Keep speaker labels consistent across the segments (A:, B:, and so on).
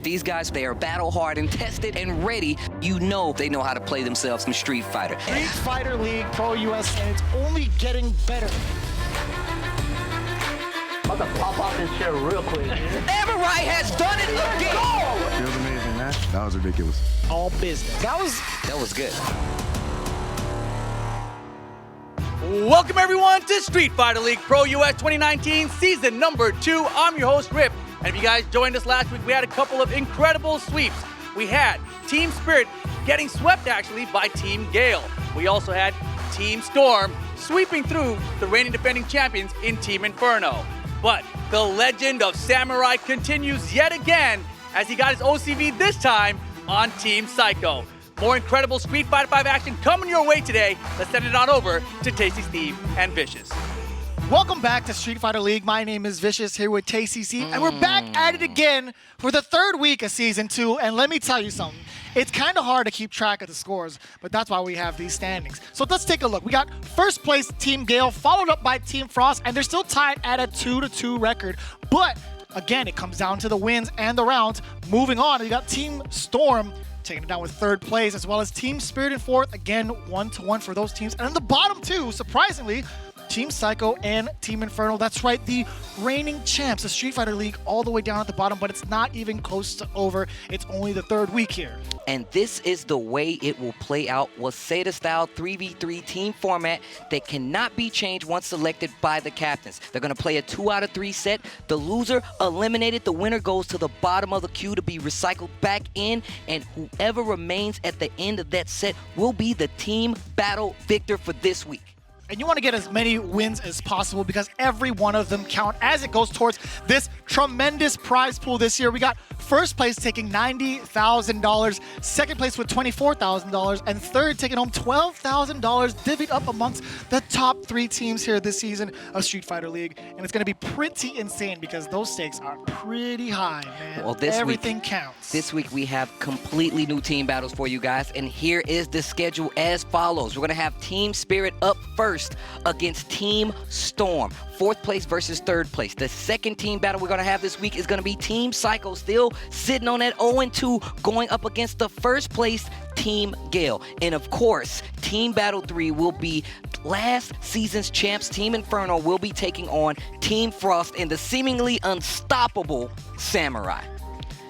A: These guys, they are battle hardened, tested, and ready. You know they know how to play themselves in Street Fighter.
B: Street Fighter League Pro US, and it's only getting better.
C: I'm about to pop off this chair real quick.
A: Samurai has done it again!
D: It was amazing, man. That was ridiculous.
B: All business. That was
A: good.
E: Welcome everyone to Street Fighter League Pro US 2019 season number 2. I'm your host Rip, and if you guys joined us last week, we had a couple of incredible sweeps. We had Team Spirit getting swept actually by Team Gale. We also had Team Storm sweeping through the reigning defending champions in Team Inferno. But the legend of Samurai continues yet again as he got his OCV this time on Team Psycho. More incredible Street Fighter 5 action coming your way today. Let's send it on over to Tasty Steve and Vicious.
B: Welcome back to Street Fighter League. My name is Vicious here with Tasty Steve, and we're back at it again for the third week of Season 2. And let me tell you something. It's kind of hard to keep track of the scores, but that's why we have these standings. So let's take a look. We got first place Team Gale, followed up by Team Frost, and they're still tied at a 2-2 record. But again, it comes down to the wins and the rounds. Moving on, we got Team Storm taking it down with third place, as well as Team Spirit in fourth. Again, 1-1 for those teams. And in the bottom two, surprisingly, Team Psycho and Team Inferno. That's right, the reigning champs of Street Fighter League all the way down at the bottom, but it's not even close to over. It's only the third week here.
A: And this is the way it will play out. Waseda-style 3v3 team format that cannot be changed once selected by the captains. They're going to play a 2 out of 3 set. The loser eliminated. The winner goes to the bottom of the queue to be recycled back in. And whoever remains at the end of that set will be the team battle victor for this week.
B: And you want to get as many wins as possible because every one of them count as it goes towards this tremendous prize pool this year. We got first place taking $90,000, second place with $24,000, and third taking home $12,000 divvied up amongst the top 3 teams here this season of Street Fighter League. And it's going to be pretty insane because those stakes are pretty high, man.
A: Well,
B: everything counts.
A: This week we have completely new team battles for you guys, and here is the schedule as follows. We're going to have Team Spirit up first against Team Storm. Fourth place versus third place. The second team battle we're going to have this week is going to be Team Psycho, still sitting on that 0-2, going up against the first place Team Gale. And of course, Team Battle 3 will be last season's champs. Team Inferno will be taking on Team Frost and the seemingly unstoppable Samurai.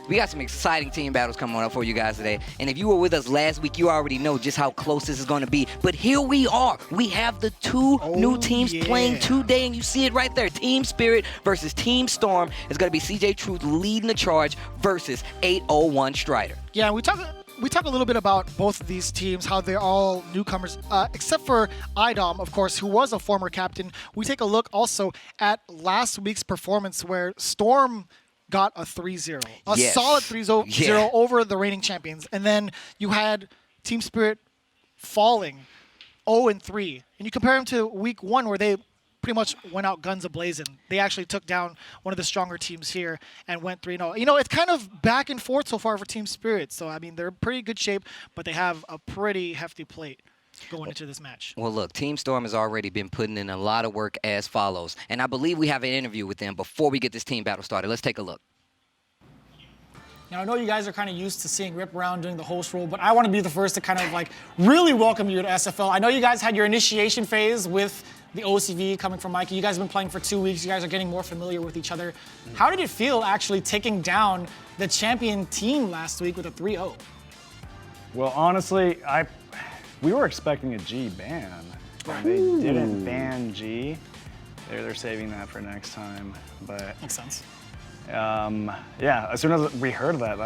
A: We got some exciting team battles coming up for you guys today. And if you were with us last week, you already know just how close this is going to be. But here we are. We have the two new teams playing today, and you see it right there. Team Spirit versus Team Storm. It's going to be CJ Truth leading the charge versus 801 Strider.
B: Yeah, we talk a little bit about both of these teams, how they're all newcomers, except for iDom, of course, who was a former captain. We take a look also at last week's performance where Storm got a 3-0, solid 3-0 over the reigning champions. And then you had Team Spirit falling 0-3. And you compare them to week 1 where they pretty much went out guns a-blazing. They actually took down one of the stronger teams here and went 3-0. You know, it's kind of back and forth so far for Team Spirit. So, I mean, they're in pretty good shape, but they have a pretty hefty plate going into this match.
A: Well, look, Team Storm has already been putting in a lot of work as follows. And I believe we have an interview with them before we get this team battle started. Let's take a look.
F: Now, I know you guys are kind of used to seeing Rip around doing the host role, but I want to be the first to kind of like really welcome you to SFL. I know you guys had your initiation phase with the OCV coming from Mikey. You guys have been playing for 2 weeks. You guys are getting more familiar with each other. How did it feel actually taking down the champion team last week with a 3-0?
G: Well, honestly, we were expecting a G ban. And they didn't ban G. They're saving that for next time. But
F: makes sense.
G: Yeah, as soon as we heard that,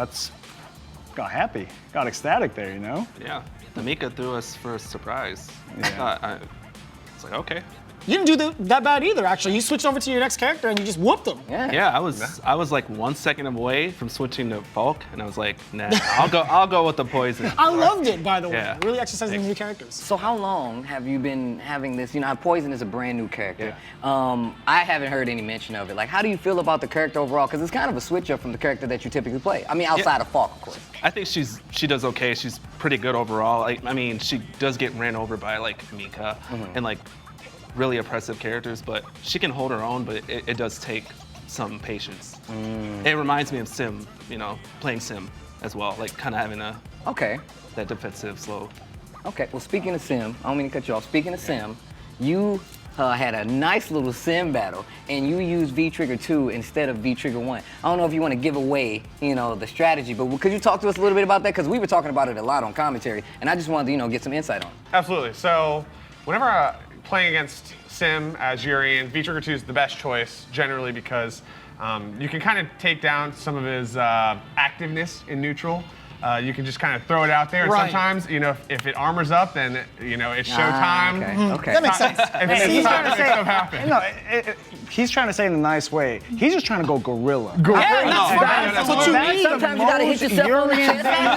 G: got happy, got ecstatic there, you know?
H: Yeah, the Mika threw us for a surprise. Yeah. It's like, okay.
F: You didn't do that bad either, actually. You switched over to your next character and you just whooped them.
H: Yeah, I was like 1 second away from switching to Falk, and I was like, nah, I'll go with the poison.
F: I loved it, by the way.
H: Yeah.
F: Really exercising new characters.
I: So how long have you been having this? You know, Poison is a brand new character. Yeah. I haven't heard any mention of it. Like, how do you feel about the character overall? Because it's kind of a switch up from the character that you typically play. I mean, outside of Falk, of course.
H: I think she does okay. She's pretty good overall. I mean, she does get ran over by like Mika and like really oppressive characters, but she can hold her own, but it does take some patience. It reminds me of Sim, playing Sim as well, like kind of having
I: Okay.
H: that defensive slow.
I: Okay. Well, speaking of Sim, I don't mean to cut you off. Speaking of Sim, you had a nice little Sim battle, and you used V-Trigger 2 instead of V-Trigger 1. I don't know if you want to give away, the strategy, but could you talk to us a little bit about that? Because we were talking about it a lot on commentary, and I just wanted to, get some insight on it.
J: Absolutely. So whenever playing against Sim as Urian, V-Trigger 2 is the best choice generally because you can kind of take down some of his activeness in neutral. You can just kind of throw it out there. And
B: Right.
J: sometimes, if it armors up, then, it's showtime.
I: Okay.
B: That makes sense.
J: And then
G: He's trying to
J: stuff
G: say,
J: happens.
G: no, he's trying to say it in a nice way. He's just trying to go gorilla.
B: That's what you need.
I: Sometimes you gotta hit yourself on the chest. That's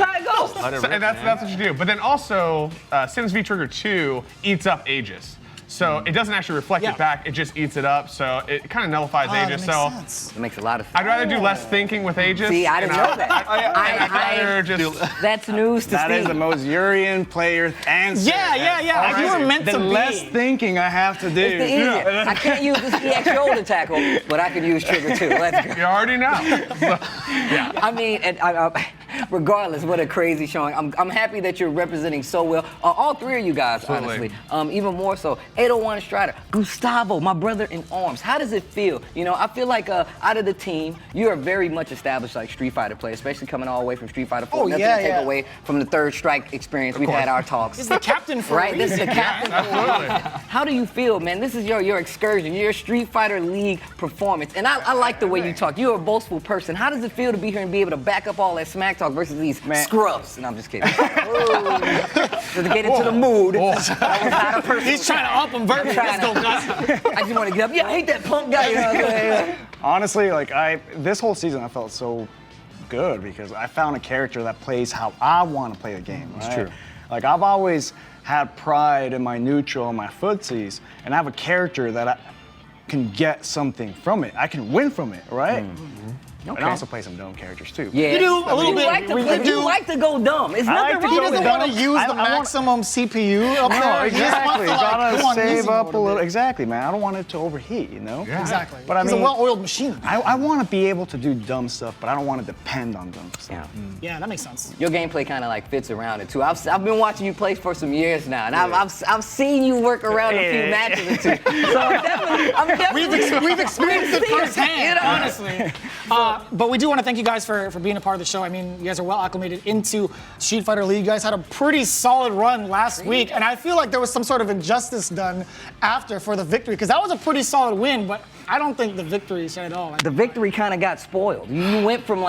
I: how it goes.
J: And that's what you do. But then also, Sim's V-Trigger 2 eats up Aegis. So it doesn't actually reflect it back, it just eats it up. So it kind of nullifies Aegis. So
I: It makes a lot of sense.
J: I'd rather do less thinking with Aegis.
I: See, I didn't know that.
J: I'd rather just.
I: That's news to
G: That is
I: Steve.
G: the most Urian player answer.
F: Yeah. Like, you were meant
G: The
F: to
G: less
F: be.
G: thinking I have to do.
I: It's the easier. I can't use this EX shoulder tackle, but I can use trigger 2. Let's go.
J: You already know.
I: I mean, regardless, what a crazy showing. I'm happy that you're representing so well. All three of you guys,
J: Absolutely.
I: honestly. Even more so. 801 Strider, Gustavo, my brother in arms. How does it feel? I feel like out of the team, you are very much established like Street Fighter player, especially coming all the way from Street Fighter 4. Nothing to take away from the Third Strike experience. We've had our talks.
F: He's the captain for a
I: Right, this is the
F: reason.
I: captain.
J: Absolutely.
I: How do you feel, man? This is your excursion, your Street Fighter League performance. And I like the way you talk. You're a boastful person. How does it feel to be here and be able to back up all that smack talk versus these scrubs? And I'm just kidding. Just to get into the mood. That was not a personal
F: He's trying to up him verbally. Let's go, guys.
I: I just want to get up. Yeah, I hate that punk guy. You know what I'm saying?
G: Honestly, this whole season I felt so good because I found a character that plays how I want to play the game. Right? It's true. Like I've always had pride in my neutral and my footsies, and I have a character that I can get something from it. I can win from it, right? And I also play some dumb characters too.
I: Yeah.
F: You do a little bit.
I: You like to go dumb. It's nothing
G: like to
I: wrong
G: go
I: with
B: He doesn't
I: that.
B: want to use the maximum CPU up there.
G: No,
B: He just wants
G: exactly.
B: to,
G: Gotta
B: come on,
G: save
B: easy
G: up
B: mode
G: a little.
B: bit.
G: Exactly, man. I don't want it to overheat,
J: Yeah.
B: Exactly.
G: But I
B: He's
G: mean-
B: a well-oiled machine.
G: I want to be able to do dumb stuff, but I don't want to depend on dumb stuff.
I: Yeah.
F: Yeah, that makes sense.
I: Your gameplay kind of like fits around it too. I've been watching you play for some years now, and I've seen you work around a few matches or two. So I'm definitely
B: We've experienced it firsthand.
F: Honestly. But we do want to thank you guys for being a part of the show. I mean, you guys are well acclimated into Street Fighter League. You guys had a pretty solid run last week, and I feel like there was some sort of injustice done after for the victory, because that was a pretty solid win, but I don't think the victory said it all.
I: the victory kind of got spoiled. You went from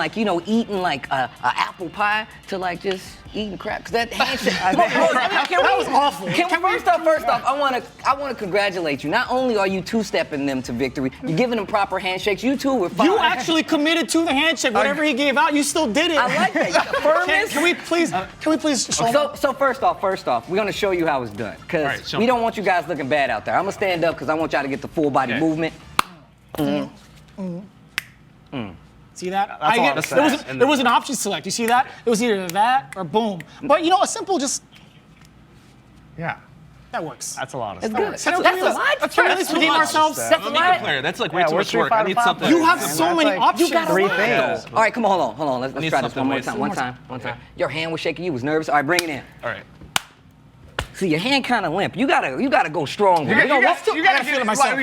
I: eating like a apple pie to just eating crap. Cause that handshake.
F: That was awful.
I: First off, I want to congratulate you. Not only are you two-stepping them to victory, you're giving them proper handshakes. You two were fine.
F: You actually committed to the handshake. Whatever he gave out, you still did it.
I: I like that. You got firmness.
F: Can we please show me?
I: So first off, we're gonna show you how it's done, because
J: All right, show
I: we
J: me.
I: don't want you guys looking bad out there. I'm gonna stand up because I want y'all to get the full body movement.
F: See that?
G: That's a lot of sass.
F: There was an option select. You see that? It was either that or boom. But a simple just
J: Yeah.
F: that works.
G: That's a lot of
I: It's
G: stuff.
I: good. That's a lot.
F: Can we at least redeem ourselves?
I: That's a
H: I'm a
I: lot.
H: player. That's like way
G: Yeah,
H: too
G: we're
H: much
G: Street
H: work. I
G: Fighter
H: need
G: 5
H: something.
G: players.
F: You have
G: Man,
F: so
G: that's
F: many
G: like
F: options.
I: You got
G: three
I: to
G: things.
I: All right, come on, hold on. Let's
H: need
I: try this
H: something
I: one more
H: with-
I: time. One time. Your hand was shaking. You was nervous. All right, bring it in.
J: All right.
I: See, your hand kind of limp. You gotta go stronger.
J: You gotta
F: gotta feel it myself.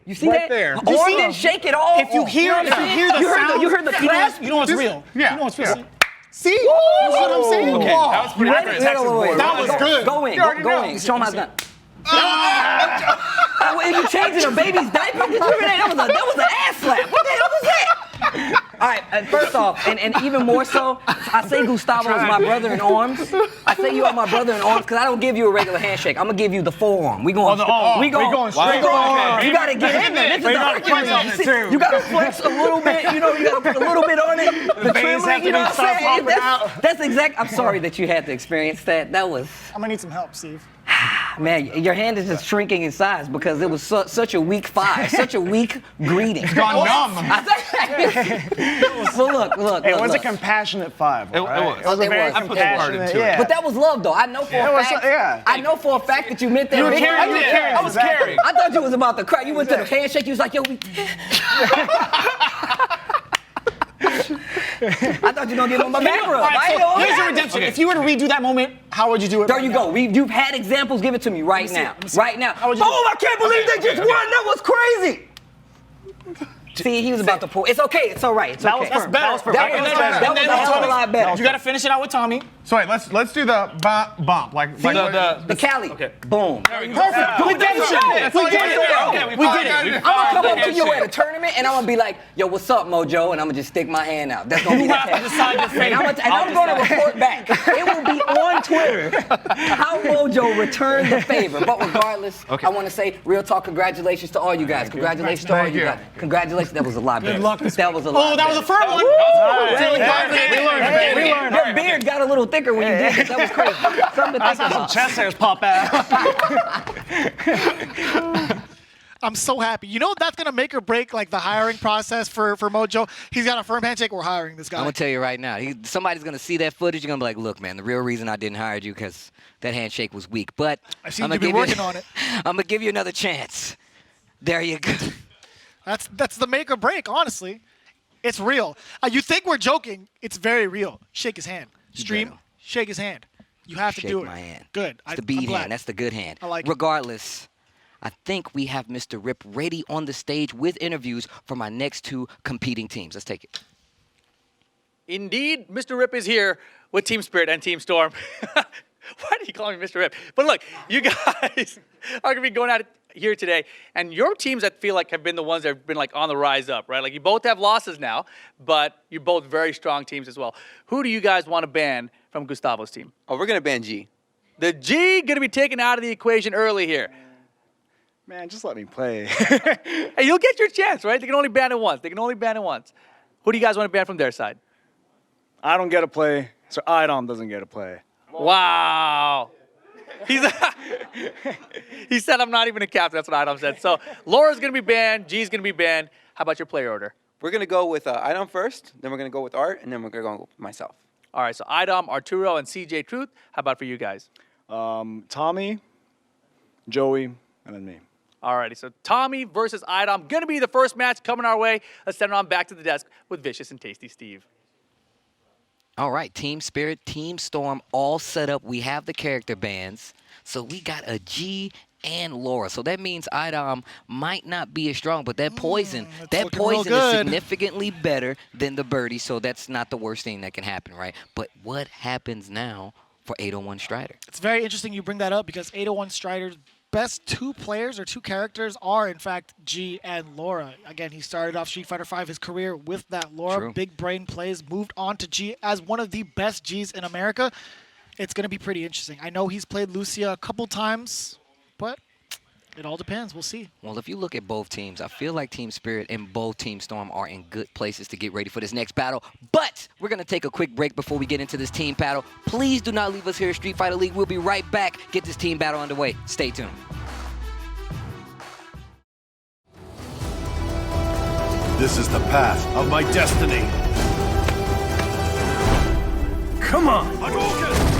I: You see
G: Right
I: that?
G: there.
I: Arm
F: You see
I: didn't
F: that?
I: shake at all.
F: If you hear the sound,
I: you heard the crash.
F: you know it's real.
J: Yeah.
F: You know it's real.
B: See? You see what I'm saying?
J: Okay, that was pretty
I: Ready?
J: good.
I: Wait,
J: Texas boy.
B: That was good.
I: Go in.
J: You already
I: Go
J: know.
I: in. Show him how it's done. You changing a baby's diaper? Did you hear that? That was an ass slap. What the hell was that? All right, first off, and even more so, I say Gustavo is my brother in arms. I say you are my brother in arms because I don't give you a regular handshake. I'm gonna give you the forearm. We going straight. You gotta get in there. This is the Hercules. You gotta flex a little bit. You gotta put a little bit on it. The
G: veins have to
I: you know
G: be
I: what I'm saying?
G: popping out.
I: That's exact. I'm sorry that you had to experience that. That was.
F: I'm gonna need some help, Steve.
I: Man, your hand is just shrinking in size because it was such a weak 5, such a weak greeting. It's
J: gone numb.
I: Well, look.
G: It was a compassionate 5.
H: It was.
G: It was a very
H: I put some heart
G: compassionate.
H: into it.
G: Yeah.
I: But that was love, though. I know for a fact. I know for a fact that you meant that.
H: You were
I: big.
H: carrying it.
I: I was carrying. I thought you was about to cry. You went to the handshake. You was like, yo, we. I thought you were gonna give him my back rub.
F: Here's your redemption.
H: Okay.
F: If you were to redo that moment, how would you do it?
I: There you go. You've had examples. Give it to me right now. Right now.
F: How would you do it?
I: I can't believe they just won. That was crazy. See, he was about to pull. It's okay. It's all right. It's okay.
F: That's better.
I: That was a hell of a lot better.
F: You got to finish it out with Tommy.
J: So wait, let's do the bump. Like
I: The Cali.
H: Okay.
I: Boom.
F: Perfect. Redemption.
J: We did it.
F: We did it.
I: I'm gonna come up to you at a tournament and I'm gonna be like, yo, what's up, Mojo? And I'm gonna just stick my hand out. That's gonna be the
F: have to
I: test.
F: decide your fate.
I: And I'm gonna report back. It will be on Twitter how Mojo returned the favor. But regardless, I want to say, real talk, congratulations to all you guys. Congratulations to all you guys. Congratulations. That was a lot better.
F: Good luck.
I: That was a lot.
F: Oh, that was a firm one.
G: We learned.
I: Your beard got a little thicker when you did it. That was crazy. Something to think about.
G: Chest hairs pop out.
B: I'm so happy. You know that's gonna make or break like the hiring process for Mojo. He's got a firm handshake. We're hiring this guy.
A: I'm gonna tell you right now. Somebody's gonna see that footage. You're gonna be like, "Look, man, the real reason I didn't hire you because that handshake was weak." But
B: I've seen you been working on it.
A: I'm gonna give you another chance. There you go.
B: That's the make or break. Honestly, it's real. You think we're joking? It's very real. Shake his hand. Stream.
A: better.
B: Shake his hand. You have to
A: Shake
B: do it.
A: my hand.
B: Good.
A: It's the
B: I'm
A: bead
B: glad.
A: hand. That's the good hand.
B: I like it.
A: Regardless, I think we have Mr. Rip ready on the stage with interviews for my next 2 competing teams. Let's take it.
E: Indeed, Mr. Rip is here with Team Spirit and Team Storm. Why do you call me Mr. Rip? But look, you guys are going to be going at it here today, and your teams, I feel like, have been the ones that have been like on the rise up, right? Like you both have losses now, but you're both very strong teams as well. Who do you guys want to ban from Gustavo's team?
K: Oh, we're going to ban G.
E: The G going to be taken out of the equation early here.
G: Man, just let me play.
E: Hey, you'll get your chance, right? They can only ban it once. Who do you guys want to ban from their side?
G: I don't get to play, so iDom doesn't get to play.
E: Wow. He said, I'm not even a captain. That's what iDom said. So Laura's going to be banned. G's going to be banned. How about your player order?
K: We're going to go with iDom first, then we're going to go with Art, and then we're going to go with myself.
E: All right, so iDom, Arturo, and CJ Truth. How about for you guys?
G: Tommy, Joey, and then me.
E: All righty, so Tommy versus iDom. Going to be the first match coming our way. Let's send it on back to the desk with Vicious and Tasty Steve.
A: All right, Team Spirit, Team Storm, all set up. We have the character bands. So we got a G and Laura. So that means iDom might not be as strong, but that poison is significantly better than the birdie. So that's not the worst thing that can happen, right? But what happens now for 801 Strider?
B: It's very interesting you bring that up because 801 Strider's best 2 players or 2 characters are, in fact, G and Laura. Again, he started off Street Fighter V, his career with that Laura.
A: True.
B: Big brain plays, moved on to G as one of the best Gs in America. It's going to be pretty interesting. I know he's played Lucia a couple times, but it all depends. We'll see.
A: Well, if you look at both teams, I feel like Team Spirit and both Team Storm are in good places to get ready for this next battle. But we're going to take a quick break before we get into this team battle. Please do not leave us here at Street Fighter League. We'll be right back. Get this team battle underway. Stay tuned.
L: This is the path of my destiny. Come on! Hadouken!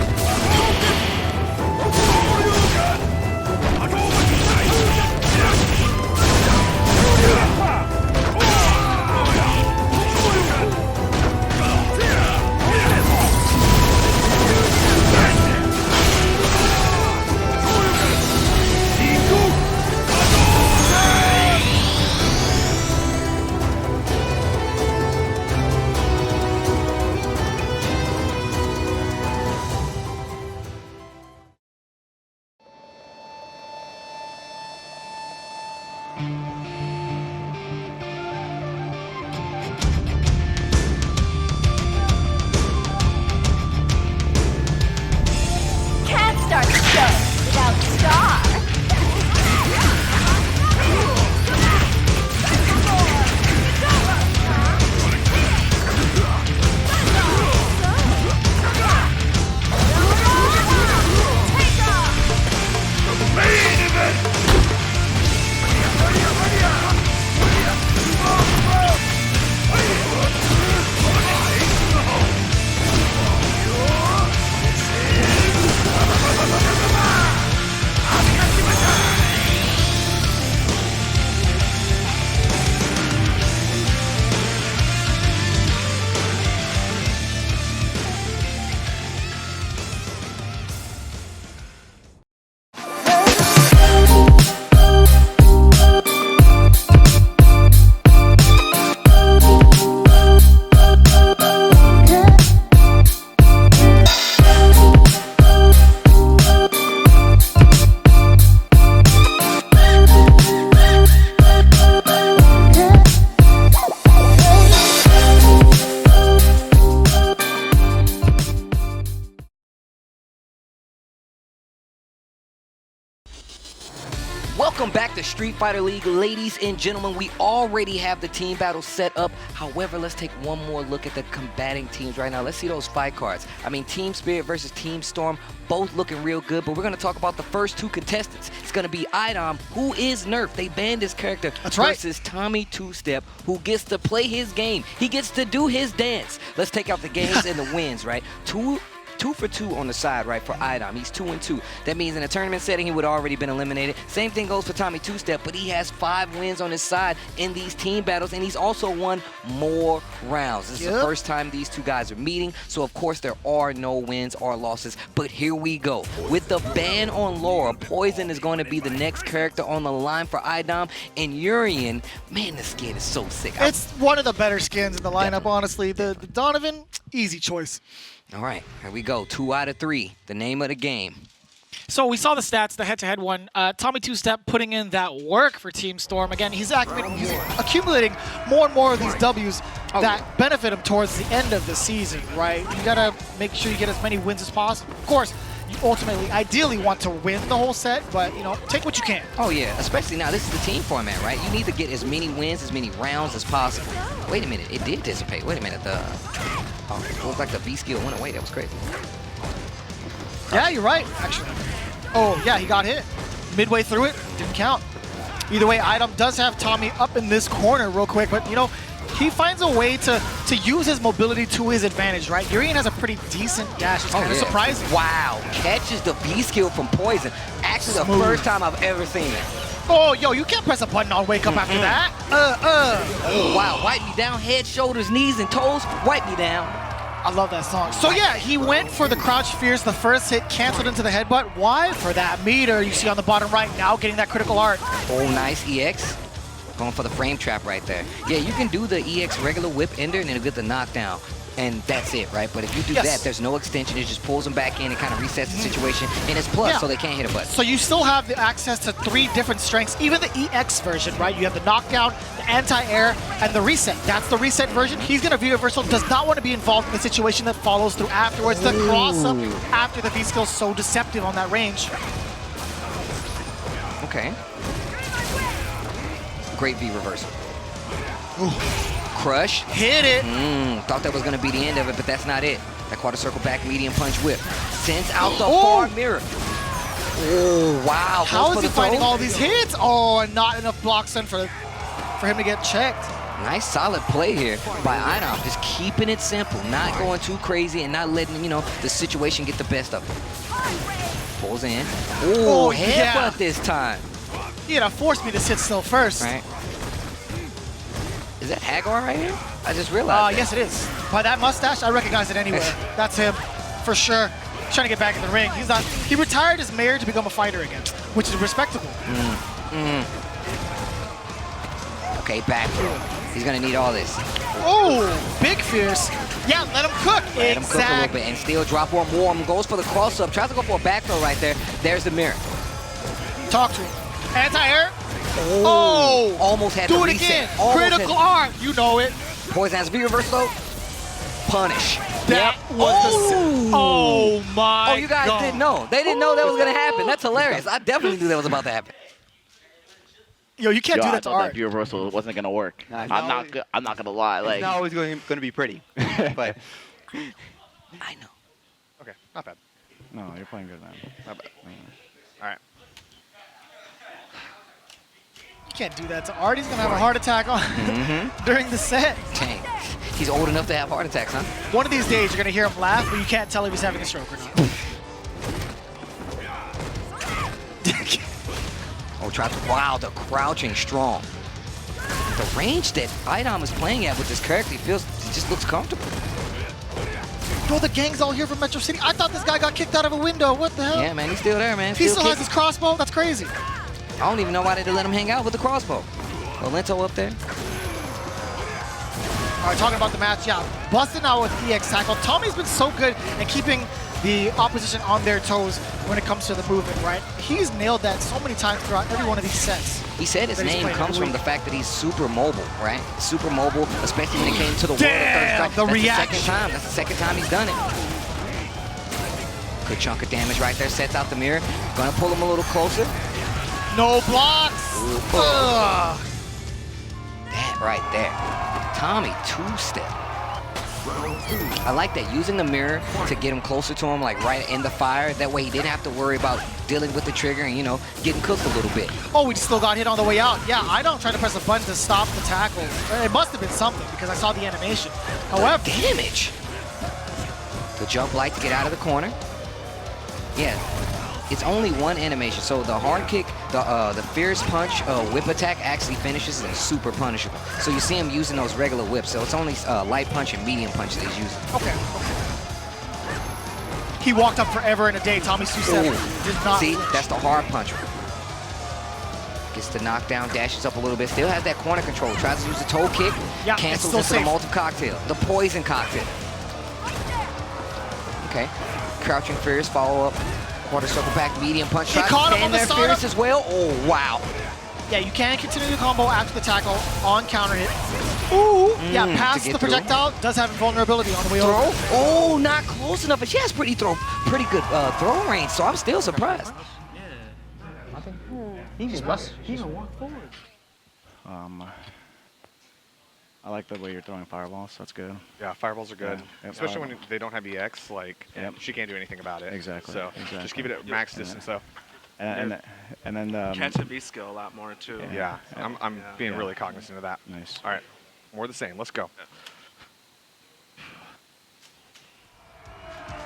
A: Street Fighter League. Ladies and gentlemen, we already have the team battle set up. However, let's take one more look at the combating teams right now. Let's see those fight cards. I mean, Team Spirit versus Team Storm, both looking real good, but we're going to talk about the first two contestants. It's going to be iDom, who is nerfed. They banned his character.
B: That's right.
A: Versus Tommy Two-Step, who gets to play his game. He gets to do his dance. Let's take out the games and the wins, right? Two for two on the side, right, for iDom. He's 2-2. That means in a tournament setting, he would have already been eliminated. Same thing goes for Tommy Two-Step, but he has 5 wins on his side in these team battles, and he's also won more rounds. This is the first time these two guys are meeting, so of course there are no wins or losses, but here we go. With the ban on Laura, Poison is going to be the next character on the line for iDom, and Urian, man, the skin is so sick.
B: It's one of the better skins in the lineup, honestly. The Donovan, easy choice.
A: All right, here we go. 2 out of 3, the name of the game.
B: So we saw the stats, the head-to-head one. Tommy Two-Step putting in that work for Team Storm. Again, he's accumulating more and more of these W's that benefit him towards the end of the season, right? You gotta make sure you get as many wins as possible. Of course, you ultimately, ideally want to win the whole set, but, you know, take what you can.
A: Oh, yeah, especially now. This is the team format, right? You need to get as many wins, as many rounds as possible. Wait a minute, it did dissipate. Wait a minute, it looks like the B skill went away. That was crazy.
B: Yeah, you're right, actually. Oh, yeah, he got hit. Midway through it, didn't count. Either way, iDom does have Tommy up in this corner real quick, but, you know, he finds a way to use his mobility to his advantage, right? Urian has a pretty decent dash. It's kind of surprising.
A: Wow, catches the B skill from Poison. Actually, the first time I've ever seen it.
B: Oh, yo, you can't press a button on wake up after that.
A: Oh, wow, wipe me down, head, shoulders, knees, and toes. Wipe me down.
B: I love that song. So yeah, he went for the crouch fierce. The first hit canceled into the headbutt. Why? For that meter you see on the bottom right, now getting that critical art.
A: Oh, nice EX. Going for the frame trap right there. Yeah, you can do the EX regular whip ender and then get the knockdown. And that's it, right? But if you do that, there's no extension. It just pulls them back in and kind of resets the situation. And it's plus, so they can't hit a button.
B: So you still have the access to 3 different strengths, even the EX version, right? You have the knockdown, the anti-air, and the reset. That's the reset version. He's going to be reversal, does not want to be involved in the situation that follows through afterwards. The cross-up after the V skill is so deceptive on that range.
A: Okay. Great V reversal. Ooh. Crush.
B: Hit it.
A: Thought that was going to be the end of it, but that's not it. That quarter circle back medium punch whip. Sends out the far mirror. Oh, wow.
B: How is he fighting all these hits? Oh, and not enough blocks in for him to get checked.
A: Nice solid play here by iDom. Just keeping it simple, not going too crazy and not letting, you know, the situation get the best of him. Pulls in. Oh, headbutt this time.
B: Yeah, that forced me to sit still first.
A: Right. Is that Hagar right here? I just realized.
B: Yes, it is. By that mustache, I recognize it anywhere. That's him, for sure. Trying to get back in the ring. He's not. He retired as mayor to become a fighter again, which is respectable.
A: Okay, back throw. He's gonna need all this.
B: Oh, big fierce. Yeah, let him cook.
A: Let him cook a little bit and still drop one more. Goes for the cross up. Tries to go for a back throw right there. There's the mirror.
B: Talk to him. Anti-air. Oh,
A: almost had
B: do
A: to
B: it again.
A: Almost
B: critical art. You know it.
A: Poison has V reversal. Punish.
B: That was oh my.
A: Oh, you guys didn't know. They didn't know that was gonna happen. That's hilarious. I definitely knew that was about to happen.
B: Yo, you can't do that to art.
M: That V reversal wasn't gonna work. I'm not gonna lie. Like,
K: it's not always going to be pretty. But
A: I know.
J: Okay, not bad.
G: No, you're playing good, man.
J: Not bad. All right.
B: You can't do that to Art. He's gonna have a heart attack on during the set.
A: Dang. He's old enough to have heart attacks, huh?
B: One of these days, you're gonna hear him laugh, but you can't tell if he's having a stroke or not.
A: Oh, wow, the crouching strong. The range that iDom is playing at with this character, he just looks comfortable.
B: Bro, the gang's all here from Metro City. I thought this guy got kicked out of a window. What the hell?
A: Yeah, man, he's still there, man.
B: He still has his crossbow? That's crazy.
A: I don't even know why they let him hang out with the crossbow. Lento up there.
B: All right, talking about the match, yeah. Busting out with EX tackle. Tommy's been so good at keeping the opposition on their toes when it comes to the movement, right? He's nailed that so many times throughout every one of these sets.
A: He said his name comes from the fact that he's super mobile, right? Super mobile, especially when it came to the world of third strike.
B: The reaction.
A: That's the second time he's done it. Good chunk of damage right there, sets out the mirror. Gonna pull him a little closer.
B: No blocks.
A: That right there. Tommy two-step. I like that, using the mirror to get him closer to him, like right in the fire. That way he didn't have to worry about dealing with the trigger and, you know, getting cooked a little bit.
B: Oh, we still got hit on the way out. Yeah, I don't try to press a button to stop the tackle. It must have been something because I saw the animation. However,
A: damage. The jump light to get out of the corner. Yeah, it's only one animation. So the hard kick, the fierce punch, whip attack actually finishes and is super punishable. So you see him using those regular whips. So it's only light punch and medium punch that he's using.
B: Okay. He walked up forever in a day. Tommy two-step did not.
A: See,
B: flinch.
A: that's the hard puncher. Gets the knockdown, dashes up a little bit. Still has that corner control. Tries to use the toe kick.
B: Yeah,
A: cancels
B: it's still
A: into the
B: safe.
A: multi-cocktail. The poison cocktail. Okay. Crouching fierce, follow up. Quarter circle back, medium punch.
B: He caught him on the
A: there
B: startup.
A: fierce as well. Oh, wow.
B: Yeah, you can continue the combo after the tackle on counter hit. Ooh, yeah, past the projectile, does have invulnerability on the way over.
A: Oh, not close enough, but she has pretty good throw range, so I'm still surprised.
F: He just busted. He even walked forward.
G: I like the way you're throwing fireballs. That's good.
J: Yeah, fireballs are good,
G: Yeah.
J: especially when they don't have EX. Like, she can't do anything about it.
G: Exactly.
J: So just keep it at max distance, though.
G: And then
H: Catch and beat skill a lot more too.
J: Yeah, I'm being really cognizant of that.
G: Nice.
J: All right, more of the same. Let's go.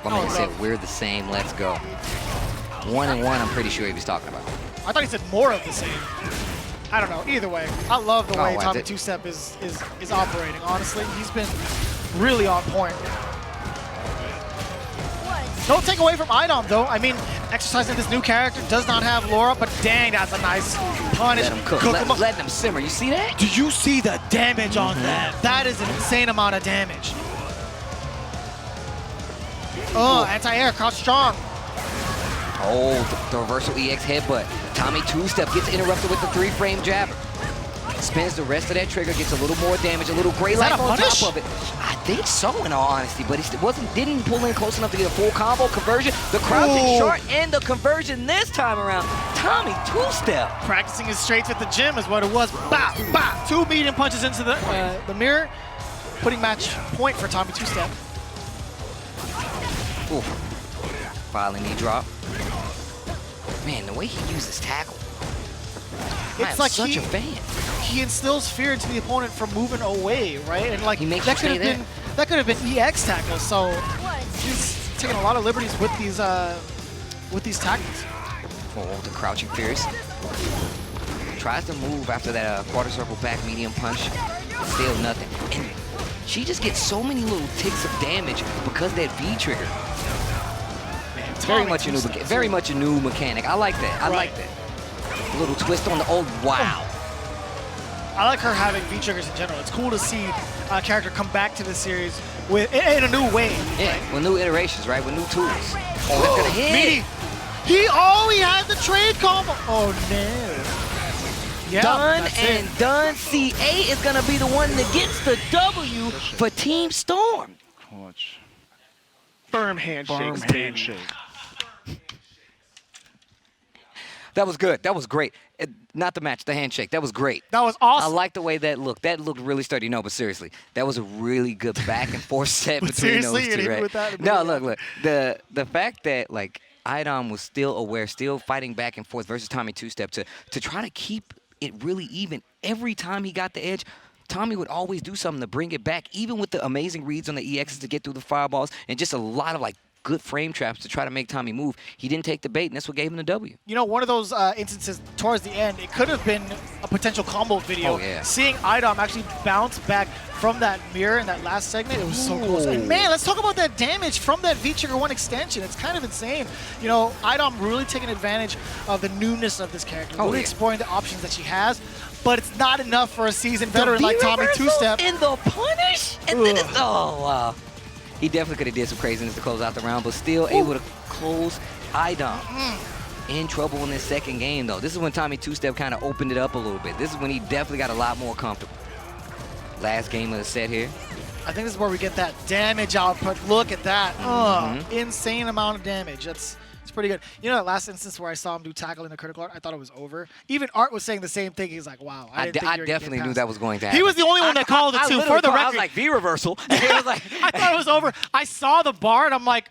A: My man said, we're the same, let's go. 1-1, I'm pretty sure he was talking about.
B: I thought he said more of the same. I don't know. Either way, I love the way
A: Oh,
B: Tommy two-step is operating. Honestly, he's been really on point. Don't take away from iDom though. I mean, exercising this new character does not have Laura, but dang, that's a nice punish.
A: Let him cook. Letting him simmer. You see that?
B: Did you see the damage on that? That is an insane amount of damage. Oh, anti-air, crouch strong.
A: Oh, the reversal EX headbutt. Tommy two-step gets interrupted with the 3-frame jabber. Spins the rest of that trigger, gets a little more damage, a little gray light on top of it. I think so, in all honesty, but he didn't pull in close enough to get a full combo conversion. The crouching short and the conversion this time around. Tommy two-step.
B: Practicing his straights at the gym is what it was. Bop, bop. 2 medium punches into the mirror, putting match point for Tommy two-step.
A: Ooh. Finally knee drop. Man, the way he uses tackle.
B: It's like
A: such a fan.
B: He instills fear into the opponent from moving away, right? And like
A: He makes
B: that
A: you
B: could
A: stay
B: have been that could have been EX tackles. So he's taking a lot of liberties with these tackles.
A: Oh, the crouching fierce. Tries to move after that quarter circle back medium punch. Still nothing. And she just gets so many little ticks of damage because that V trigger. Very much a new mechanic. I like that. I like that. A little twist on the old. Wow.
B: I like her having V triggers in general. It's cool to see a character come back to the series with in a new way.
A: Yeah,
B: right?
A: with new iterations, right? With new tools. Oh, that's gonna hit.
B: Meaty. He had the trade combo. Oh no. Yeah,
A: done
B: that's
A: and
B: it.
A: done. CA is gonna be the one that gets the W for Team Storm.
G: Clutch.
E: Firm handshakes, baby.
A: That was good. That was great. Not the match, the handshake. That was great.
B: That was awesome.
A: I like the way that looked. That looked really sturdy. No, but seriously, that was a really good back and forth set
B: But
A: between
B: seriously,
A: those
B: you're
A: two.
B: gonna hit
A: Right?
B: with that?
A: No, look. The fact that like iDom was still aware, still fighting back and forth versus Tommy two-step to try to keep it really even every time he got the edge. Tommy would always do something to bring it back, even with the amazing reads on the EXs to get through the fireballs and just a lot of like good frame traps to try to make Tommy move. He didn't take the bait, and that's what gave him the W.
B: You know, one of those instances towards the end, it could have been a potential combo video.
A: Oh, yeah.
B: Seeing iDom actually bounce back from that mirror in that last segment, it was so close. And man, let's talk about that damage from that V-Trigger 1 extension. It's kind of insane. You know, iDom really taking advantage of the newness of this character, really exploring the options that she has. But it's not enough for a seasoned veteran like Tommy two-step.
A: And the punish, and then it's, oh wow. He definitely could have did some craziness to close out the round, but still able to close iDom. In trouble in this second game, though. This is when Tommy two-step kind of opened it up a little bit. This is when he definitely got a lot more comfortable. Last game of the set here.
B: I think this is where we get that damage output. Look at that. Insane amount of damage. That's It's pretty good. You know that last instance where I saw him do tackle in the critical art, I thought it was over. Even Art was saying the same thing. He's like, wow, I
A: definitely knew that was going to happen.
B: He was the only one that called it too. For the record,
A: I was like, V reversal. And he was like,
B: I thought it was over. I saw the bar and I'm like,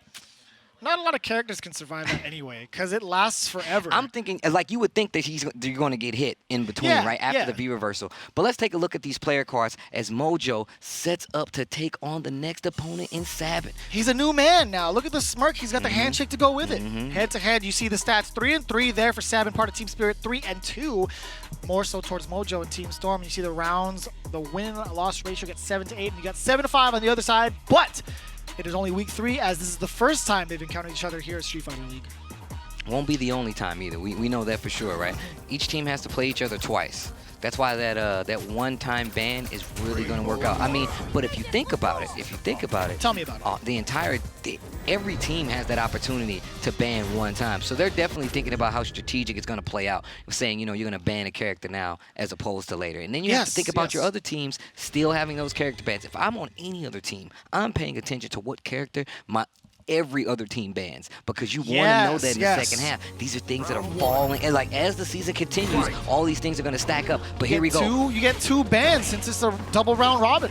B: not a lot of characters can survive that anyway, because it lasts forever.
A: I'm thinking, like, you would think that you're going to get hit in between, right after the V reversal. But let's take a look at these player cards as Mojo sets up to take on the next opponent in Sabin.
B: He's a new man now. Look at the smirk. He's got the handshake to go with it. Head to head, you see the stats 3-3 there for Sabin, part of Team Spirit. 3-2, more so towards Mojo and Team Storm. You see the rounds, the win-loss ratio gets 7-8, and you got 7-5 on the other side. But it is only week 3, as this is the first time they've encountered each other here at Street Fighter League.
A: Won't be the only time either. We know that for sure, right? Each team has to play each other twice. That's why that one-time ban is really going to work out. I mean, but if you think about it,
B: tell me about it.
A: Every team has that opportunity to ban one time. So they're definitely thinking about how strategic it's going to play out. Saying, you're going to ban a character now as opposed to later. And then you have to think about your other teams still having those character bans. If I'm on any other team, I'm paying attention to what character every other team bans, because you want to know that in the second half. These are things that are falling, and like as the season continues, all these things are going to stack up. But here we go.
B: You get 2 bans since it's a double round robin.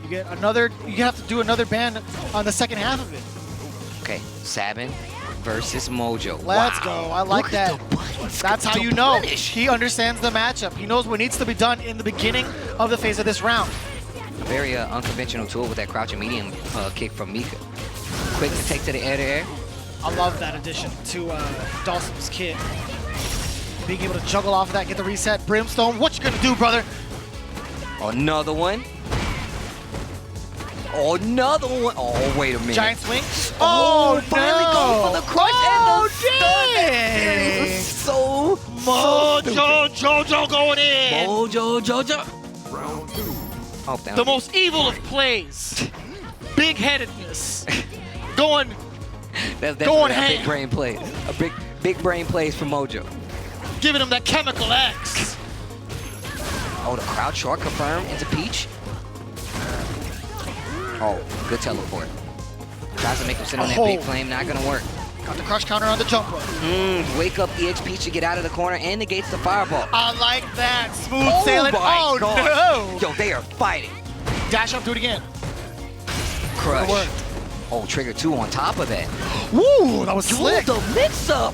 B: You get another. You have to do another ban on the second half of it.
A: Okay, Sabin versus Mojo.
B: Let's go. I like that. That's how you know. He understands the matchup. He knows what needs to be done in the beginning of the phase of this round.
A: A very unconventional tool with that crouching medium kick from Mika. Quick to take to the air.
B: I love that addition to Dawson's kit. Being able to juggle off of that, get the reset. Brimstone, what you gonna do, brother?
A: Another one. Another one. Oh, wait a minute.
B: Giant swing.
A: Finally going for the crush and the
B: dang.
A: So
B: Mojo Jojo going in.
A: Mojo Jojo.
L: Round 2.
A: Oh,
B: the most evil of plays. Big-headedness. Going
A: ham. Big brain plays. Big brain plays for Mojo.
B: Giving him that chemical X.
A: Oh, the crouch short confirmed into Peach. Oh, good teleport. Tries to make him sit on that big flame, not gonna work.
B: Got the crush counter on the jump rope.
A: Wake up EX Peach to get out of the corner and negates the fireball.
B: I like that. Smooth sailing. Oh,
A: no. Yo, they are fighting.
B: Dash up, do it again.
A: Crush. Oh, trigger 2 on top of that.
B: Woo, that was slick.
A: The mix-up.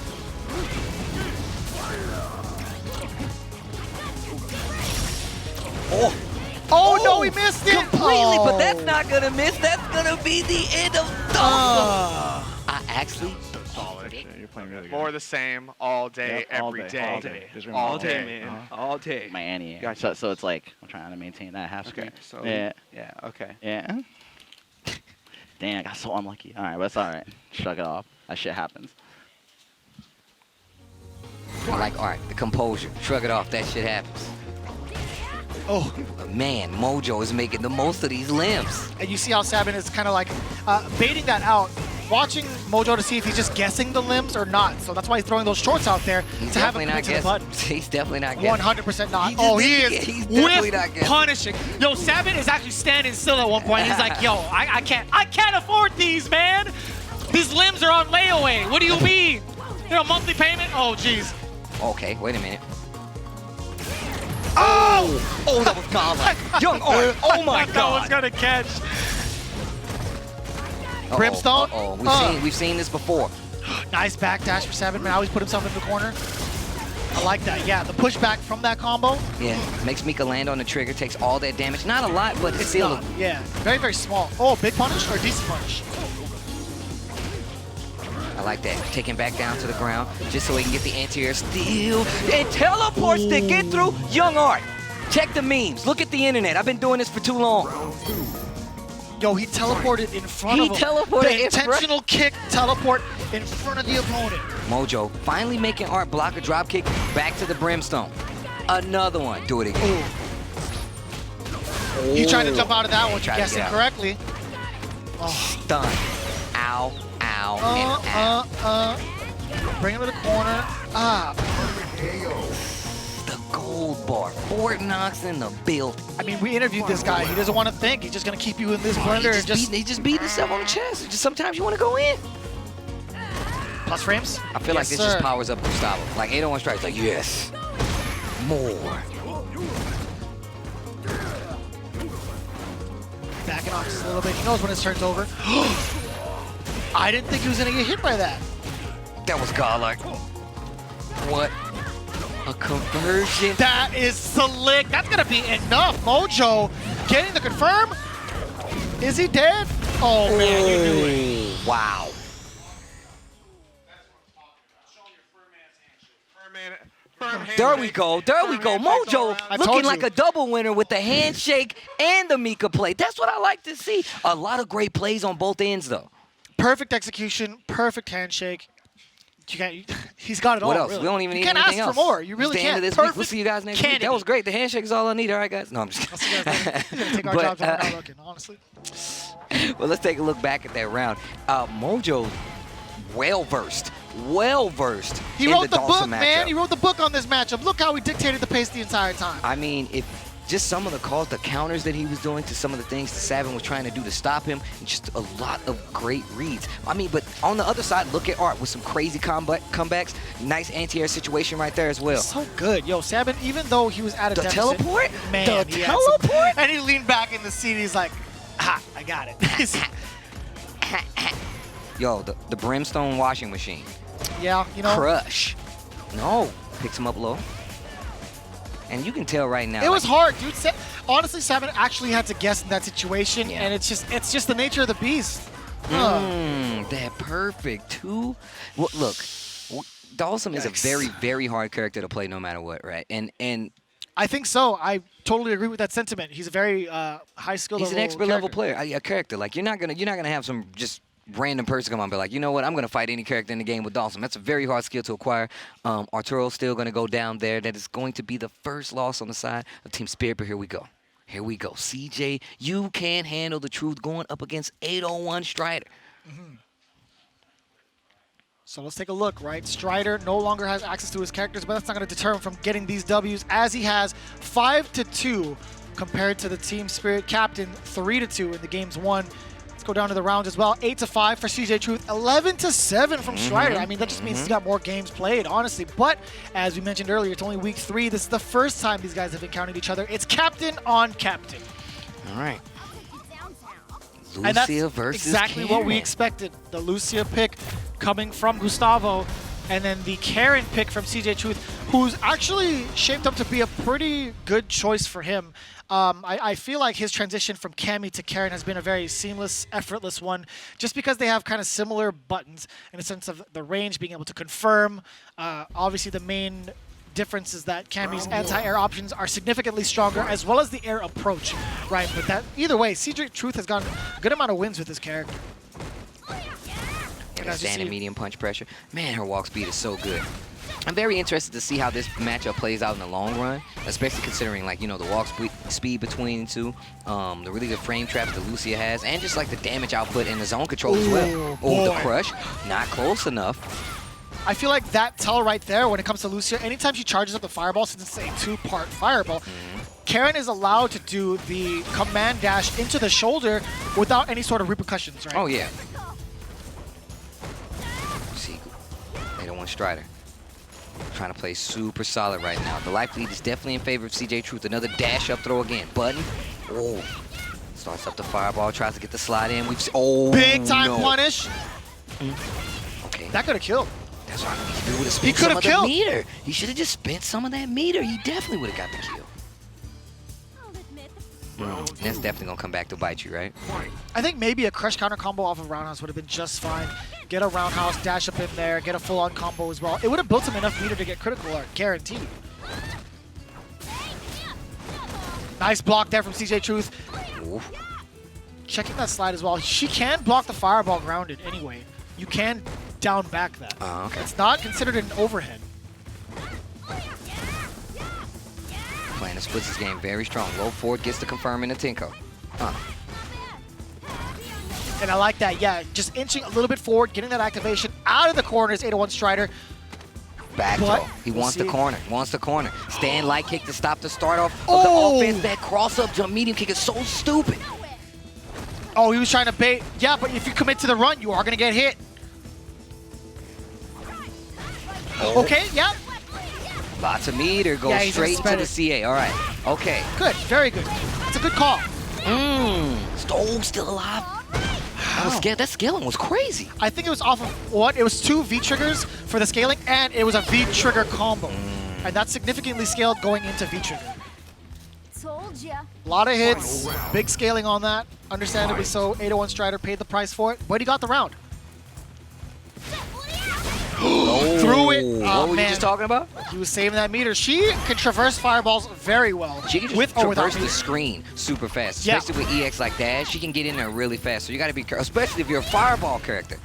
B: Oh, no, we missed it.
A: Completely, but that's not going to miss. That's going to be the end of Dawson. I actually...
G: You're playing really good.
N: More the same all day, every day.
H: All day.
N: All day,
H: man. All day.
M: Man, yeah.
N: Gotcha.
M: So it's like, I'm trying to maintain that half screen.
N: So
M: Yeah.
N: Okay.
M: Yeah. Dang, I got so unlucky. All right, but it's all right. Shrug it off. That shit happens.
A: I like art, the composure. Shrug it off, that shit happens.
B: Oh.
A: Man, Mojo is making the most of these limbs.
B: And you see how Sabin is kind of like baiting that out, watching Mojo to see if he's just guessing the limbs or not. So that's why he's throwing those shorts out there to have him commit to the button.
A: He's definitely not guessing.
B: 100% not.
A: He's definitely not guessing.
B: Punishing. Yo, Sabin is actually standing still at one point. He's like, yo, I can't afford these, man. These limbs are on layaway. What do you mean? Monthly payment? Oh, jeez.
A: Okay, wait a minute. Oh! Oh, that was godlike. Young Art. Oh my God.
B: That was gonna catch. Brimstone.
A: We've seen this before.
B: Nice backdash for Sabin. Now he's put himself in the corner. I like that. Yeah, the pushback from that combo.
A: Yeah, makes Mika land on the trigger, takes all that damage. Not a lot, but it's still.
B: Yeah, very, very small. Oh, big punish or decent punish?
A: I like that. Taking back down to the ground just so he can get the anti-air steal. And teleports to get through Young Art. Check the memes. Look at the internet. I've been doing this for too long.
B: Yo, he teleported in front of him.
A: He teleported
B: the intentional kick teleport in front of the opponent.
A: Mojo finally making Art block a drop kick back to the Brimstone. Another one. Do it again.
B: He tried to jump out of that one. Guessing correctly.
A: Stun. Ow. Ow. And ow.
B: Bring him to the corner.
A: The gold bar. Fort Knox in the build.
B: I mean, we interviewed this guy. He doesn't want to think. He's just going to keep you in this blender.
A: He just beat himself on the chest. Just sometimes you want to go in.
B: Plus frames?
A: I feel like this just powers up Gustavo. Like 801 strikes, like, yes, more.
B: Backing off just a little bit. He knows when his turn's over. I didn't think he was going to get hit by that.
A: That was godlike. What a conversion.
B: That is slick. That's going to be enough. Mojo getting the confirm. Is he dead? Oh, man, you knew it.
A: Wow. There we go. There we go. Mojo looking like a double winner with the handshake and the Mika play. That's what I like to see. A lot of great plays on both ends, though.
B: Perfect execution, perfect handshake. You can't, he's got it all.
A: What else?
B: Really.
A: We don't even need
B: anything
A: anything
B: else.
A: else.
B: For more. You really can't.
A: This week. We'll see you guys next week. That was great. The handshake is all I need. All right, guys. No, I'm just kidding.
B: He's going to take our jobs and we're not looking, honestly.
A: Well, let's take a look back at that round. Mojo, well-versed
B: He wrote the book, man. He wrote the book on this matchup. Look how he dictated the pace the entire time.
A: I mean, just some of the calls, the counters that he was doing to some of the things that Sabin was trying to do to stop him, and just a lot of great reads. I mean, but on the other side, look at Art with some crazy comebacks. Nice anti-air situation right there as well.
B: So good. Yo, Sabin, even though he was at a deficit.
A: Teleport?
B: Man,
A: the teleport?
B: And he leaned back in the seat. He's like, ha, I got it.
A: Yo, the brimstone washing machine.
B: Yeah, you know.
A: Crush. No. Picks him up low. And you can tell right now.
B: It was hard, dude. Honestly, Sabin actually had to guess in that situation, and it's just the nature of the beast.
A: That perfect two. Well, look, Dawson is a very, very hard character to play no matter what, right? And
B: I think so. I totally agree with that sentiment. He's a very high skill.
A: He's an expert level player, a character. Like you're not gonna have some just random person come on and be like, you know what, I'm going to fight any character in the game with Dawson. That's a very hard skill to acquire. Arturo's still going to go down there. That is going to be the first loss on the side of Team Spirit, but here we go. Here we go. CJ, you can't handle the truth going up against 801 Strider.
B: So let's take a look, right? Strider no longer has access to his characters, but that's not going to deter him from getting these Ws, as he has 5-2 compared to the Team Spirit captain, 3-2 in the games won. Let's go down to the rounds as well. 8-5 for CJ Truth, 11-7 from Strider. I mean, that just means he's got more games played, honestly. But as we mentioned earlier, it's only week 3. This is the first time these guys have encountered each other. It's captain on captain.
A: All right.
B: And that's
A: Lucia versus
B: exactly
A: Karen.
B: what we expected. The Lucia pick coming from Gustavo, and then the Karen pick from CJ Truth, who's actually shaped up to be a pretty good choice for him. I feel like his transition from Cammy to Karen has been a very seamless, effortless one, just because they have kind of similar buttons in the sense of the range, being able to confirm. Obviously, the main difference is that Cammy's anti-air options are significantly stronger, as well as the air approach, right? But that either way, CJ Truth has gotten a good amount of wins with this character.
A: And standing medium punch pressure. Man, her walk speed is so good. I'm very interested to see how this matchup plays out in the long run, especially considering, like, you know, the walk speed between the two, the really good frame traps that Lucia has, and just like the damage output and the zone control as well. Oh, the crush, not close enough.
B: I feel like that tell right there when it comes to Lucia, anytime she charges up the fireball, since it's a 2-part fireball, Karen is allowed to do the command dash into the shoulder without any sort of repercussions, right?
A: Oh, yeah. See, 801 Strider. Trying to play super solid right now. The life lead is definitely in favor of CJ Truth. Another dash up throw again. Button. Oh. Starts up the fireball. Tries to get the slide in.
B: Big time punish.
A: Okay.
B: That could have killed.
A: That's right. He would have spent some of the meter. He should have just spent some of that meter. He definitely would have got the kill. That's definitely going to come back to bite you, right?
B: I think maybe a crush counter combo off of Roundhouse would have been just fine. Get a Roundhouse, dash up in there, get a full-on combo as well. It would have built him enough meter to get critical art, guaranteed. Nice block there from CJ Truth.
A: Oof.
B: Checking that slide as well. She can block the fireball grounded anyway. You can down back that.
A: Okay.
B: It's not considered an overhead.
A: Playing the splits this game very strong. Low forward gets the confirm in the Tinko.
B: And I like that, yeah. Just inching a little bit forward, getting that activation out of the corners, 801 Strider.
A: Back throw. He wants the corner. Wants the corner. Stand light kick to stop the start off of the offense. That cross-up jump medium kick is so stupid.
B: Oh, he was trying to bait. Yeah, but if you commit to the run, you are going to get hit. Okay, yeah.
A: Lots of meter goes
B: Yeah, he's
A: straight into the
B: suspended.
A: CA. All right. Okay.
B: Good, very good. That's a good call.
A: Stone still alive. That scaling was crazy.
B: I think it was off of what? It was 2 V triggers for the scaling, and it was a V trigger combo. And that's significantly scaled going into V trigger.
O: Told ya.
B: A lot of hits, big scaling on that. Understandably so. 801 Strider paid the price for it, but he got the round. Threw it.
A: What were you just talking about?
B: He was saving that meter. She can traverse fireballs very well.
A: She can just
B: with or without
A: traverse the
B: meter.
A: screen super fast,
B: Yeah.
A: especially with EX like that. She can get in there really fast, so you got to be careful, especially if you're a fireball character.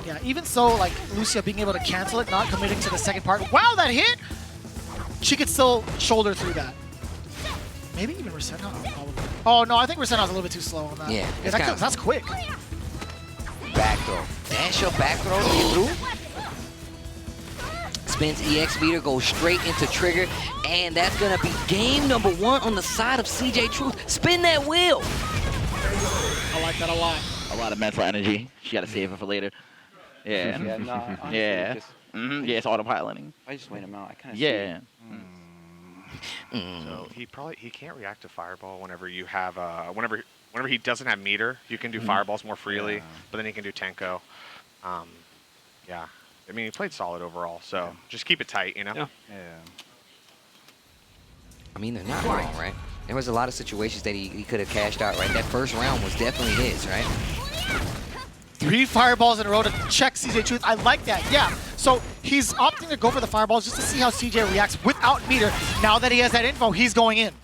B: Yeah, even so, like Lucia being able to cancel it, not committing to the second part. Wow, that hit! She could still shoulder through that. Maybe even Rasenha, probably. Oh no, I think Rasenha's a little bit too slow on that.
A: Yeah, it's
B: that's quick.
A: Back throw. Dash up back throw to get through. Spins EX meter, goes straight into trigger, and that's gonna be game number 1 on the side of CJ Truth. Spin that wheel.
B: I like that a lot.
M: A lot of mental energy. She got to save it for later. Yeah.
K: Yeah, no, honestly,
M: Yeah.
K: just-
M: Yeah, it's autopiloting.
K: I just wait him out. I kind of
M: Yeah.
N: So he can't react to fireball whenever you have whenever he doesn't have meter. You can do fireballs more freely, but then he can do Tenko. Yeah. I mean, he played solid overall, so just keep it tight, you know.
H: Yeah.
A: I mean, they're not wrong, right? There was a lot of situations that he could have cashed out, right? That first round was definitely his, right?
B: 3 fireballs in a row to check CJ Truth. I like that, yeah. So he's opting to go for the fireballs just to see how CJ reacts without meter. Now that he has that info, he's going in.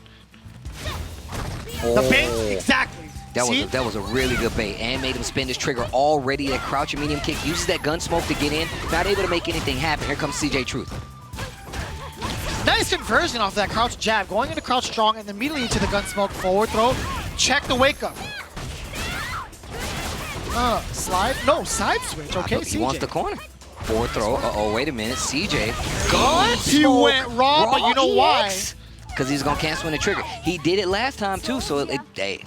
B: The bait, exactly.
A: That was a really good bait, and made him spin his trigger already. That crouching medium kick, uses that gun smoke to get in. Not able to make anything happen. Here comes CJ Truth.
B: Nice conversion off that crouch jab, going into crouch strong and immediately into the gun smoke forward throw. Check the wake up. Slide? No, side switch. Okay, CJ.
A: He wants the corner. Forward throw. Uh-oh, wait a minute. CJ. Gun
B: He
A: smoke.
B: went raw, but you know why?
A: Because he's going to cancel in the trigger. He did it last time, too, so hey.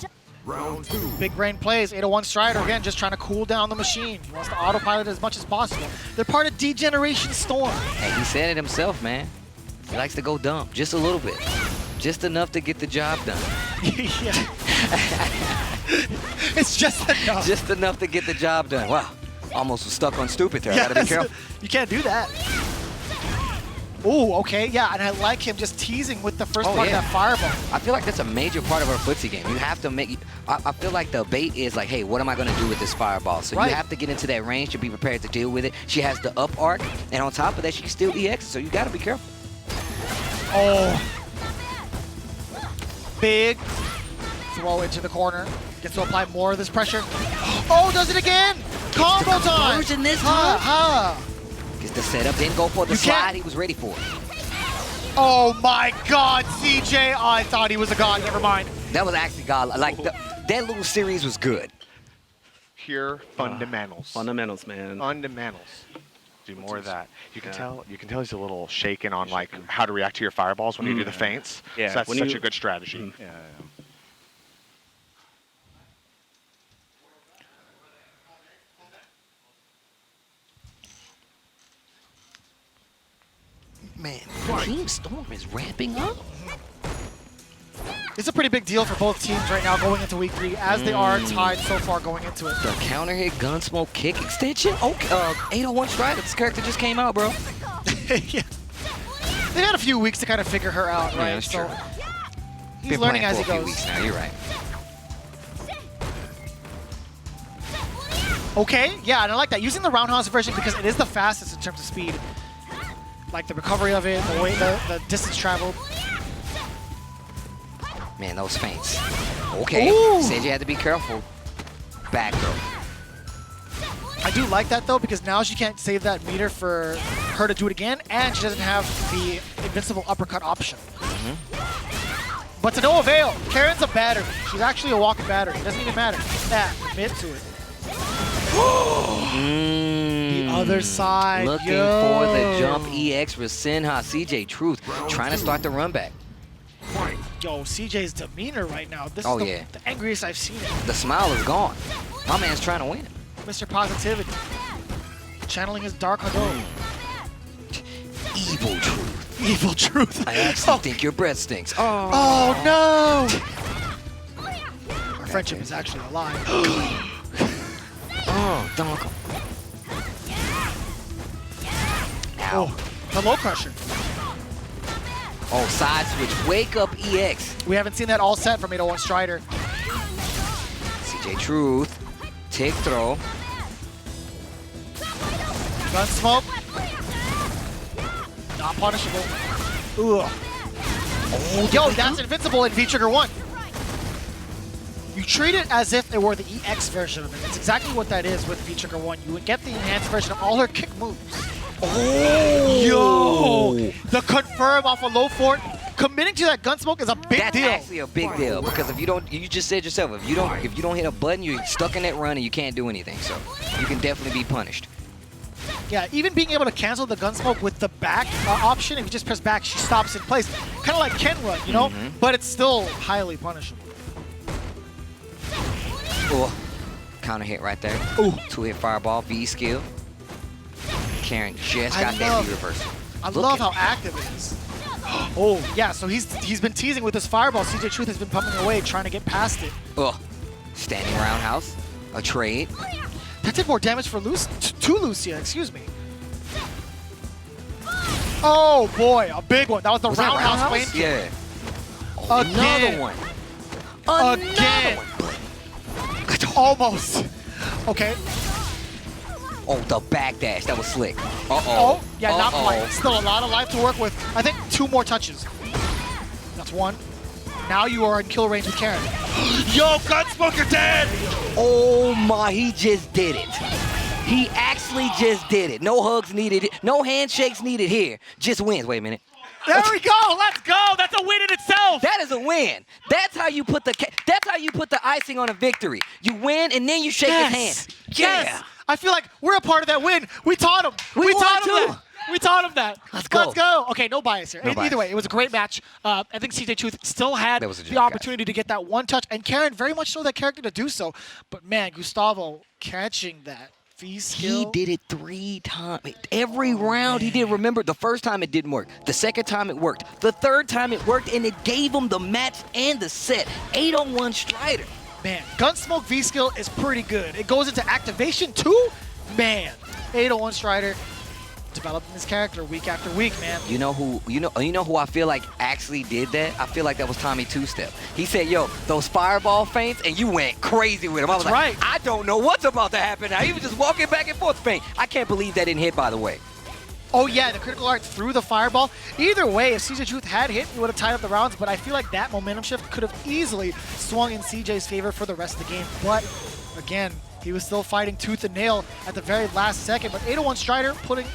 B: Big brain plays. 801 Strider, again, just trying to cool down the machine. He wants to autopilot as much as possible. They're part of Degeneration Storm.
A: Hey, he said it himself, man. He likes to go dumb, just a little bit. Just enough to get the job done.
B: Yeah. It's just enough.
A: Just enough to get the job done. Wow. Almost was stuck on stupid there. I gotta be careful.
B: You can't do that. Ooh, okay, yeah, and I like him just teasing with the first part of that fireball.
A: I feel like that's a major part of our footsie game. You have to make, I feel like the bait is like, hey, what am I gonna do with this fireball? So you have to get into that range to be prepared to deal with it. She has the up arc, and on top of that, she can still EX, so you gotta be careful.
B: Oh. Big throw into the corner. Gets to apply more of this pressure. Oh, does it again! Combo time!
A: Conversion this time.
B: Ha,
A: Gets the setup, didn't go for the slide. He was ready for it.
B: Oh my God, CJ! Oh, I thought he was a god. Never mind.
A: That was actually god. Like that little series was good.
N: Pure fundamentals.
H: Fundamentals, man.
N: Fundamentals. Do more of that. You can tell he's a little shaken on like how to react to your fireballs when you do the feints.
H: Yeah.
N: So that's such a good strategy.
A: Man, Team Storm is ramping up.
B: It's a pretty big deal for both teams right now going into week 3, as they are tied so far going into it.
A: The counter hit, gunsmoke, kick extension. Okay, 801 Strider. This character just came out, bro.
B: Yeah. They've had a few weeks to kind of figure her out, right?
A: that's true.
B: He's
A: Been
B: learning
A: playing
B: as
A: for
B: he
A: a few
B: goes.
A: weeks now. You're right.
B: Okay, yeah, and I like that. Using the roundhouse version because it is the fastest in terms of speed. Like the recovery of it, the way the distance traveled.
A: Man, those feints. Okay,
B: Ooh.
A: said you had to be careful. Back throw.
B: I do like that though because now she can't save that meter for her to do it again, and she doesn't have the invincible uppercut option. But to no avail. Karen's a battery. She's actually a walking battery. It doesn't even matter. Admit to it. The other side.
A: Looking for the jump EX with Senha. CJ Truth trying to start the run back.
B: Yo, CJ's demeanor right now. This
A: Oh,
B: is
A: yeah.
B: the angriest I've seen it.
A: The smile is gone. My man's trying to win.
B: Mr. Positivity. channeling his Dark Hado.
A: Evil truth.
B: Evil truth.
A: I actually think your breath stinks.
B: Oh no! Our friendship is actually alive.
A: Oh, donk.
B: Oh, the low crusher.
A: Oh, side switch. Wake up EX.
B: We haven't seen that all set from 801 Strider.
A: CJ Truth. Tick throw.
B: Gun smoke. Not punishable. Ugh. Oh, yo, that's invincible in V-Trigger 1. You treat it as if it were the EX version of it. It's exactly what that is with V-Trigger 1. You would get the enhanced version of all her kick moves.
A: Oh!
B: Yo! The confirm off a low fort. Committing to that gun smoke is a big deal.
A: That's actually a big deal because if you don't, you just said yourself, if you don't hit a button, you're stuck in that run and you can't do anything. So you can definitely be punished.
B: Yeah, even being able to cancel the gun smoke with the back option, if you just press back, she stops in place. Kind of like Ken Run, you know? But it's still highly punishable.
A: Oh, counter hit right there.
B: Ooh.
A: 2-hit fireball, V skill. Karen just got that V reversal.
B: I love how active it is. Oh, yeah, so he's been teasing with this fireball. CJ Truth has been pumping away, trying to get past it.
A: Oh, standing roundhouse, a trade.
B: That did more damage for to Lucia, excuse me. Oh boy, a big one. That was the roundhouse flame kick.
A: Yeah.
B: Oh,
A: another one.
B: Again. Almost. Okay.
A: Oh, the backdash. That was slick.
B: Oh, yeah, not quite. Still a lot of life to work with. I think 2 more touches. That's 1. Now you are in kill range with Karen.
L: Yo, Gunsmoke, you're dead!
A: Oh my, he just did it. He actually just did it. No hugs needed. No handshakes needed here. Just wins. Wait a minute.
B: There we go. Let's go. That's a win in itself.
A: That is a win. That's how you put the icing on a victory. You win and then you shake his hand. Yeah.
B: Yes. I feel like we're a part of that win. We taught him.
A: We
B: taught him
A: won
B: that. We taught him that.
A: Let's go.
B: Let's go. Okay, no bias here.
A: No
B: Either
A: bias.
B: way, it was a great match. I think CJ Truth still had
A: That was a
B: the
A: joke,
B: opportunity to get that one touch, and Karen very much showed that character to do so. But man, Gustavo catching that V skill.
A: He did it 3 times. Every round he did. Remember, the first time it didn't work. The second time it worked. The third time it worked, and it gave him the match and the set. 8-on-1 Strider.
B: Man, Gunsmoke V skill is pretty good. It goes into activation too. Man, 801 Strider developing this character week after week, man.
A: You know who I feel like actually did that? I feel like that was Tommy Two-Step. He said, yo, those fireball feints, and you went crazy with him. I was like, I don't know what's about to happen now. He was just walking back and forth feint. I can't believe that didn't hit, by the way.
B: Oh yeah, the critical art through the fireball. Either way, if CJ Truth had hit, he would have tied up the rounds, but I feel like that momentum shift could have easily swung in CJ's favor for the rest of the game. But again, he was still fighting tooth and nail at the very last second, but 801 Strider putting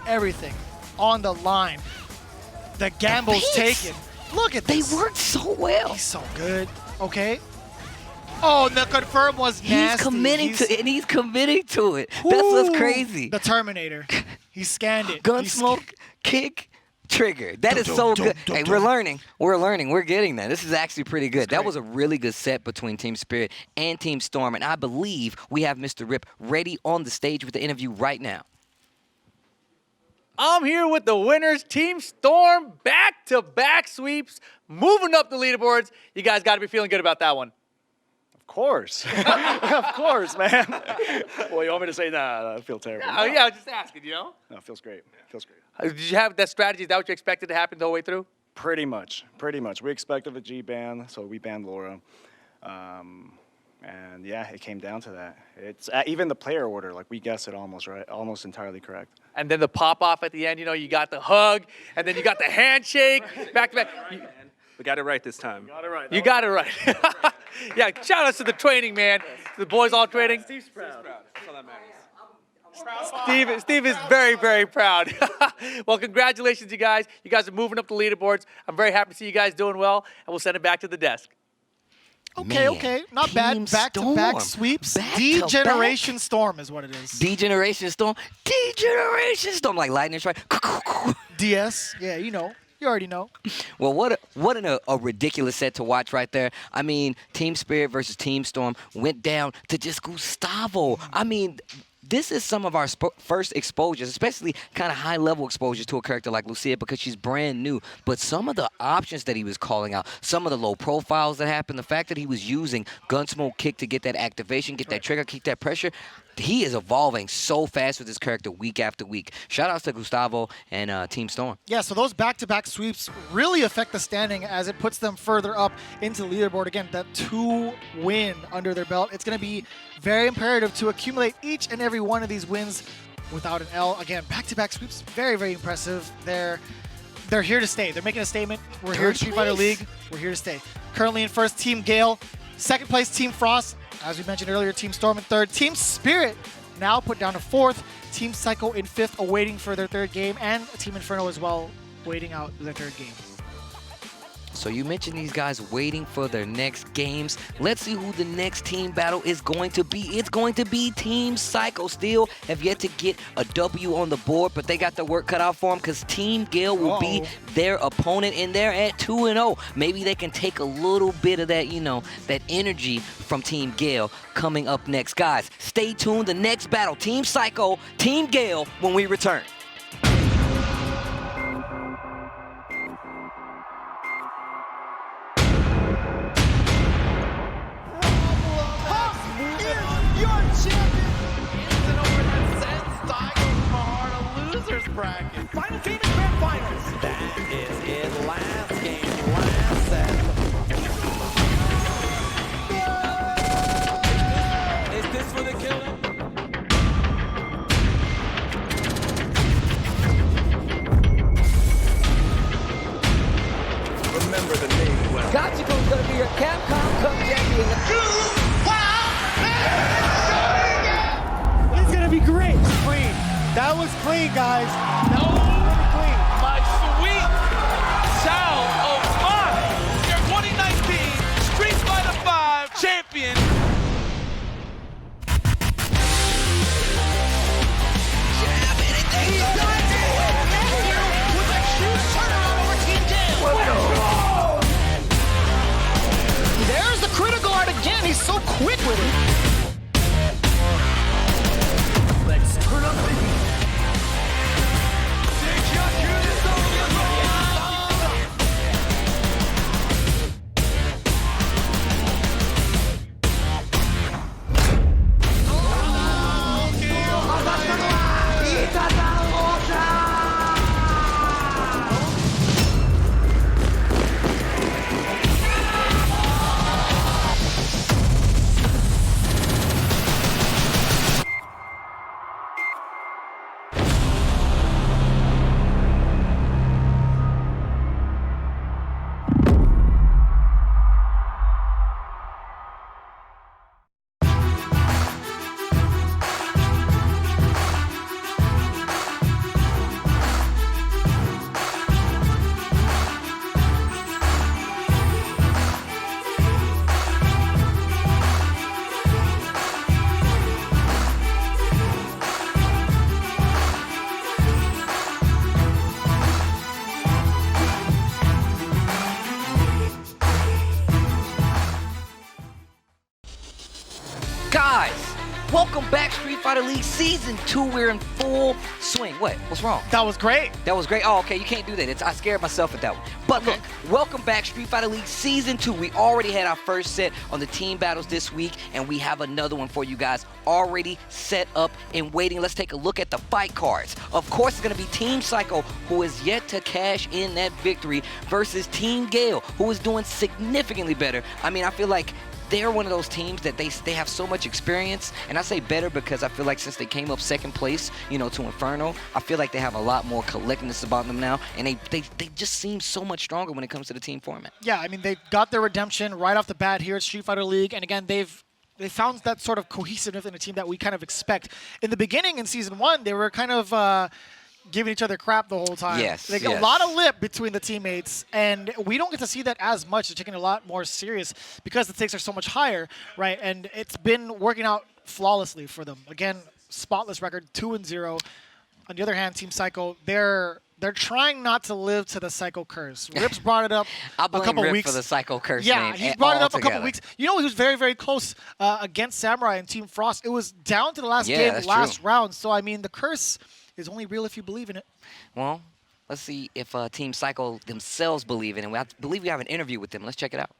B: everything on the line. The gamble's taken. Look at this.
A: They worked so well.
B: He's so good. Okay. Oh, and the confirm was nasty.
A: He's committing to it, and he's committing to it. That's what's crazy.
B: The Terminator. He scanned it.
A: Gunsmoke, kick, trigger. That is so good. Hey, we're learning. We're learning. We're getting that. This is actually pretty good. That was a really good set between Team Spirit and Team Storm, and I believe we have Mr. Rip ready on the stage with the interview right now.
E: I'm here with the winners, Team Storm, back-to-back sweeps, moving up the leaderboards. You guys got to be feeling good about that one.
G: Of course. Of course, man. Well, you want me to say nah, I feel terrible.
E: Oh, yeah, I was just asking, you know?
G: No, it feels great. Feels great.
E: Did you have that strategy? Is that what you expected to happen the whole way through?
G: Pretty much. We expected the G ban, so we banned Laura. And yeah, it came down to that. It's even the player order, like we guessed it almost right, almost entirely correct.
E: And then the pop-off at the end, you know, you got the hug, and then you got the handshake, back-to-back.
H: We got it right this time.
E: You got it right. Yeah, shout out to the training, man. The boys all training.
H: Steve's proud. That's all that matters.
E: Steve is very, very proud. Well, congratulations, you guys. You guys are moving up the leaderboards. I'm very happy to see you guys doing well, and we'll send it back to the desk.
B: Okay, okay. Not bad. Back-to-back sweeps. D-Generation Storm is what it is.
A: D-Generation Storm. D-Generation Storm. Like lightning strike.
B: DS. Yeah, you know. You already know.
A: Well, what a ridiculous set to watch right there. I mean, Team Spirit versus Team Storm went down to just Gustavo. I mean, this is some of our first exposures, especially kind of high-level exposures to a character like Lucia because she's brand new. But some of the options that he was calling out, some of the low profiles that happened, the fact that he was using Gunsmoke Kick to get that activation, get that trigger, keep that pressure, he is evolving so fast with this character week after week. Shout-outs to Gustavo and Team Storm.
B: Yeah, so those back-to-back sweeps really affect the standing as it puts them further up into the leaderboard. Again, that 2-win under their belt. It's going to be very imperative to accumulate each and every one of these wins without an L. Again, back-to-back sweeps, very, very impressive. They're here to stay. They're making a statement. We're here at Street Fighter League. We're here to stay. Currently in first, Team Gale. Second place, Team Frost. As we mentioned earlier, Team Storm in third. Team Spirit now put down to fourth. Team Psycho in fifth, awaiting for their third game. And Team Inferno as well, waiting out their third game.
A: So you mentioned these guys waiting for their next games. Let's see who the next team battle is going to be. It's going to be Team Psycho. Still have yet to get a W on the board, but they got the work cut out for them because Team Gale will be their opponent, and they're at 2-0. Maybe they can take a little bit of that, that energy from Team Gale coming up next. Guys, stay tuned. The next battle, Team Psycho, Team Gale, when we return.
P: Bracket. Final team in grand finals. That is it. Last game, last set. Is this for the killing? Remember the name well.
I: Gachiko's gonna be your Capcom Cup champion.
F: It's gonna be great. Clean. That was clean, guys. That was really clean.
P: My sweet sound of Smug, your 2019 Street Fighter V champion. With a huge turnaround over Team Gale.
B: There's the critical art again. He's so quick with it.
P: Let's turn up the heat.
A: Welcome back, Street Fighter League Season 2. We're in full swing. What? What's wrong?
B: That was great.
A: That was great. Oh, okay. You can't do that. I scared myself at that one. But look, welcome back, Street Fighter League Season 2. We already had our first set on the team battles this week, and we have another one for you guys already set up and waiting. Let's take a look at the fight cards. Of course, it's going to be Team Psycho, who is yet to cash in that victory, versus Team Gale, who is doing significantly better. I mean, I feel like they're one of those teams that they have so much experience, and I say better because I feel like since they came up second place, to Inferno, I feel like they have a lot more collectedness about them now, and they just seem so much stronger when it comes to the team format.
B: Yeah, I mean, they got their redemption right off the bat here at Street Fighter League, and again, they found that sort of cohesiveness in a team that we kind of expect. In the beginning, in Season 1, they were kind of giving each other crap the whole time.
A: Yes,
B: a lot of lip between the teammates, and we don't get to see that as much. They're taking it a lot more serious because the stakes are so much higher, right? And it's been working out flawlessly for them. Again, spotless record, 2-0. On the other hand, Team Psycho, they're they're trying not to live to the Psycho curse. Rip's brought it up
A: I
B: a
A: blame
B: couple
A: Rip
B: weeks.
A: for the Psycho curse
B: Yeah,
A: name
B: he's brought it up a couple
A: altogether.
B: weeks. You know, he was very, very close against Samurai and Team Frost. It was down to the last
A: Yeah,
B: game,
A: that's
B: last
A: true.
B: round. So, I mean, the curse is only real if you believe in it.
A: Well, let's see if Team Psycho themselves believe in it. I believe we have an interview with them. Let's check it out.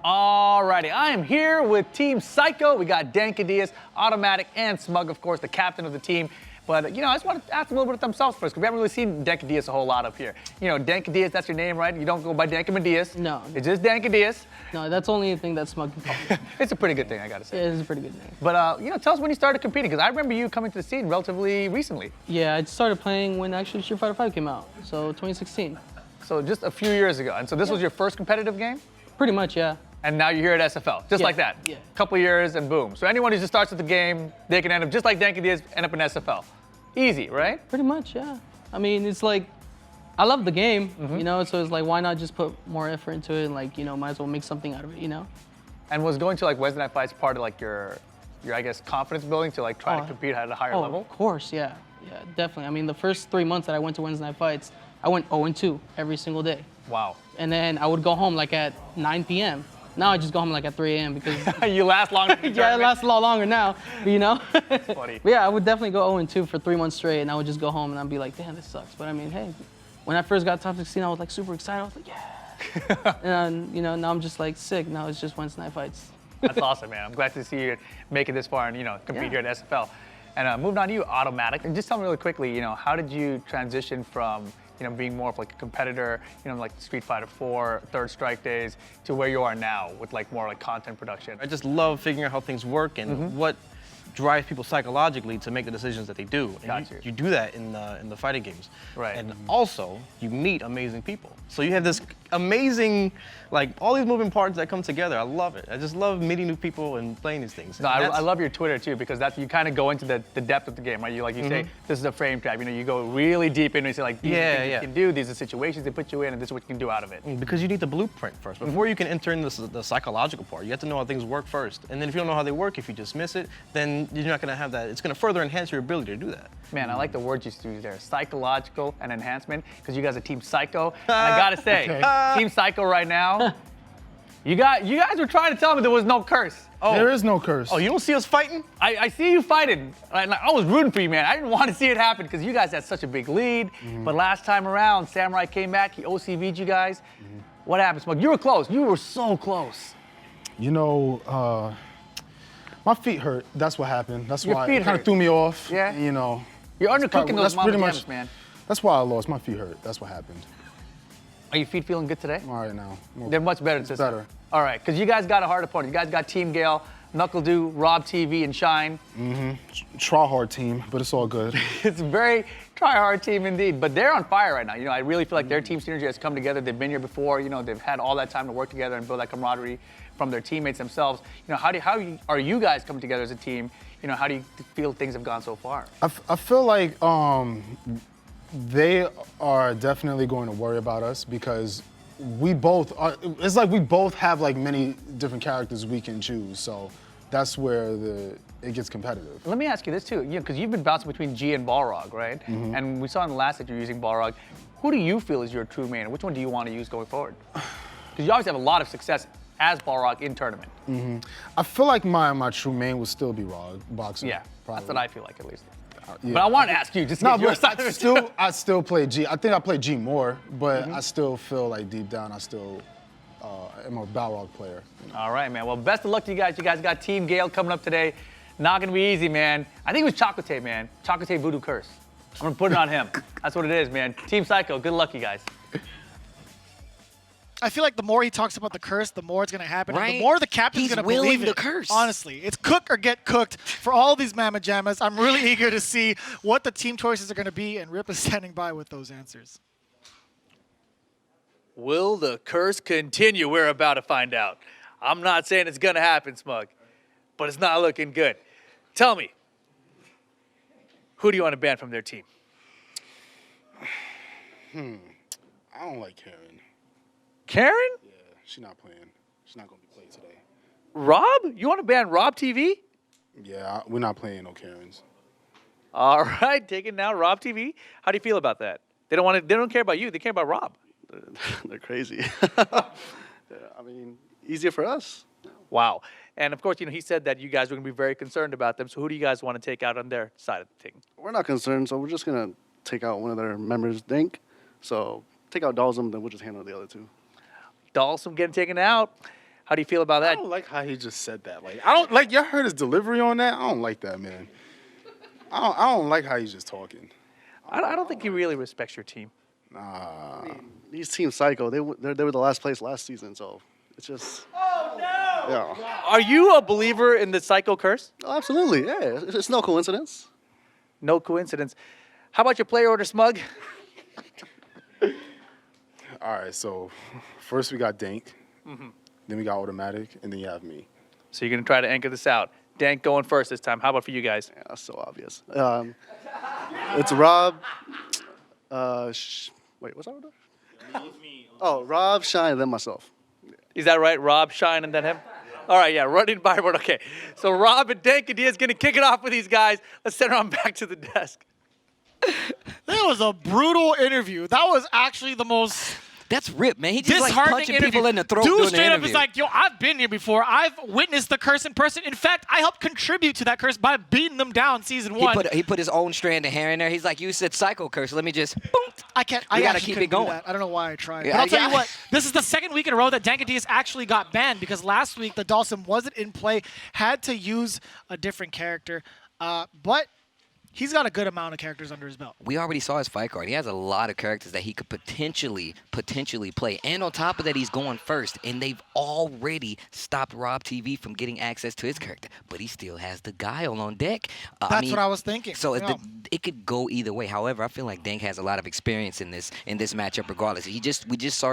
E: Alrighty, I am here with Team Psycho. We got Dankadillas, Automattock, and Smug, of course, the captain of the team. But, you know, I just want to ask them a little bit of themselves first, because we haven't really seen Dankadillas a whole lot up here. You know, Dankadillas, that's your name, right? You don't go by Dankadillas.
Q: No.
E: It's just Dankadillas.
Q: No, that's only a thing that Smug can call me.
E: It's a pretty good thing, I gotta say.
Q: Yeah, it is a pretty good name.
E: But, you know, tell us when you started competing, because I remember you coming to the scene relatively recently.
Q: Yeah, I started playing when actually Street Fighter V came out, so 2016.
E: So just a few years ago. And so this was your first competitive game?
Q: Pretty much, yeah.
E: And now you're here at SFL, just
Q: Yeah,
E: like that.
Q: yeah.
E: Couple years and boom. So anyone who just starts with the game, they can end up just like Dankadillas, end up in SFL. Easy, right?
Q: Pretty much, yeah. I mean, it's like, I love the game,
E: Mm-hmm.
Q: you know, so it's like, why not just put more effort into it and like, you know, might as well make something out of it, you know?
E: And was going to like Wednesday Night Fights part of like your I guess, confidence building to like try to compete at a higher level?
Q: Of course, yeah. Yeah, definitely. I mean, the first 3 months that I went to Wednesday Night Fights, I went 0-2 every single day.
E: Wow.
Q: And then I would go home like at 9 p.m. Now I just go home like at 3 a.m. because
E: you last longer.
Q: Yeah, it lasts a lot longer now, you know.
E: Funny.
Q: But yeah, I would definitely go 0-2 for 3 months straight, and I would just go home and I'd be like, damn, this sucks. But I mean, hey, when I first got top 16, I was like super excited. I was like, yeah. And you know, now I'm just like sick. Now it's just Wednesday Night Fights.
E: That's awesome, man. I'm glad to see you make it this far and, you know, compete here at SFL. And moving on to you, Automattock. And just tell me really quickly, you know, how did you transition from, you know, being more of like a competitor, you know, like Street Fighter 4, Third Strike days, to where you are now with like more like content production?
R: I just love figuring out how things work and what drives people psychologically to make the decisions that they do. And you do that in the fighting games.
E: Right.
R: And also, you meet amazing people. So you have this amazing, like all these moving parts that come together. I love it. I just love meeting new people and playing these things.
E: No, I love your Twitter too, because that's, you kind of go into the depth of the game, right? You like you say, this is a frame trap. You know, you go really deep into it. You say like, these are things you can do. These are situations they put you in, and this is what you can do out of it.
R: Because you need the blueprint first. Before you can enter into the psychological part, you have to know how things work first. And then if you don't know how they work, if you dismiss it, then you're not going to have that. It's going to further enhance your ability to do that.
E: Man, I like the words you used there, psychological and enhancement, because you guys are Team Psycho. And I gotta say, Team Psycho right now, you guys were trying to tell me there was no curse. Oh.
D: There is no curse.
E: Oh, you don't see us fighting? I see you fighting. I was rooting for you, man. I didn't want to see it happen because you guys had such a big lead. But last time around, Samurai came back, he OCV'd you guys. What happened, Smug? You were close. You were so close.
D: You know, my feet hurt. That's what happened. That's
E: Your
D: why
E: feet
D: it kind
E: hurt.
D: of threw me off.
E: Yeah?
D: You know.
E: You're undercooking those mama jams, man.
D: That's why I lost. My feet hurt. That's what happened.
E: Are your feet feeling good today?
D: I'm all right now.
E: They're much better.
D: It's better.
E: All right, because you guys got a hard opponent. You guys got Team Gale, NuckleDo, RobTV, and Shine.
D: Try hard team, but it's all good.
E: It's a very try-hard team indeed, but they're on fire right now. You know, I really feel like their team synergy has come together. They've been here before. You know, they've had all that time to work together and build that camaraderie from their teammates themselves. You know, how are you guys coming together as a team? You know, how do you feel things have gone so far?
D: I feel like they are definitely going to worry about us because we both are, it's like we both have like many different characters we can choose. So that's where it gets competitive.
E: Let me ask you this too, because you've been bouncing between G and Balrog, right? And we saw in the last that you're using Balrog. Who do you feel is your true main, and which one do you want to use going forward? Because you obviously have a lot of success as Balrog in tournament.
D: I feel like my true main would still be Boxer.
E: Yeah,
D: probably.
E: that's what I feel like at least.
D: Yeah.
E: But I want to ask you, just to
D: no,
E: get your
D: but
E: side of it.
D: I still play G. I think I play G more, but I still feel like deep down I still am a Balrog player. You know?
E: All right, man. Well, best of luck to you guys. You guys got Team Gale coming up today. Not gonna be easy, man. I think it was Chocolate, man. Chocolate Voodoo Curse. I'm gonna put it on him. That's what it is, man. Team Psycho, good luck, you guys.
B: I feel like the more he talks about the curse, the more it's going to happen. And
A: Right?
B: the more the captain's
A: He's
B: going to
A: willing
B: believe
A: the
B: it.
A: curse.
B: Honestly, it's cook or get cooked for all these Mama Jammas. I'm really eager to see what the team choices are going to be, and Rip is standing by with those answers.
E: Will the curse continue? We're about to find out. I'm not saying it's gonna happen, Smug, but it's not looking good. Tell me, who do you want to ban from their team?
D: I don't like Karen.
E: Karen?
D: Yeah, she's not playing. She's not gonna be played today.
E: Rob? You want to ban RobTV?
D: Yeah, we're not playing no Karens.
E: All right, taking now RobTV. How do you feel about that? They don't care about you. They care about Rob.
S: They're crazy. I mean, easier for us.
E: Wow. And of course, he said that you guys were going to be very concerned about them. So who do you guys want to take out on their side of the thing?
S: We're not concerned, so we're just going to take out one of their members, Dink. So take out Dalsum, then we'll just handle the other two.
E: Dalsum getting taken out. How do you feel about that?
D: I don't like how he just said that. Like, I don't like, y'all heard his delivery on that? I don't like that, man. I don't like how he's just talking.
E: I don't think he really respects your team.
D: Nah.
S: These teams psycho. They were the last place last season, so it's just. Oh no! Yeah.
E: Are you a believer in the psycho curse?
S: Oh, absolutely. Yeah, it's no coincidence.
E: No coincidence. How about your player order, Smug?
D: All right, so first we got Dank,
E: Mm-hmm.
D: then we got Automattock, and then you have me.
E: So you're going to try to anchor this out. Dank going first this time. How about for you guys?
S: Yeah, that's so obvious. It's Rob. Wait, what's that order? Oh, Rob, Shine, and then myself.
E: Is that right? Rob, Shine, and then him? All right, yeah, running by board. Okay. So Rob and Dankadillas going to kick it off with these guys. Let's send her on back to the desk.
B: That was a brutal interview. That was actually the most
A: That's Rip, man. He just like
B: disheartening
A: punching
B: interview.
A: people in the throat
B: Dude
A: during
B: straight
A: the
B: up
A: interview.
B: is like, yo, I've been here before. I've witnessed the curse in person. In fact, I helped contribute to that curse by beating them down season one.
A: He put his own strand of hair in there. He's like, you said psycho curse. Let me just boom.
B: I can't.
A: We
B: I
A: gotta
B: actually
A: keep it
B: couldn't do
A: going.
B: that. I don't know why I tried.
A: Yeah,
B: But I'll tell
A: yeah.
B: you what. This is the second week in a row that Dankadillas actually got banned because last week the Dalsum wasn't in play, had to use a different character, but he's got a good amount of characters under his belt.
A: We already saw his fight card. He has a lot of characters that he could potentially play. And on top of that, he's going first. And they've already stopped RobTV from getting access to his character. But he still has the Guile on deck.
B: That's what I was thinking.
A: So
B: Yeah.
A: it could go either way. However, I feel like Dank has a lot of experience in this matchup regardless. We just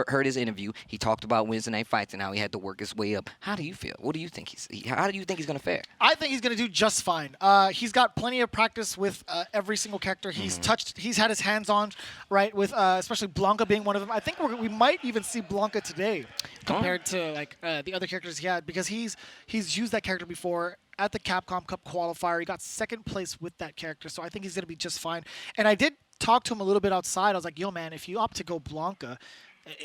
A: heard his interview. He talked about Wednesday night fights and how he had to work his way up. How do you feel? What do you think how do you think he's going to fare?
B: I think he's going to do just fine. He's got plenty of practice with every single character he's touched. He's had his hands on, right, with especially Blanca being one of them. I think we might even see Blanca today compared to like the other characters he had because he's used that character before at the Capcom Cup qualifier. He got second place with that character, so I think he's going to be just fine. And I did talk to him a little bit outside. I was like, yo, man, if you opt to go Blanca,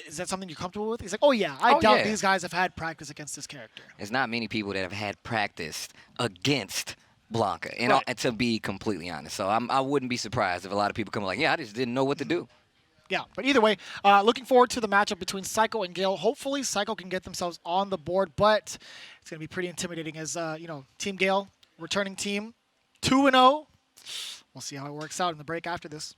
B: is that something you're comfortable with? He's like, oh, yeah. I doubt these guys have had practice against this character.
A: There's not many people that have had practice against Blanca, and to be completely honest. So I wouldn't be surprised if a lot of people come like, yeah, I just didn't know what to do.
B: Yeah, but either way, looking forward to the matchup between Psycho and Gale. Hopefully, Psycho can get themselves on the board, but it's going to be pretty intimidating as, Team Gale, returning team, 2-0. We'll see how it works out in the break after this.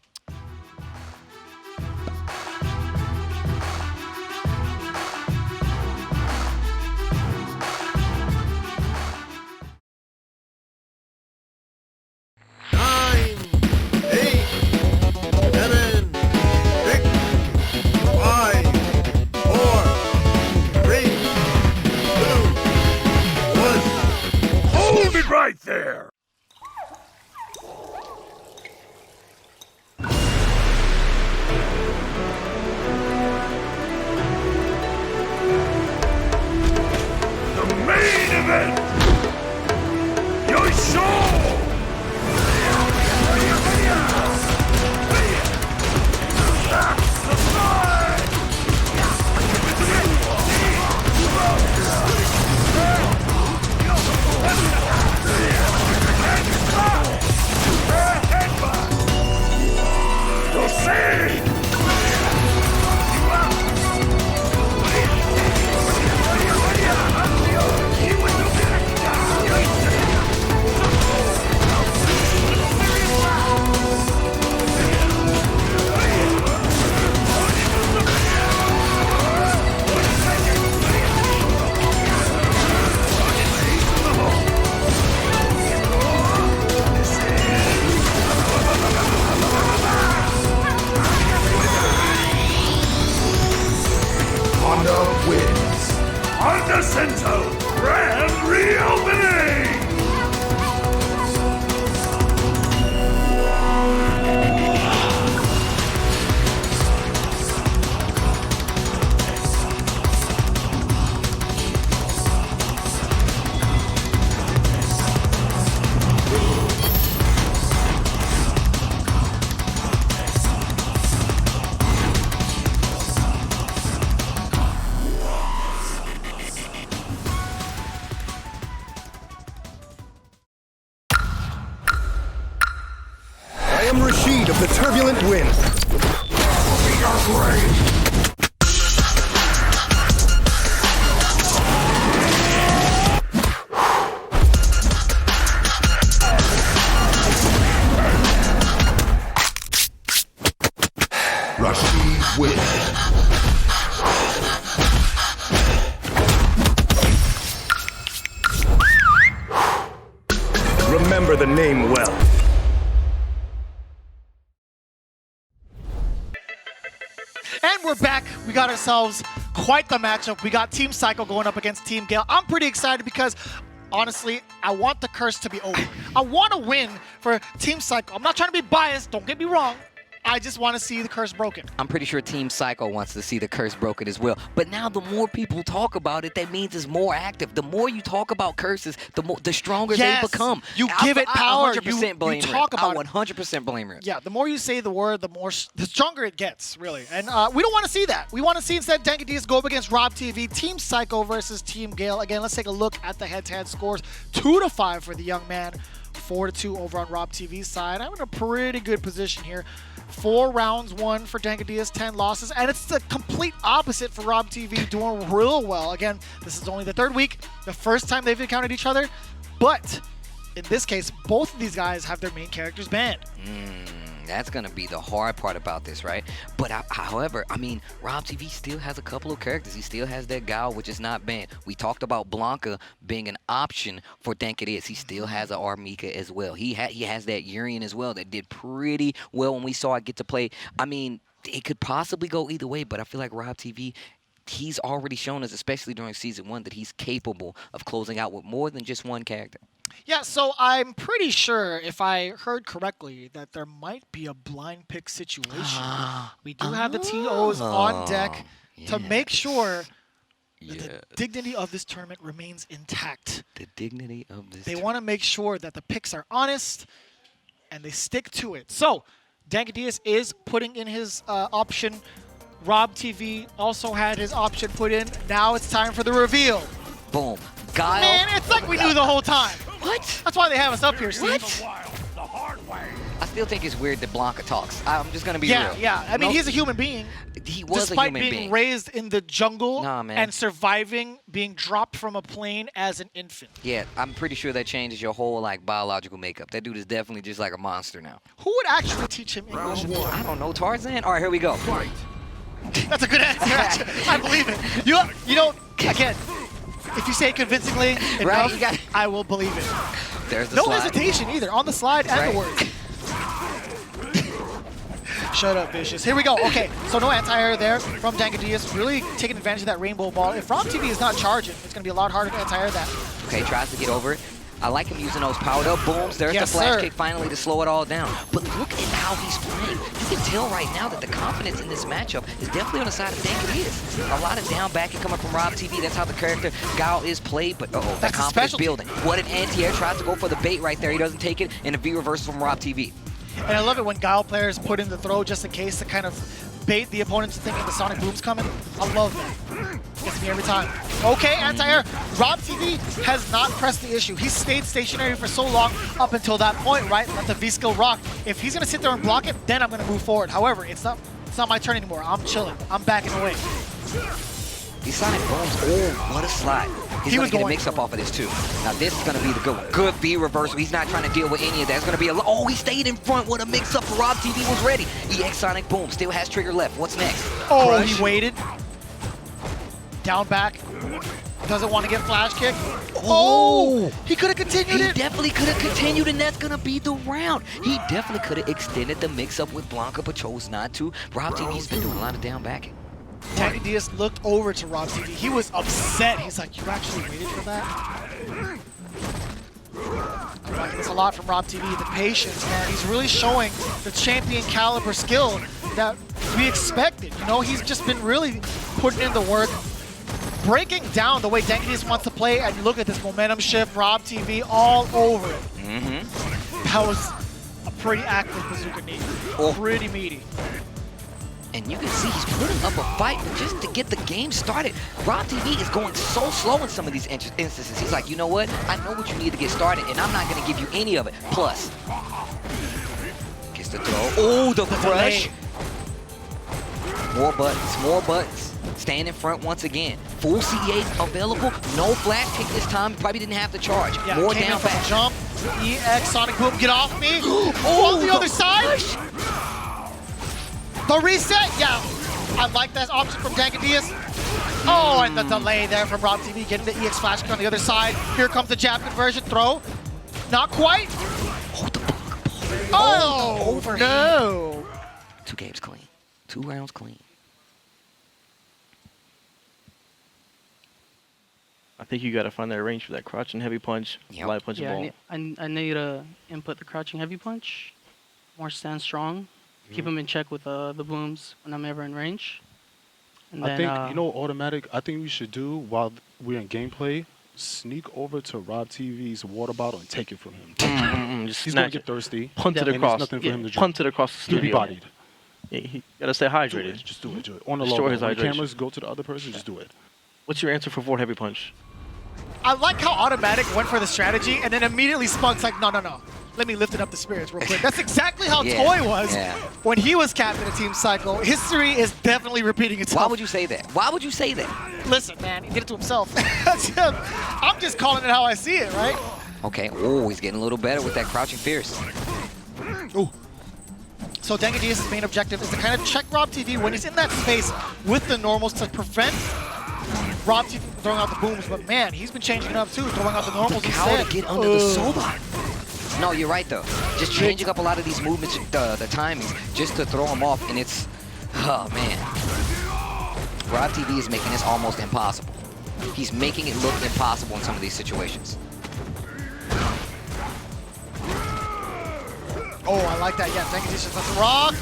L: Hold it right there! The main event! Your show! Honda wins. Honda Cento Grand Reopening!
T: am Rashid of the Turbulent Wind.
L: Rashid wins.
T: Remember the name well.
B: And we're back. We got ourselves quite the matchup. We got Team Psycho going up against Team Gale. I'm pretty excited because, honestly, I want the curse to be over. I want to win for Team Psycho. I'm not trying to be biased. Don't get me wrong. I just want to see the curse broken.
A: I'm pretty sure Team Psycho wants to see the curse broken as well. But now the more people talk about it, that means it's more active. The more you talk about curses, the stronger they become.
B: You give it power.
A: I 100% blame
B: you talk
A: Rip.
B: about
A: I 100% blame Rip.
B: Yeah, the more you say the word, the stronger it gets, really. And we don't want to see that. We want to see instead Dankadillas go up against RobTV, Team Psycho versus Team Gale. Again, let's take a look at the head-to-head scores. 2-5 for the young man, 4-2 over on RobTV's side. I'm in a pretty good position here. 4 rounds won for Dankadillas, 10 losses, and it's the complete opposite for RobTV, doing real well. Again, this is only the 3rd week, the first time they've encountered each other, but in this case, both of these guys have their main characters banned.
A: That's going to be the hard part about this, right? But however, I mean, RobTV still has a couple of characters. He still has that Gal, which is not banned. We talked about Blanca being an option for Dankadillas. He still has an Armika as well. He has that Urian as well that did pretty well when we saw it get to play. I mean, it could possibly go either way, but I feel like RobTV, he's already shown us, especially during Season 1, that he's capable of closing out with more than just one character.
B: Yeah, so I'm pretty sure, if I heard correctly, that there might be a blind pick situation. We do have the TOs on deck to make sure that the dignity of this tournament remains intact.
A: The dignity of this
B: They want to make sure that the picks are honest and they stick to it. So, Dankadillas is putting in his option. RobTV also had his option put in. Now it's time for the reveal.
A: Boom. Guile.
B: Man, it's like we knew the whole time.
A: What?
B: That's why they have us up here, Steve.
A: I still think it's weird that Blanca talks. I'm just going to be real.
B: Yeah. I mean, he's a human being.
A: He was
B: despite
A: a human
B: being
A: being.
B: raised in the jungle
A: man.
B: and surviving being dropped from a plane as an infant.
A: Yeah, I'm pretty sure that changes your whole biological makeup. That dude is definitely just like a monster now.
B: Who would actually teach him English?
A: I don't know, Tarzan? All right, here we go.
B: That's a good answer. I believe it. You know, again, if you say it convincingly enough, I will believe it.
A: There's the
B: no
A: slide.
B: hesitation either on the slide and the word. Shut up, Vicious. Here we go. Okay, so no anti-air there from Dankadillas. Really taking advantage of that rainbow ball. If RobTV is not charging, it's going to be a lot harder to anti-air that.
A: Okay, tries to get over it. I like him using those powered up booms. There's the flash kick finally to slow it all down. But look at how he's playing. You can tell right now that the confidence in this matchup is definitely on the side of Dankadillas. A lot of down backing coming from RobTV. That's how the character Guile is played. But that confidence building. What an anti-air. Tries to go for the bait right there. He doesn't take it. And a V reversal from RobTV.
B: And I love it when Guile players put in the throw just in case to kind of bait the opponents thinking the Sonic Boom's coming. I love that. Gets me every time. Okay, anti-air. RobTV has not pressed the issue. He stayed stationary for so long up until that point, right? Let the V-skill rock. If he's going to sit there and block it, then I'm going to move forward. However, it's not my turn anymore. I'm chilling. I'm backing away.
A: These Sonic Booms, oh, what a slide. He's going to get a mix-up off of this, too. Now, this is going to be the good one. Good V reversal. He's not trying to deal with any of that. It's going to be a... Oh, he stayed in front. What a mix-up. RobTV was ready. EX Sonic Boom still has trigger left. What's next?
B: Oh,
A: Crush.
B: he waited. Down back. Doesn't want to get flash kick. Oh! He could have continued it.
A: He definitely could have continued, and that's going to be the round. He definitely could have extended the mix-up with Blanca, but chose not to. RobTV's been doing a lot of down backing.
B: Dankadillas looked over to RobTV. He was upset. He's like, you actually waited for that? I'm liking this a lot from RobTV. The patience, man. He's really showing the champion caliber skill that we expected. You know, he's just been really putting in the work, breaking down the way Dankadillas wants to play, and look at this momentum shift, RobTV all over it. That was a pretty active Bazooka knee. Pretty meaty.
A: And you can see he's putting up a fight, but just to get the game started, RobTV is going so slow in some of these instances. He's like, you know what? I know what you need to get started, and I'm not going to give you any of it. Plus, Gets the throw. Oh, the crush. More buttons, more buttons. Stand in front once again. Full CA available. No flash kick this time. Probably didn't have the charge.
B: Yeah,
A: more
B: came
A: down
B: in from
A: back.
B: the jump. EX, Sonic Boom, get off me. On the other side. The reset, yeah. I like that option from Dankadillas. Oh, and the delay there from RobTV getting the EX flash kick on the other side. Here comes the jab conversion throw. Not quite. Oh, no.
A: 2 games clean. 2 rounds clean.
R: I think you got to find that range for that crouching heavy punch, light punch ball.
Q: I need to input the crouching heavy punch, more stand strong, keep him in check with the booms when I'm ever in range. And
U: I
Q: then,
U: think, you know, automatic, I think we should do while we're in gameplay, sneak over to RobTV's water bottle and take it from him.
R: Just
U: He's going
R: snatch
U: to
R: it.
U: get thirsty.
R: Punt it
U: and
R: across.
U: There's nothing for him to drink.
R: Punt it across the
U: He'll be
R: studio.
U: bodied.
R: Yeah, he got to stay hydrated.
U: Just do it. Do it. On the low.
R: Restore
U: When
R: his
U: the
R: hydration.
U: cameras go to the other person, just do it.
R: What's your answer for forward heavy punch?
B: I like how Automatic went for the strategy and then immediately Smug's like, no. Let me lift it up the spirits real quick. That's exactly how Toy was when he was captain of Team Psycho. History is definitely repeating itself.
A: Why would you say that? Why would you say that?
B: Listen, man, he did it to himself. I'm just calling it how I see it, right?
A: Okay. Oh, he's getting a little better with that crouching fierce.
B: Ooh. So Dankadillas' main objective is to kind of check RobTV when he's in that space with the normals to prevent RobTV from throwing out the booms. But man, he's been changing it up too, throwing out the normals instead.
A: To get under the Sobot. No, you're right though. Just changing up a lot of these movements, the timings, just to throw them off, and it's, oh man. RobTV is making this almost impossible. He's making it look impossible in some of these situations.
B: Oh, I like that. Yeah, Dankadillas lets it rock.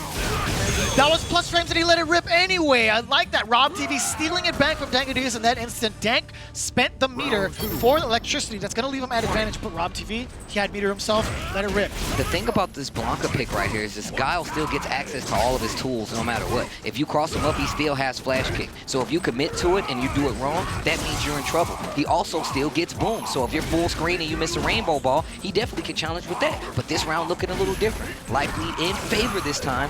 B: That was plus frames and he let it rip anyway. I like that. RobTV stealing it back from Dankadillas in that instant. Dank spent the meter for the electricity. That's going to leave him at advantage. But RobTV, he had meter himself. Let it rip.
A: The thing about this Blanca pick right here is this Guile still gets access to all of his tools no matter what. If you cross him up, he still has flash kick. So if you commit to it and you do it wrong, that means you're in trouble. He also still gets boom. So if you're full screen and you miss a rainbow ball, he definitely can challenge with that. But this round looking a little different. Life lead in favor this time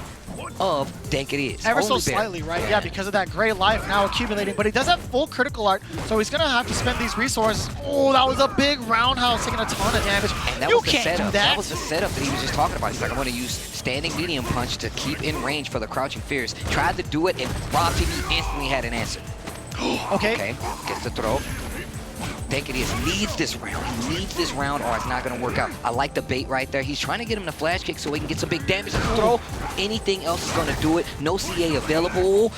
A: of Dankadillas.
B: Ever so slightly, right? Yeah, because of that gray life now accumulating. But he does have full critical art, so he's going to have to spend these resources. Oh, that was a big roundhouse taking a ton of damage.
A: And that
B: you
A: was the
B: can't
A: setup.
B: do
A: That was the setup that he was just talking about. He's like, I'm going to use standing medium punch to keep in range for the crouching fierce. Tried to do it, and RobTV instantly had an answer. Okay, gets the throw. Dankadillas needs this round. He needs this round or it's not going to work out. I like the bait right there. He's trying to get him to flash kick so he can get some big damage to the throw. Anything else is going to do it. No CA available.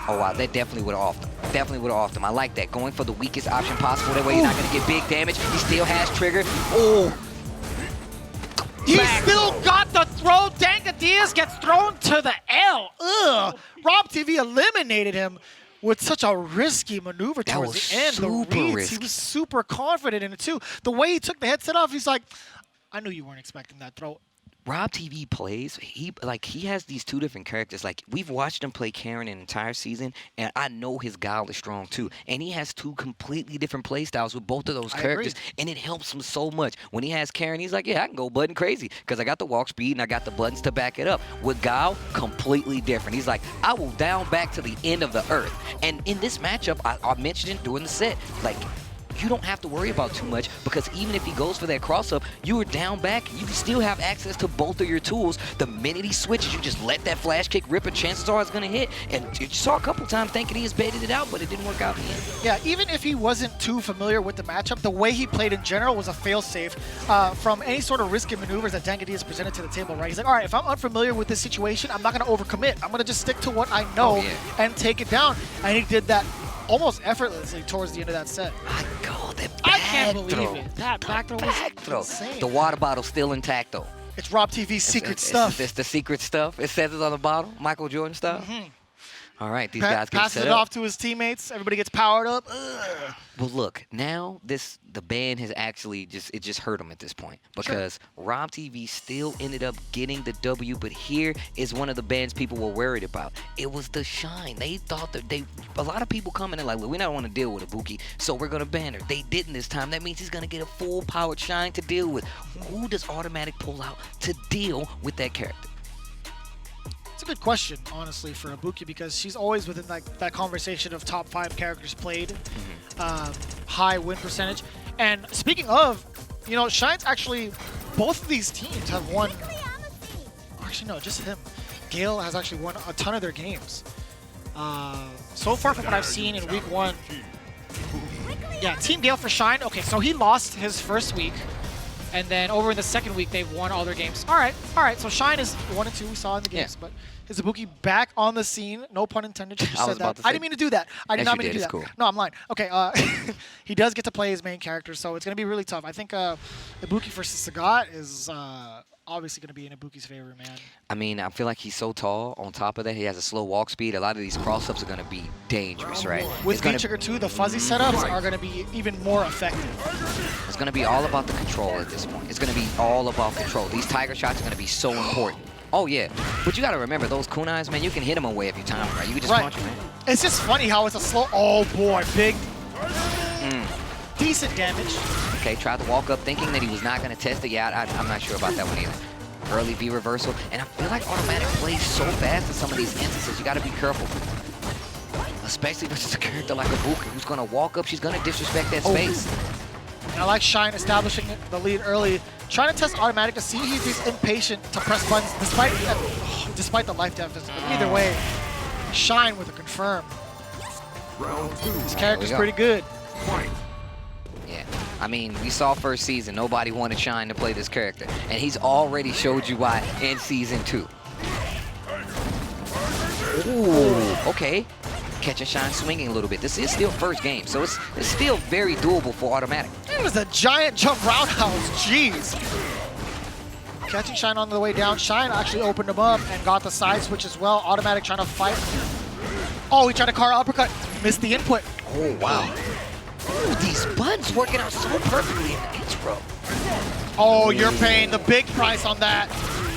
A: Oh, wow, that definitely would have offed him. Definitely would have offed him. I like that. Going for the weakest option possible. That way you're not going to get big damage. He still has trigger. Oh.
B: He still got the throw. Dankadillas gets thrown to the L. Ugh. RobTV eliminated him with such a risky maneuver towards the end. The reads, he was super confident in it too. The way he took the headset off, he's like, I knew you weren't expecting that throw.
A: RobTV plays, he has these 2 different characters. Like, we've watched him play Karen an entire season, and I know his Guile is strong too. And he has 2 completely different play styles with both of those characters, and it helps him so much. When he has Karen, he's like, yeah, I can go button crazy because I got the walk speed and I got the buttons to back it up. With Guile, completely different. He's like, I will down back to the end of the earth. And in this matchup, I mentioned it during the set, like, you don't have to worry about too much because even if he goes for that cross-up, you are down back. You can still have access to both of your tools. The minute he switches, you just let that flash kick rip and chances are it's going to hit. And you saw a couple times thinking he has baited it out, but it didn't work out in the end.
B: Yeah, even if he wasn't too familiar with the matchup, the way he played in general was a fail-safe from any sort of risky maneuvers that Dankadillas presented to the table, right? He's like, all right, if I'm unfamiliar with this situation, I'm not going to overcommit. I'm going to just stick to what I know and take it down. And he did that almost effortlessly towards the end of that set. I can't believe it. That back throw was insane.
A: The water bottle's still intact, though.
B: It's RobTV's secret stuff.
A: It's the secret stuff. It says it on the bottle. Michael Jordan stuff. All right, these guys get
B: passes
A: set
B: it
A: up.
B: off to his teammates. Everybody gets powered up. Ugh.
A: Well, look, now the ban has actually just hurt him at this point because RobTV still ended up getting the W, but here is one of the bans people were worried about. It was the shine. They thought that a lot of people coming in like, look, we don't want to deal with Ibuki, so we're gonna ban her. They didn't this time. That means he's gonna get a full powered shine to deal with. Who does Automatic pull out to deal with that character?
B: good question, honestly, for Ibuki, because she's always within like that conversation of top 5 characters played, high win percentage. And speaking of, you know, Shine's actually, both of these teams have won. Actually, no, just him. Gale has actually won a ton of their games. So far from what I've seen in week 1, yeah, Team Gale for Shine. Okay, so he lost his first week, and then over in the second week, they've won all their games. All right. So Shine is 1-2. We saw in the games, but is Ibuki back on the scene? No pun intended. You said that. I didn't mean to do that. I did not mean to do that.
A: Cool.
B: No, I'm lying. Okay. He does get to play his main character, so it's gonna be really tough. I think Ibuki versus Sagat is obviously gonna be in Ibuki's favor, man.
A: I mean, I feel like he's so tall. On top of that, he has a slow walk speed. A lot of these cross-ups are going to be dangerous, right?
B: With V-Trigger 2, the fuzzy setups are going to be even more effective.
A: It's going to be all about the control at this point. It's going to be all about control. These tiger shots are going to be so important. Oh, yeah. But you got to remember, those kunais, man, you can hit them away if you time them right. You can just punch them, man.
B: It's just funny how it's a slow... Oh, boy. Big... Decent damage.
A: Okay, tried to walk up thinking that he was not going to test it. Yeah, I'm not sure about that one either. Early V reversal, and I feel like Automattock plays so fast in some of these instances. You got to be careful, especially versus a character like Ibuki, who's gonna walk up. She's gonna disrespect that space.
B: And I like Shine establishing the lead early, trying to test Automattock to see if he's impatient to press buttons, despite the life deficit. But either way, Shine with a confirm. This character's pretty good.
A: Yeah, I mean, we saw first season, nobody wanted Shine to play this character, and he's already showed you why in season 2. Ooh, okay. Catching Shine swinging a little bit. This is still first game, so it's still very doable for Automattock.
B: It was a giant jump roundhouse, jeez. Catching Shine on the way down. Shine actually opened him up and got the side switch as well. Automattock trying to fight. Oh, he tried to car uppercut. Missed the input.
A: Oh, wow. Ooh, these buttons working out so perfectly in the intro.
B: Oh, you're paying the big price on that.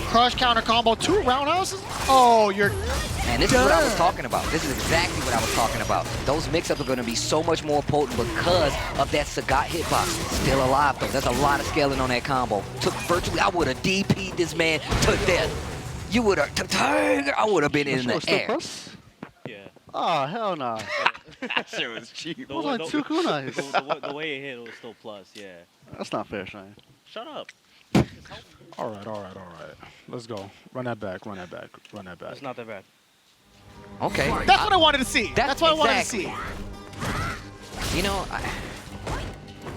B: Crush counter combo, 2 roundhouses? Oh, you're...
A: Man, this is what I was talking about. This is exactly what I was talking about. Those mix-ups are going to be so much more potent because of that Sagat hitbox. Still alive, though. There's a lot of scaling on that combo. Took virtually... I would have DP'd this man to death. You would have... Tiger! I would have been in the air.
C: Yeah.
S: Oh, hell no.
M: That shit was cheap.
S: It was like 2 kunais.
C: The way it hit, it was still plus, yeah.
S: That's not fair, Shine.
C: Shut up.
U: All right. Let's go. Run that back.
C: It's not that bad.
A: Okay.
B: That's what I wanted to see. That's what I wanted to see.
A: You know,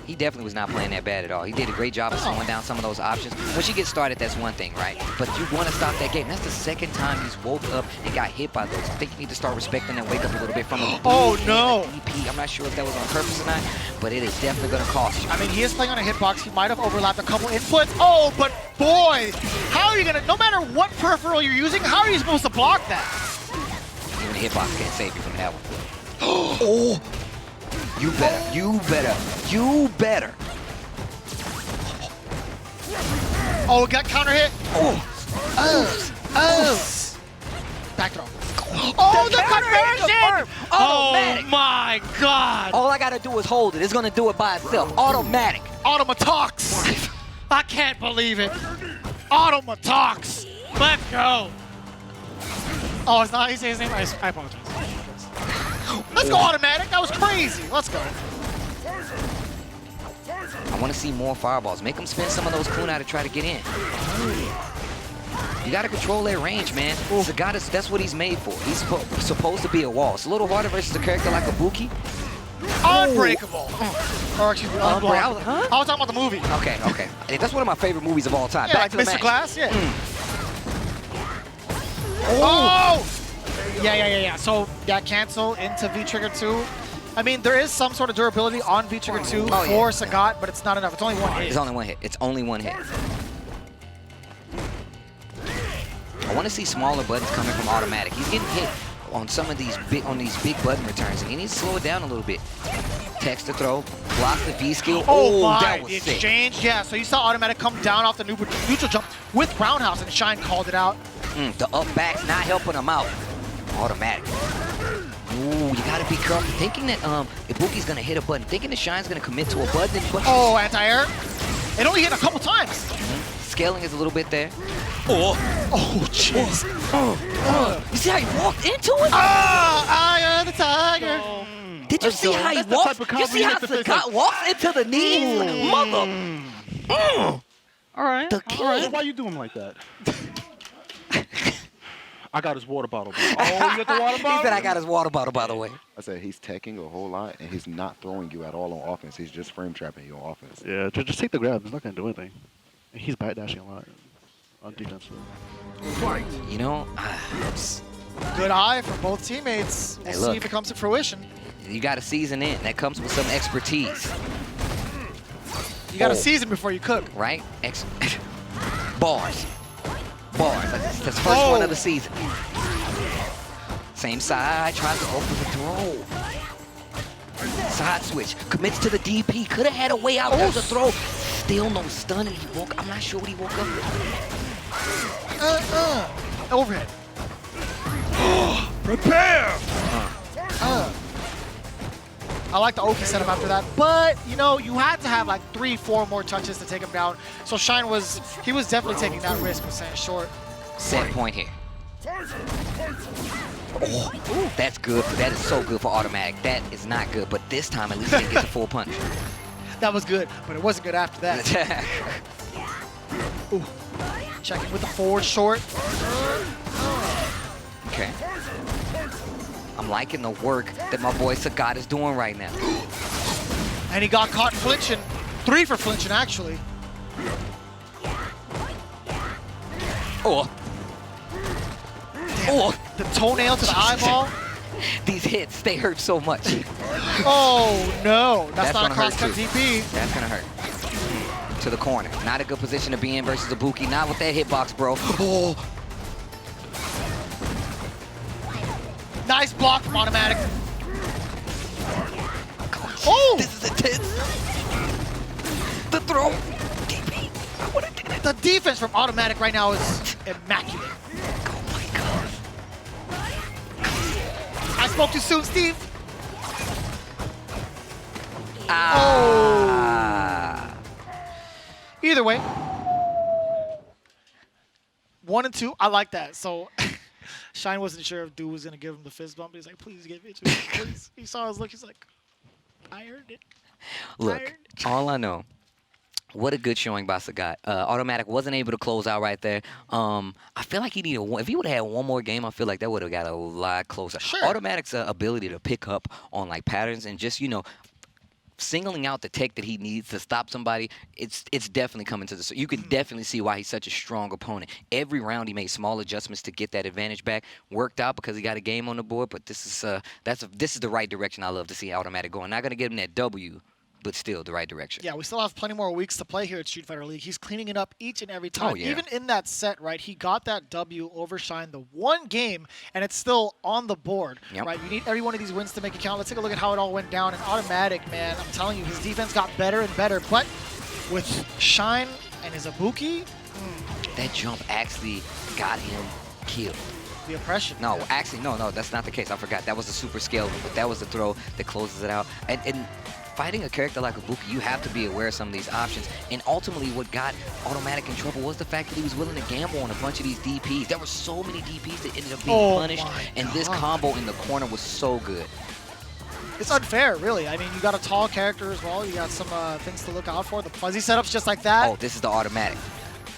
A: he definitely was not playing that bad at all. He did a great job of slowing down some of those options. Once you get started, that's one thing, right? But you want to stop that game. That's the second time he's woke up and got hit by those. I think you need to start respecting and wake up a little bit from a DP. I'm not sure if that was on purpose or not, but it is definitely going to cost you.
B: I mean, he is playing on a hitbox. He might have overlapped a couple inputs. Oh, but boy, how are you going to, no matter what peripheral you're using, how are you supposed to block that?
A: Even the hitbox can't save you from that one. Oh! You better.
B: Oh, got counter hit. Oh. Back throw. Oh, the conversion!
A: Oh
B: my God.
A: All I gotta do is hold it. It's gonna do it by itself. Automatic.
B: Automattock. I can't believe it. Automattock. Let's go. Oh, it's not. He says his name. I apologize. Let's go, Automattock. That was crazy. Let's go.
A: I want to see more fireballs. Make them spin some of those kunai to try to get in. You got to control their range, man. Sagat, that's what he's made for. He's supposed to be a wall. It's a little harder versus a character like Ibuki.
B: Unbreakable. Or excuse me, Unblockable.
A: I was
B: talking about the movie.
A: Okay. Hey, that's one of my favorite movies of all time.
B: Yeah,
A: Back
B: like
A: to the
B: Mr.
A: match.
B: Glass? Yeah. Oh! Yeah. So, cancel into V-Trigger 2. I mean, there is some sort of durability on V-Trigger 2 for Sagat, but it's not enough. It's only one hit.
A: It's only one hit. I want to see smaller buttons coming from Automattock. He's getting hit on some of these big button returns, and he needs to slow it down a little bit. Text to throw, block the V skill.
B: Oh my,
A: that was
B: the
A: sick.
B: exchange. Yeah, so you saw Automattock come down off the neutral jump with roundhouse, and Shine called it out.
A: The up back's not helping him out. Automattock. Ooh, you gotta be careful. Thinking that Ibuki's gonna hit a button, thinking that Shine's gonna commit to a button.
B: Oh, anti-air. It only hit a couple times.
A: scaling is a little bit there.
B: Oh, jeez.
A: You see how he walked into it?
B: Eye of the tiger.
A: Did you see how he walks? You see how Sagat walks into the knees? Mother.
R: All right.
A: The king.
U: Why you do him like that? I got his water bottle.
R: Oh, you got the water
A: He
R: bottle?
A: said I got his water bottle, by the way.
J: I said he's teching a whole lot, and he's not throwing you at all on offense. He's just frame trapping you on offense.
S: Yeah, just take the grab. It's not going to do anything. And he's backdashing a lot on defense.
A: You know,
B: Good eye from both teammates. We'll
A: Hey,
B: see
A: look.
B: if it comes to fruition.
A: you got to season in. That comes with some expertise,
B: You got to season before you cook.
A: right? Bars. That's the first one of the season. Same side, tries to open the throw. Side switch, commits to the DP. Could have had a way out. There's a throw. Still no stun, and he woke. I'm not sure what he woke up with.
B: Overhead.
L: Prepare!
B: I like the Oki setup after that, but you know, you had to have like 3-4 more touches to take him down. So Shine was definitely taking that risk with staying short.
A: Set point here. Oh, that's good. That is so good for Automattock. That is not good, but this time at least he didn't get the full punch.
B: That was good, but it wasn't good after that. Ooh. Checking with the forward short.
A: Okay. I'm liking the work that my boy Sagat is doing right now.
B: And he got caught flinching. 3 for flinching, actually.
A: Oh.
B: The toenail to the eyeball.
A: These hits, they hurt so much.
B: Oh, no. That's not a
A: gonna hurt
B: cross-cut
A: too.
B: DP.
A: That's gonna hurt. To the corner. Not a good position to be in versus Ibuki. Not with that hitbox, bro. Oh.
B: Nice block from Automattock. Oh!
A: This is intense. The throw.
B: The defense from Automattock right now is immaculate.
A: Oh my god.
B: I spoke too soon, Steve.
A: Ah.
B: Either way. 1 and 2. I like that. So Shine wasn't sure if Dude was going to give him the fist bump. He's like, please give it to me. Please. He saw his look. He's like, I earned it.
A: Look, all I know, what a good showing by Sagat. Automattock wasn't able to close out right there. I feel like he needed one. If he would have had one more game, I feel like that would have got a lot closer.
B: Sure.
A: Automattock's ability to pick up on like patterns and just, you know, singling out the tech that he needs to stop somebody, it's definitely coming to the. So you can definitely see why he's such a strong opponent. Every round he made small adjustments to get that advantage back. Worked out because he got a game on the board. But this is this is the right direction. I love to see Automattock going. Not gonna get him that W, but still the right direction.
B: Yeah, we still have plenty more weeks to play here at Street Fighter League. He's cleaning it up each and every time.
A: Oh, yeah.
B: Even in that set, right, he got that W over Shine the one game, and it's still on the board, right? You need every one of these wins to make it count. Let's take a look at how it all went down. And Automattock, man, I'm telling you, his defense got better and better. But with Shine and his Ibuki,
A: that jump actually got him killed.
B: The oppression.
A: No, actually, no, that's not the case. I forgot. That was a super scale, but that was the throw that closes it out. And fighting a character like Ibuki, you have to be aware of some of these options. And ultimately, what got Automattock in trouble was the fact that he was willing to gamble on a bunch of these DPs. There were so many DPs that ended up being punished, and this combo in the corner was so good.
B: It's unfair, really. I mean, you got a tall character as well. You got some things to look out for. The fuzzy setups just like that.
A: Oh, this is the Automattock.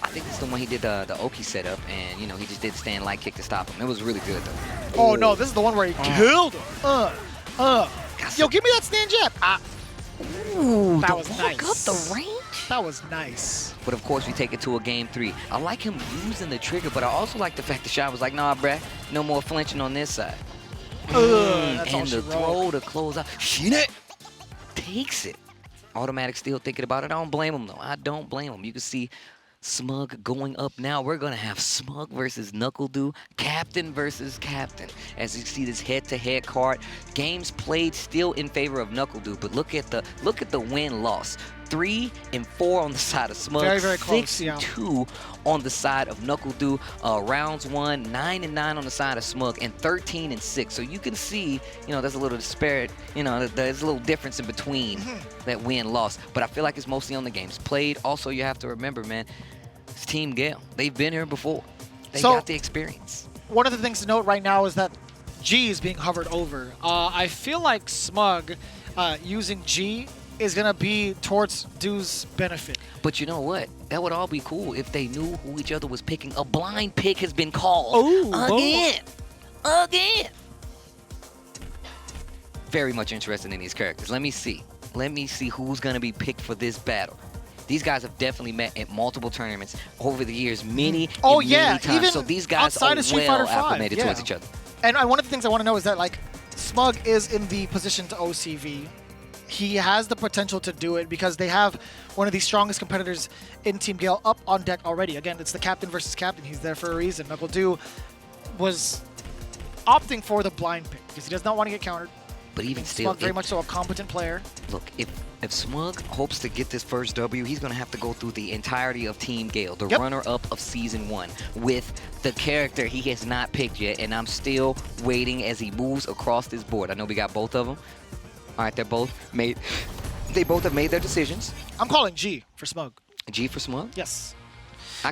A: I think this is the one he did the Oki setup, and, you know, he just did stand light kick to stop him. It was really good, though.
B: Oh, no, this is the one where he killed him. Yo, give me that stand jab.
A: Ooh,
B: that was nice.
A: Up the range?
B: That was nice.
A: But of course, we take it to a game 3. I like him using the trigger, but I also like the fact that Shine was like, nah, bruh, no more flinching on this side.
B: That's all
A: And
B: she
A: the
B: wrote.
A: throw to close out. Shine takes it. Automattock still thinking about it. I don't blame him, though. I don't blame him. You can see Smug going up now. We're going to have Smug versus NuckleDu, Captain versus Captain. As you see this head-to-head card, games played still in favor of NuckleDu, but look at the win-loss. 3 and 4 on the side of Smug.
B: Very, very close,
A: 6 and 2 on the side of NuckleDu. Rounds won, 9 and 9 on the side of Smug, and 13 and 6. So you can see, you know, there's a little disparate, you know, there's a little difference in between that win-loss. But I feel like it's mostly on the games played. Also, you have to remember, man, It's Team Gale. They've been here before. They
B: So-
A: got the experience.
B: One of the things to note right now is that G is being hovered over. I feel like Smug using G is going to be towards Du's benefit.
A: But you know what? That would all be cool if they knew who each other was picking. A blind pick has been called again. Again. Very much interested in these characters. Let me see. Let me see who's going to be picked for this battle. These guys have definitely met at multiple tournaments over the years, many times.
B: Even
A: so these guys
B: outside
A: are
B: of Street
A: well
B: Fighter V,
A: acclimated towards each other.
B: And one of the things I want to know is that like Smug is in the position to OCV. He has the potential to do it because they have one of the strongest competitors in Team Gale up on deck already. Again, it's the captain versus captain. He's there for a reason. NuckleDu was opting for the blind pick because he does not want to get countered.
A: But even
B: And
A: still,
B: Smug very much so a competent player.
A: Look, if Smug hopes to get this first W, he's going to have to go through the entirety of Team Gale, the runner-up of Season 1, with the character he has not picked yet, and I'm still waiting as he moves across this board. I know we got both of them. All right, they both have made their decisions.
B: I'm calling G for Smug.
A: G for Smug?
B: Yes.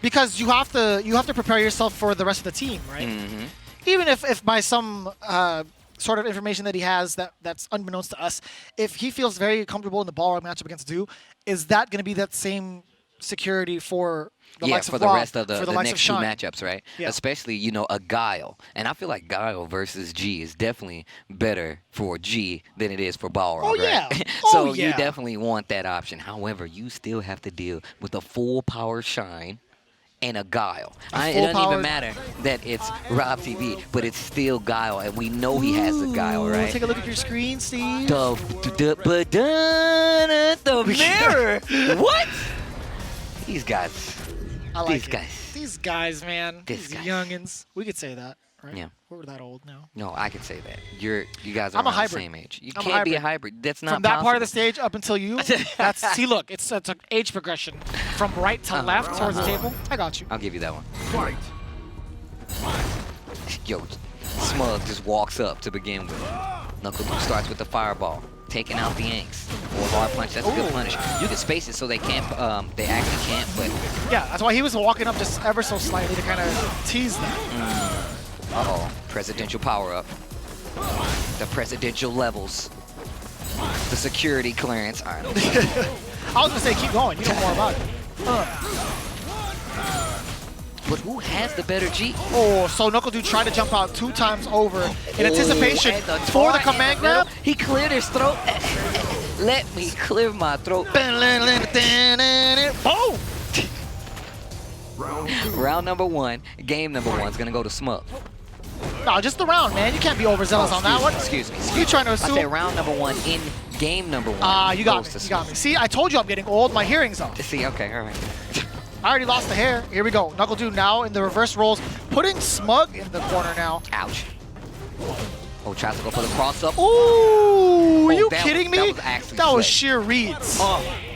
B: Because you have to prepare yourself for the rest of the team, right?
A: Mm-hmm.
B: Even if by some sort of information that he has that's unbeknownst to us, if he feels very comfortable in the ball matchup against Du, is that going to be that same security for the likes
A: for
B: of
A: the
B: Rob,
A: rest of the
B: likes of
A: next two
B: Shine?
A: matchups, right?
B: Yeah.
A: Especially, a Guile. And I feel like Guile versus G is definitely better for G than it is for Balrog,
B: Oh, yeah.
A: right?
B: Oh,
A: So
B: yeah.
A: you definitely want that option. However, you still have to deal with a full power Shine and a Guile. It doesn't even matter that it's RobTV, but it's still Guile, and we know he has a Guile, right?
B: Take a look at your screen, Steve.
A: The mirror. What? These guys.
B: I like
A: These
B: it.
A: guys.
B: These guys, man.
A: These
B: These
A: guys.
B: youngins. We could say that, right?
A: Yeah.
B: We're that old now.
A: No, I can say that. You guys are
B: I'm a
A: around the
B: hybrid.
A: same age. You
B: I'm a
A: can't be a
B: hybrid.
A: hybrid. That's not
B: From that
A: possible.
B: part of the stage up until you, see, look, it's an age progression. From right to left towards the table. I got you.
A: I'll give you that one. Yo, Smug just walks up to begin with. NuckleDu starts with the fireball, taking out the Yanks. Or hard punch, that's a good punish. You can space it so they can't, they actually can't, but...
B: Yeah, that's why he was walking up just ever so slightly to kind of tease them.
A: Uh-oh, presidential power-up. The presidential levels. The security clearance. All right.
B: I was going to say, keep going. You know more about it.
A: But who has the better G?
B: Oh, so NuckleDu tried to jump out 2 times over in anticipation
A: at the
B: for the
A: far
B: command
A: end,
B: grab.
A: He cleared his throat. Let me clear my throat.
B: Boom!
A: Round number 1, game number 1 is going to go to Smug.
B: No, just the round, man. You can't be overzealous on that one.
A: Excuse me.
B: You trying to assume?
A: I said round number 1 in game number 1.
B: You got me. You got me. See, I told you I'm getting old. My hearing's off.
A: See, okay, all right.
B: I already lost the hair. Here we go. NuckleDu now in the reverse rolls, putting Smug in the corner now.
A: Ouch. Oh, tries to go for the cross-up.
B: Ooh, are you kidding me?
A: That was actually
B: That was
A: slick.
B: sheer reads.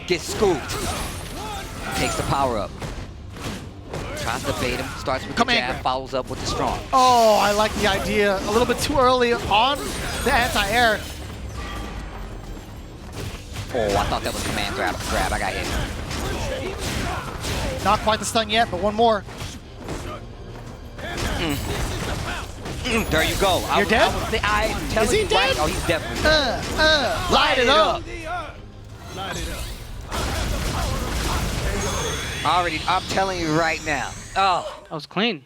A: Gets scooped. Takes the power-up. Tries to bait him. Starts with the
B: Command
A: jab,
B: grab.
A: follows up with the strong.
B: Oh, I like the idea. A little bit too early on the anti-air.
A: Oh, I thought that was command grab. I got hit.
B: Not quite the stun yet, but one more.
A: There you go.
B: You're dead?
A: I'm telling
B: Is he
A: you
B: dead?
A: right. Oh, he's definitely dead.
B: Light it up.
A: I'm telling you right now. Oh.
Q: That was clean.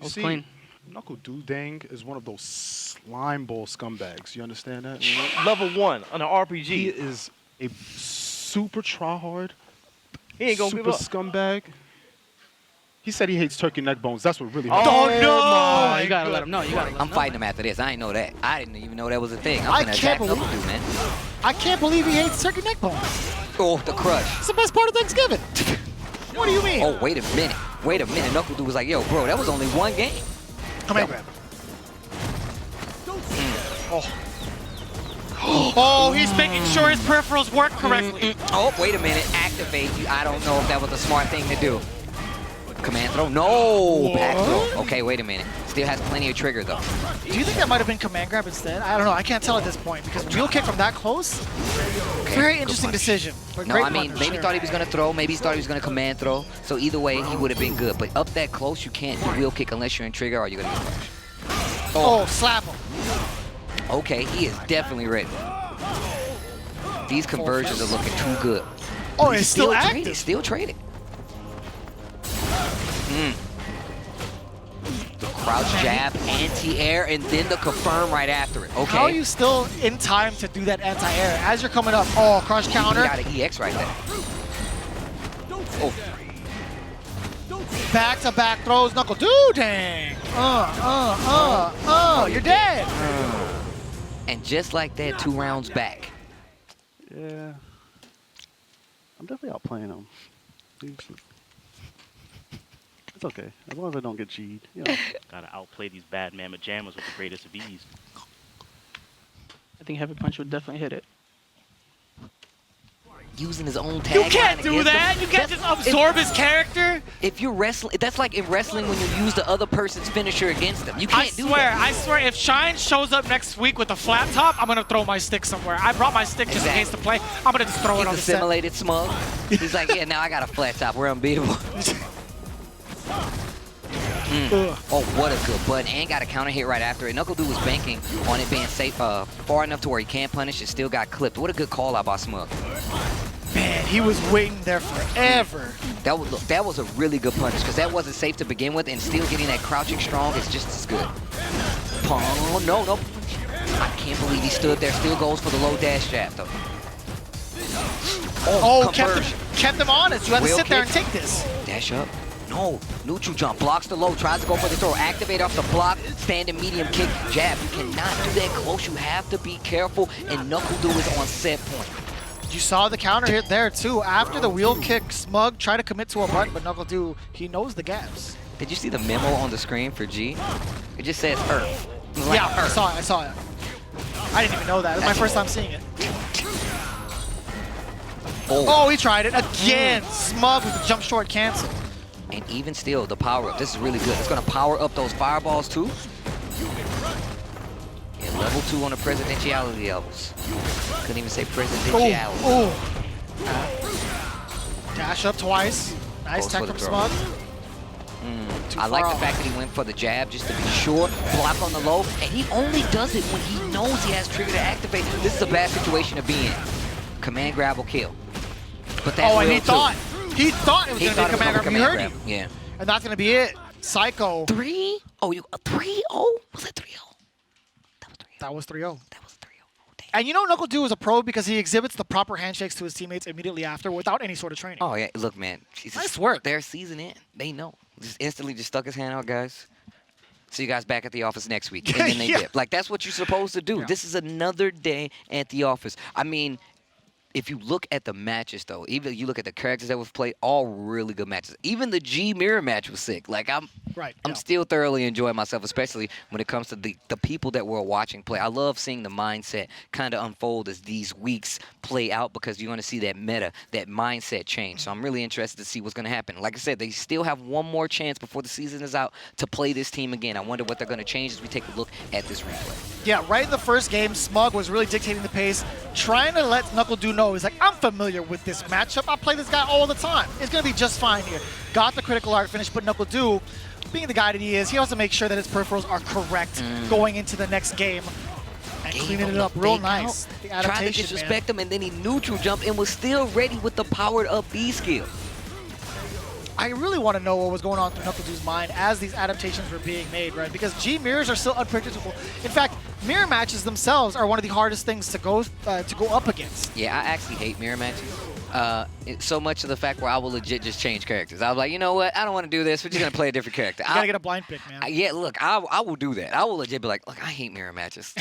U: You see, NuckleDu Dang is one of those slime ball scumbags. You understand that?
C: Level 1 on an RPG.
U: He is a super tryhard,
C: He ain't gonna
U: super
C: give up.
U: scumbag. He said he hates turkey neck bones. That's what really
B: Oh,
U: happened.
B: no!
Q: You gotta let him know. You gotta let him
A: I'm fighting him after this. I didn't know that. I didn't even know that was a thing. I'm
B: I
A: gonna
B: can't
A: attack
B: believe
A: NuckleDu, man.
B: I can't believe he hates turkey neck bones.
A: Oh, the crush.
B: It's the best part of Thanksgiving. What do you mean?
A: Oh, wait a minute. Wait a minute. NuckleDu was like, yo, bro, that was only one game.
B: Command grab. Oh, he's making sure his peripherals work correctly.
A: Oh, wait a minute. Activate you. I don't know if that was a smart thing to do. Command throw. No. Back throw. Okay, wait a minute. Still has plenty of trigger, though.
B: Do you think that might have been command grab instead? I don't know. I can't tell at this point because wheel kick from that close. Very interesting decision. But
A: No,
B: great
A: I mean,
B: punish,
A: maybe
B: sure.
A: thought he was going to throw. Maybe he thought he was going to command throw. So either way, he would have been good. But up that close, you can't do wheel kick unless you're in trigger or you're going to get punished.
B: Oh, slap him.
A: Okay, he is definitely ready. These conversions are looking too good.
B: Oh,
A: But
B: it's
A: he's
B: still active.
A: traded. Still traded. The crouch jab, anti-air, and then the confirm right after it. Okay.
B: How are you still in time to do that anti-air as you're coming up? Oh, crush counter.
A: He got an EX right there. Oh.
B: Back-to-back throws, Knuckle. Dude, dang. You're dead.
A: And just like that, 2 rounds back.
S: Yeah. I'm definitely outplaying him. It's okay. As long as I don't get G'd. You know.
M: Gotta outplay these bad mamma jammers with the greatest of ease.
Q: I think Heavy Punch would definitely hit it.
A: Using his own tag.
B: You can't
A: line
B: do
A: against
B: that.
A: him.
B: You can't just absorb his character.
A: If you're wrestling, that's like in wrestling when you use the other person's finisher against them. You can't do that.
B: I swear, if Shine shows up next week with a flat top, I'm going to throw my stick somewhere. I brought my stick just in case to play. I'm going to just throw it on the
A: He's
B: set.
A: assimilated Smug. He's like, yeah, now I got a flat top. We're unbeatable. Oh, what a good button. And got a counter hit right after it. Knuckle Dude was banking on it being safe, far enough to where he can't punish. It still got clipped. What a good call out by Smug.
B: Man, he was waiting there forever.
A: That was a really good punish because that wasn't safe to begin with, and still getting that crouching strong is just as good. Oh, no. I can't believe he stood there. Still goes for the low dash jab, though.
B: Oh, kept him honest. You had to
A: Wheel
B: sit there and
A: kick.
B: take this.
A: Dash up. No. Neutral jump. Blocks the low. Tries to go for the throw. Activate off the block. Standing medium kick. Jab. You cannot do that close. You have to be careful. And Knuckle Dude is on set point.
B: You saw the counter hit there, too. After the wheel kick, Smug tried to commit to a button, but Knuckle Dude, he knows the gaps.
A: Did you see the memo on the screen for G? It just says Earth. It was like
B: Yeah,
A: Earth.
B: I saw it. I didn't even know that. It was my first time seeing it. Oh, he tried it again. Smug with the jump short cancel.
A: And even still, the power up. This is really good. It's going to power up those fireballs, too. Yeah, level 2 on the presidentiality levels. Couldn't even say presidentiality.
B: Oh. Dash up twice. Nice
A: Goes
B: tech
A: for the
B: from
A: throw.
B: Smug.
A: I like the fact that he went for the jab just to be sure. Block on the low. And he only does it when he knows he has trigger to activate. This is a bad situation to be in. Command grab will kill. But that's
B: Oh, and
A: real
B: he
A: too.
B: thought it was going to be a command grab. He heard you.
A: Yeah.
B: And that's going to be it. Psycho.
A: 3? Oh, you 3-0? Was it 3-0?
B: That was 3-0. And you know Knuckle Dude is a pro because he exhibits the proper handshakes to his teammates immediately after without any sort of training.
A: Oh, yeah. Look, man.
B: Nice work.
A: Their season in. They know. Just instantly just stuck his hand out, guys. See you guys back at the office next week. And then they dip. Like, that's what you're supposed to do. Yeah. This is another day at the office. I mean, if you look at the matches, though, even you look at the characters that was played, all really good matches. Even the G mirror match was sick. Like, I'm still thoroughly enjoying myself, especially when it comes to the people that we're watching play. I love seeing the mindset kind of unfold as these weeks play out because you're going to see that meta, that mindset change. So I'm really interested to see what's going to happen. Like I said, they still have one more chance before the season is out to play this team again. I wonder what they're going to change as we take a look at this replay.
B: Yeah, right in the first game, Smug was really dictating the pace, trying to let Knuckle Dude know. He's like, I'm familiar with this matchup. I play this guy all the time. It's going to be just fine here. Got the critical art finish, but Knuckle Dude, being the guy that he is, he has to make sure that his peripherals are correct going into the next game. And cleaning it up real nice. The
A: Tried to
B: adaptation,
A: disrespect him, and then he neutral jumped and was still ready with the powered up B skill.
B: I really want to know what was going on through Knuckle Dude's mind as these adaptations were being made, right? Because G mirrors are still unpredictable. In fact, mirror matches themselves are one of the hardest things to go up against.
A: Yeah, I actually hate mirror matches. So much of the fact where I will legit just change characters. I was like, you know what? I don't want to do this. We're just going to play a different character.
B: You got to get a blind pick, man.
A: Yeah, look, I will do that. I will legit be like, look, I hate mirror matches.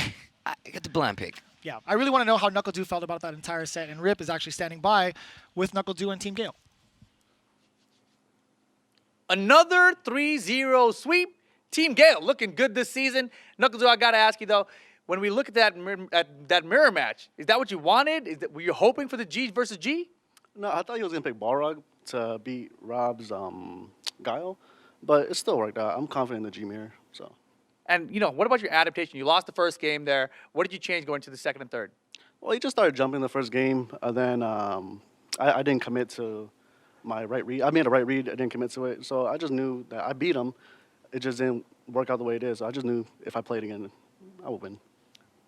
A: I get the blind pick.
B: Yeah, I really want to know how Knuckle Dude felt about that entire set, and Rip is actually standing by with Knuckle Dude and Team Gale.
E: Another 3-0 sweep. Team Gale looking good this season. Knuckle Dude, I got to ask you, though, when we look at that mirror match, is that what you wanted? Were you hoping for the G versus G?
S: No, I thought he was going to pick Balrog to beat Rob's Guile, but it still worked out. I'm confident in the G mirror. So.
E: And what about your adaptation? You lost the first game there. What did you change going to the second and third?
S: Well, he just started jumping the first game, and then I didn't commit to my right read. I made a right read. I didn't commit to it, so I just knew that I beat him. It just didn't work out the way it is. So I just knew if I played again, I would win.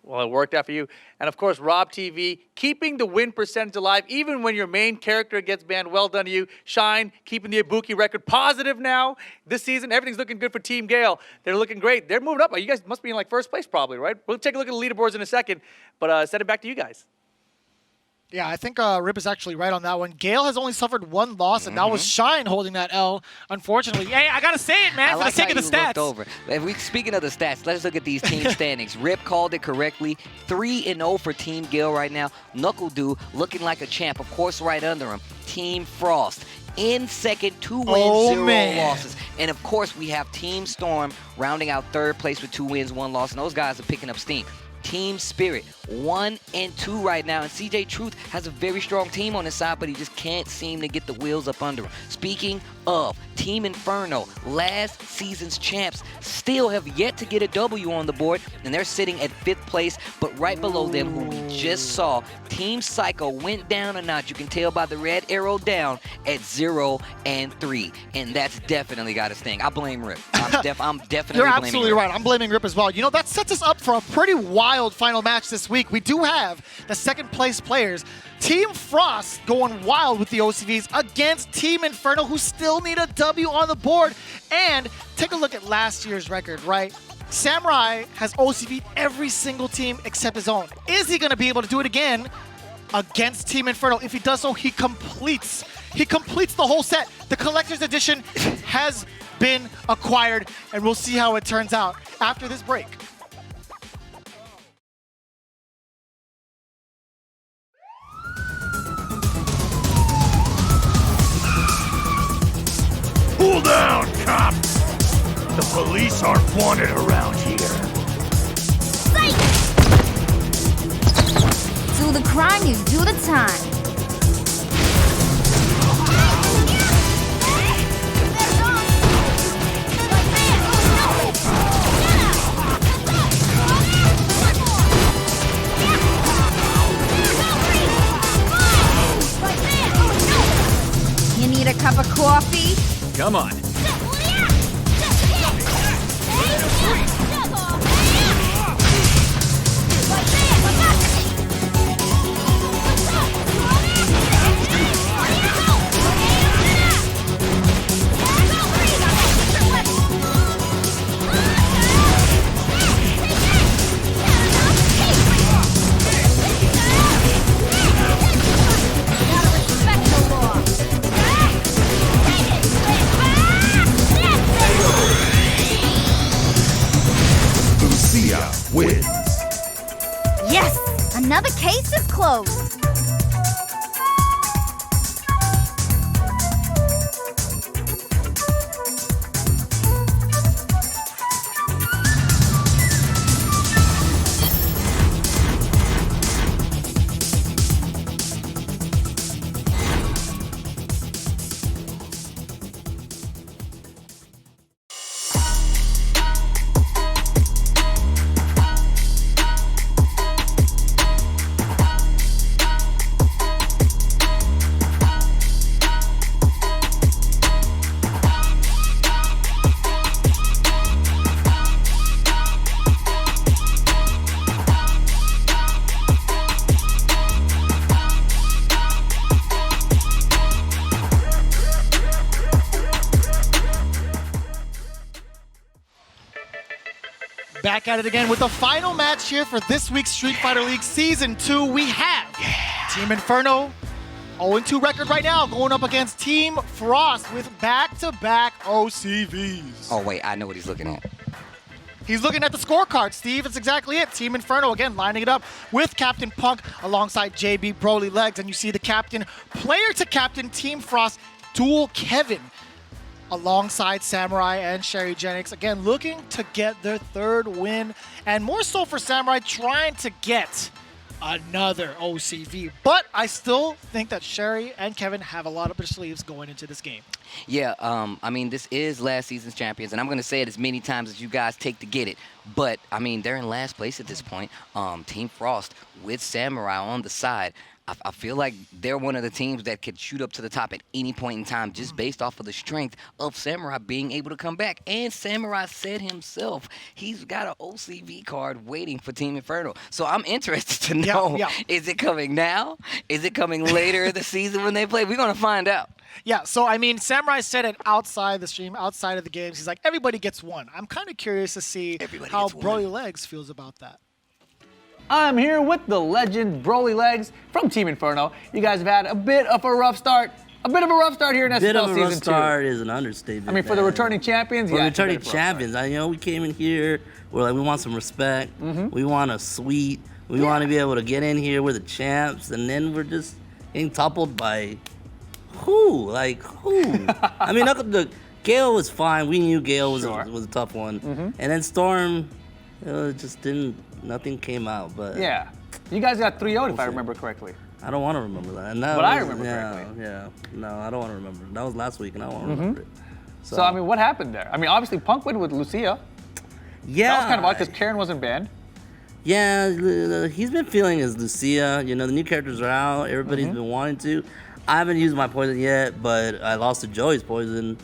E: Well, it worked out for you. And, of course, RobTV, keeping the win percentage alive even when your main character gets banned. Well done to you. Shine, keeping the Ibuki record positive now this season. Everything's looking good for Team Gale. They're looking great. They're moving up. You guys must be in, first place probably, right? We'll take a look at the leaderboards in a second, but send it back to you guys.
B: Yeah, I think Rip is actually right on that one. Gale has only suffered one loss, and that was Shine holding that L, unfortunately. Hey, I got to say it, man, for the sake of the stats.
A: Over. Speaking of the stats, let's look at these team standings. Rip called it correctly. 3-0 for Team Gale right now. Knuckle-Doo looking like a champ. Of course, right under him, Team Frost. In second, 2 wins, 0 losses. And, of course, we have Team Storm rounding out third place with 2 wins, 1 loss. And those guys are picking up steam. Team Spirit, 1-2 right now. And CJ Truth has a very strong team on his side, but he just can't seem to get the wheels up under him. Speaking of Team Inferno, last season's champs, still have yet to get a W on the board, and they're sitting at 5th place. But right below them, who we just saw, Team Psycho went down a notch. You can tell by the red arrow down at 0-3. And that's definitely got a sting. I blame Rip. I'm definitely
B: You're
A: blaming
B: absolutely
A: Rip.
B: right. I'm blaming Rip as well. That sets us up for a pretty wild final match this week. We do have the second place players, Team Frost, going wild with the OCVs against Team Inferno, who still need a W on the board. And take a look at last year's record, right? Samurai has OCV'd every single team except his own. Is he going to be able to do it again against Team Inferno? If he does so, he completes the whole set. The Collector's Edition has been acquired, and we'll see how it turns out after this break.
L: Cool down, cop! The police aren't wanted around here.
O: Do the crime, you do the time. You need a cup of coffee?
L: Come on.
O: Wins. Yes! Another case is closed.
B: Back at it again with the final match here for this week's Street Fighter League Season 2. We have Team Inferno, 0-2 record right now, going up against Team Frost with back-to-back OCVs.
A: Oh, wait, I know what he's looking at.
B: He's looking at the scorecard, Steve. That's exactly it. Team Inferno, again, lining it up with Captain Punk alongside JB Broly Legs. And you see the captain, player-to-captain, Team Frost, Dual Kevin, alongside Samurai and Sherryjenix. Again, looking to get their third win. And more so for Samurai, trying to get another OCV. But I still think that Sherry and Kevin have a lot up their sleeves going into this game.
A: Yeah, I mean, this is last season's champions, and I'm going to say it as many times as you guys take to get it. But, I mean, they're in last place at this point. Team Frost with Samurai on the side. I feel like they're one of the teams that could shoot up to the top at any point in time just based off of the strength of Samurai being able to come back. And Samurai said himself he's got an OCV card waiting for Team Inferno. So I'm interested to know, is it coming now? Is it coming later in the season when they play? We're going to find out.
B: Yeah, so I mean, Samurai said it outside the stream, outside of the games. He's like, everybody gets one. I'm kind of curious to see how Broly Legs feels about that.
E: I'm here with the legend Broly Legs from Team Inferno. You guys have had a bit of a rough start. A bit of a rough start here in SFL
K: Bit of a rough
E: Season 2.
K: start is an understatement.
E: I mean, for the returning champions,
K: For
E: yeah.
K: returning champions, we came in here. We're like, we want some respect. We want a suite. We want to be able to get in here. We're the champs, and then we're just getting toppled by who? Like who? I mean, the Gale was fine. We knew Gale was a tough one, and then Storm, it just didn't. Nothing came out, but
E: yeah, you guys got 3-0 if I remember correctly.
K: I don't want to remember that.
E: But I remember correctly.
K: Yeah, no, I don't want to remember. That was last week, and I don't want to remember it.
E: So I mean, what happened there? I mean, obviously Punk went with Lucia.
K: Yeah,
E: that was kind of odd because Karen wasn't banned.
K: Yeah, he's been feeling his Lucia. The new characters are out. Everybody's been wanting to. I haven't used my poison yet, but I lost to Joey's poison.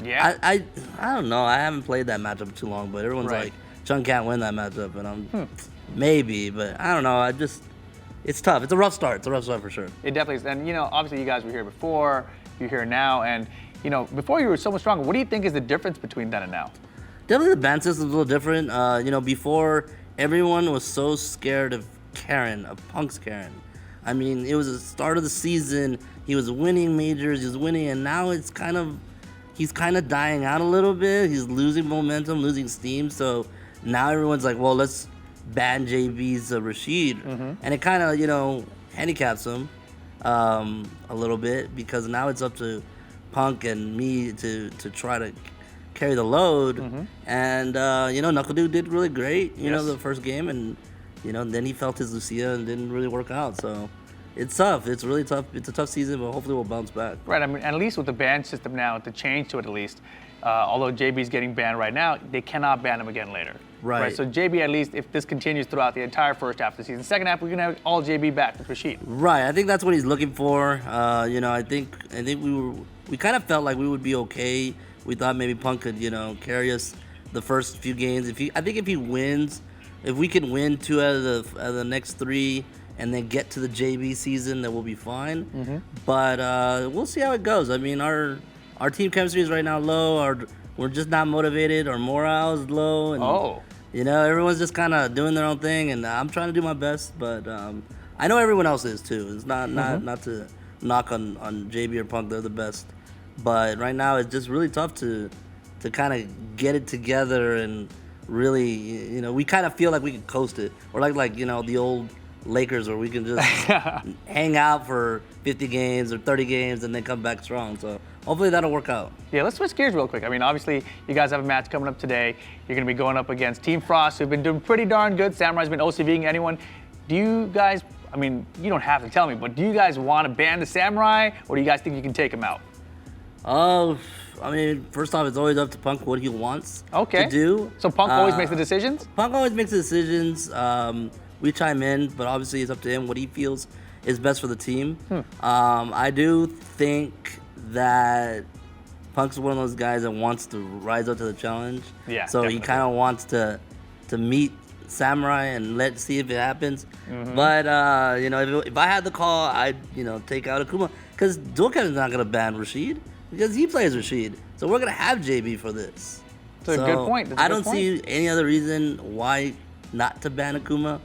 E: Yeah.
K: I don't know. I haven't played that matchup too long, but everyone's like, Chung can't win that matchup, and I'm maybe, but I don't know. It's tough. It's a rough start. It's a rough start for sure.
E: It definitely is. And obviously you guys were here before. You're here now, and before you were so much stronger. What do you think is the difference between then and now?
K: Definitely the ban system's a little different. Before everyone was so scared of Karen, of Punk's Karen. I mean, it was the start of the season. He was winning majors. He was winning, and now he's kind of dying out a little bit. He's losing momentum, losing steam. So now everyone's like, well, let's ban JB's Rashid, and it kind of handicaps him a little bit because now it's up to Punk and me to try to carry the load. And Knuckle Dude did really great, the first game, and then he felt his Lucia and didn't really work out. So it's tough. It's really tough. It's a tough season, but hopefully we'll bounce back.
E: Right. I mean, at least with the ban system now, the change to it at least. Although JB's getting banned right now, they cannot ban him again later.
K: Right.
E: So JB, at least, if this continues throughout the entire first half of the season, second half, we're gonna have all JB back with Rashid.
K: Right. I think that's what he's looking for. I think we kind of felt like we would be okay. We thought maybe Punk could, carry us the first few games. I think if he wins, if we can win 2 out of the next 3 and then get to the JB season, then we'll be fine. But we'll see how it goes. I mean, our team chemistry is right now low. We're just not motivated. Our morale is low. And, everyone's just kind of doing their own thing, and I'm trying to do my best. But I know everyone else is too. It's not to knock on JB or Punk. They're the best. But right now, it's just really tough to kind of get it together and really, we kind of feel like we can coast it. Or like the old Lakers where we can just hang out for 50 games or 30 games and then come back strong. So hopefully that'll work out.
E: Yeah, let's switch gears real quick. I mean, obviously, you guys have a match coming up today. You're going to be going up against Team Frost, who've been doing pretty darn good. Samurai's been OCVing anyone. Do you guys, I mean, you don't have to tell me, but do you guys want to ban the Samurai, or do you guys think you can take him out?
K: I mean, first off, it's always up to Punk what he wants to do.
E: So Punk always makes the decisions?
K: Punk always makes the decisions. We chime in, but obviously it's up to him what he feels is best for the team. I do think that Punk's one of those guys that wants to rise up to the challenge.
E: Yeah,
K: so he kind of wants to meet Samurai and let's see if it happens. But if I had the call, I'd take out Akuma because Dual Captain's not gonna ban Rashid because he plays Rashid. So we're gonna have JB for this.
E: That's a good point.
K: I don't see any other reason why not to ban Akuma,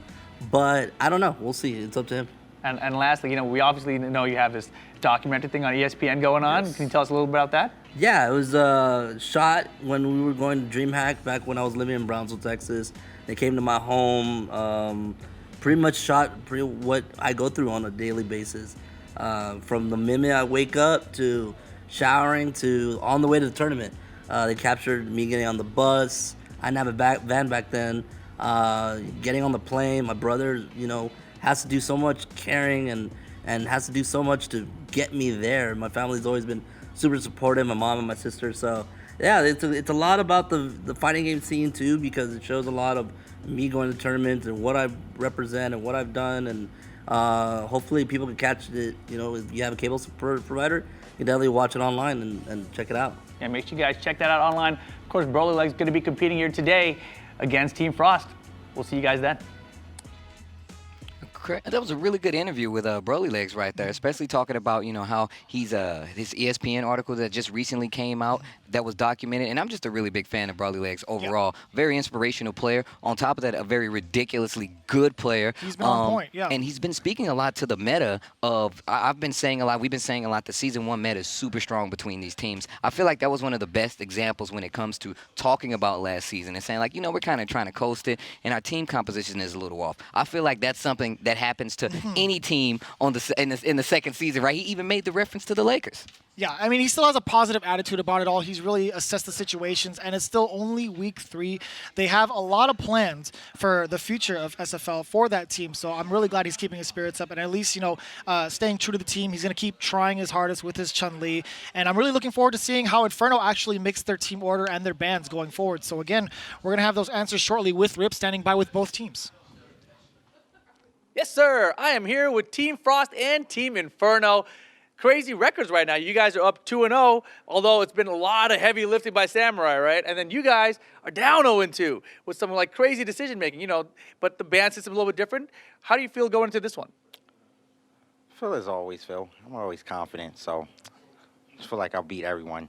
K: but I don't know. We'll see. It's up to him.
E: And lastly, we obviously know you have this documentary thing on ESPN going on. Yes. Can you tell us a little bit about that?
K: Yeah, it was shot when we were going to DreamHack back when I was living in Brownsville, Texas. They came to my home, pretty much shot what I go through on a daily basis. From the minute I wake up to showering to on the way to the tournament. They captured me getting on the bus. I didn't have a van back then. Getting on the plane, my brother, has to do so much caring and has to do so much to get me there. My family's always been super supportive, my mom and my sister. So yeah, it's a lot about the fighting game scene too, because it shows a lot of me going to tournaments and what I represent and what I've done, and hopefully people can catch it. You know, if you have a cable provider, you can definitely watch it online and check it out.
E: Yeah, make sure you guys check that out online. Of course, Broly Leg's going to be competing here today against Team Frost. We'll see you guys then.
A: That was a really good interview with Broly Legs right there, especially talking about, you know, how he's this ESPN article that just recently came out that was documented. And I'm just a really big fan of Broly Legs overall. Very inspirational player. On top of that, a very ridiculously good player.
B: He's been on point, yeah.
A: And he's been speaking a lot to the meta of, I've been saying a lot, we've been saying a lot, the Season 1 meta is super strong between these teams. I feel like that was one of the best examples when it comes to talking about last season and saying, like, you know, we're kind of trying to coast it, and our team composition is a little off. I feel like that's something that happens to any team on in the second season, right? He even made the reference to the Lakers.
B: Yeah, I mean, he still has a positive attitude about it all. He's really assessed the situations, and it's still only week 3. They have a lot of plans for the future of SFL for that team, so I'm really glad he's keeping his spirits up and at least, you know, staying true to the team. He's going to keep trying his hardest with his Chun-Li, and I'm really looking forward to seeing how Inferno actually mix their team order and their bands going forward. So again, we're going to have those answers shortly with Rip standing by with both teams.
E: Yes, sir. I am here with Team Frost and Team Inferno. Crazy records right now. You guys are up 2-0, although it's been a lot of heavy lifting by Samurai, right? And then you guys are down 0-2 with some like crazy decision making, you know, but the band system is a little bit different. How do you feel going into this one?
N: I feel as always, Phil. I'm always confident, so I just feel like I'll beat everyone.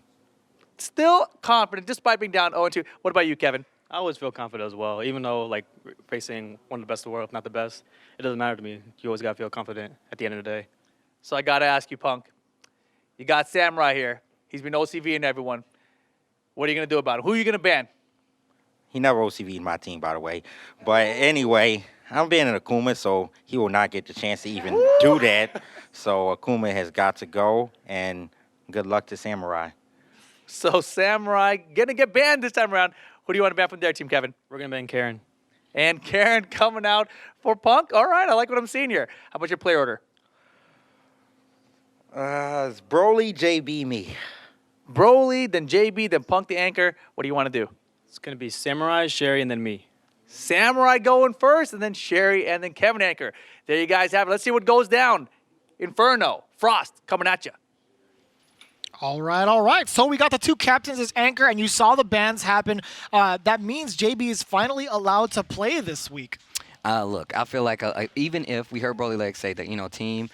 E: Still confident despite being down 0-2. What about you, Kevin?
V: I always feel confident as well, even though like facing one of the best in the world, if not the best. It doesn't matter to me. You always gotta feel confident at the end of the day.
E: So I gotta ask you, Punk. You got Samurai here. He's been OCVing everyone. What are you gonna do about him? Who are you gonna ban?
N: He never OCV'd my team, by the way. But anyway, I'm banning Akuma, so he will not get the chance to even do that. So Akuma has got to go, and good luck to Samurai.
E: So Samurai gonna get banned this time around. Who do you want to ban from their team, Kevin?
V: We're gonna ban Karen.
E: And Karen coming out for Punk. All right, I like what I'm seeing here. How about your play order?
N: It's Broly, JB, me.
E: Broly, then JB, then Punk the anchor. What do you want to do?
V: It's gonna be Samurai, Sherry, and then me.
E: Samurai going first, and then Sherry, and then Kevin anchor. There you guys have it. Let's see what goes down. Inferno, Frost coming at you.
B: All right. So we got the two captains as anchor, and you saw the bans happen. That means JB is finally allowed to play this week.
A: Look, I feel like even if we heard Broly Legs say that, you know, team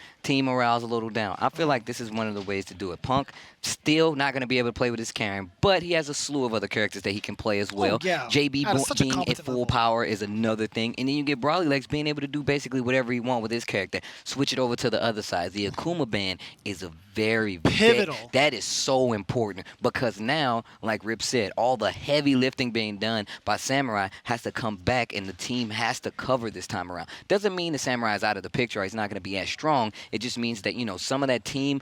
A: morale's a little down, I feel like this is one of the ways to do it. Punk still not going to be able to play with his Karen, but he has a slew of other characters that he can play as well.
B: Oh, yeah.
A: JB being at full power is another thing. And then you get Broly Legs being able to do basically whatever he wants with his character. Switch it over to the other side. The Akuma band is a very
B: pivotal.
A: That is so important because now, like Rip said, all the heavy lifting being done by Samurai has to come back and the team has to cover this time around. Doesn't mean the Samurai is out of the picture or he's not going to be as strong. It just means that, you know, some of that team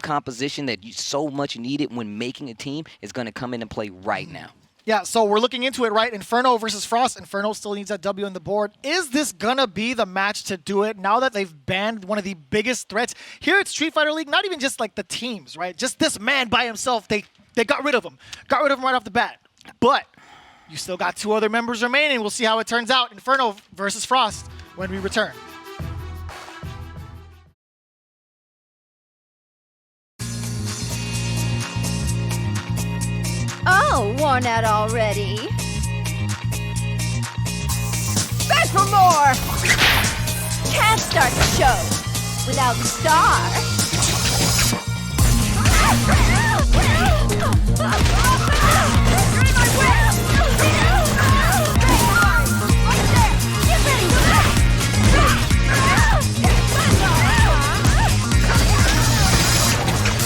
A: composition that you so much needed when making a team is going to come into play right now.
B: Yeah, so we're looking into it, right? Inferno versus Frost. Inferno still needs that W on the board. Is this gonna be the match to do it now that they've banned one of the biggest threats here at Street Fighter League? Not even just like the teams, right? Just this man by himself, they got rid of him. Got rid of him right off the bat. But you still got two other members remaining. We'll see how it turns out. Inferno versus Frost when we return.
O: Oh, worn out already. Back for more! Can't start the show without the star.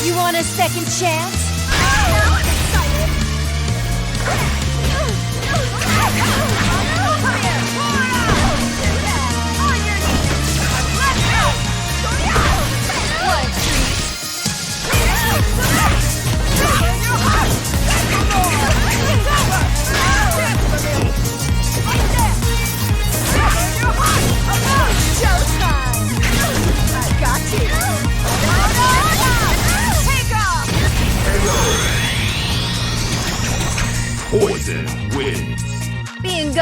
O: You want a second chance? Just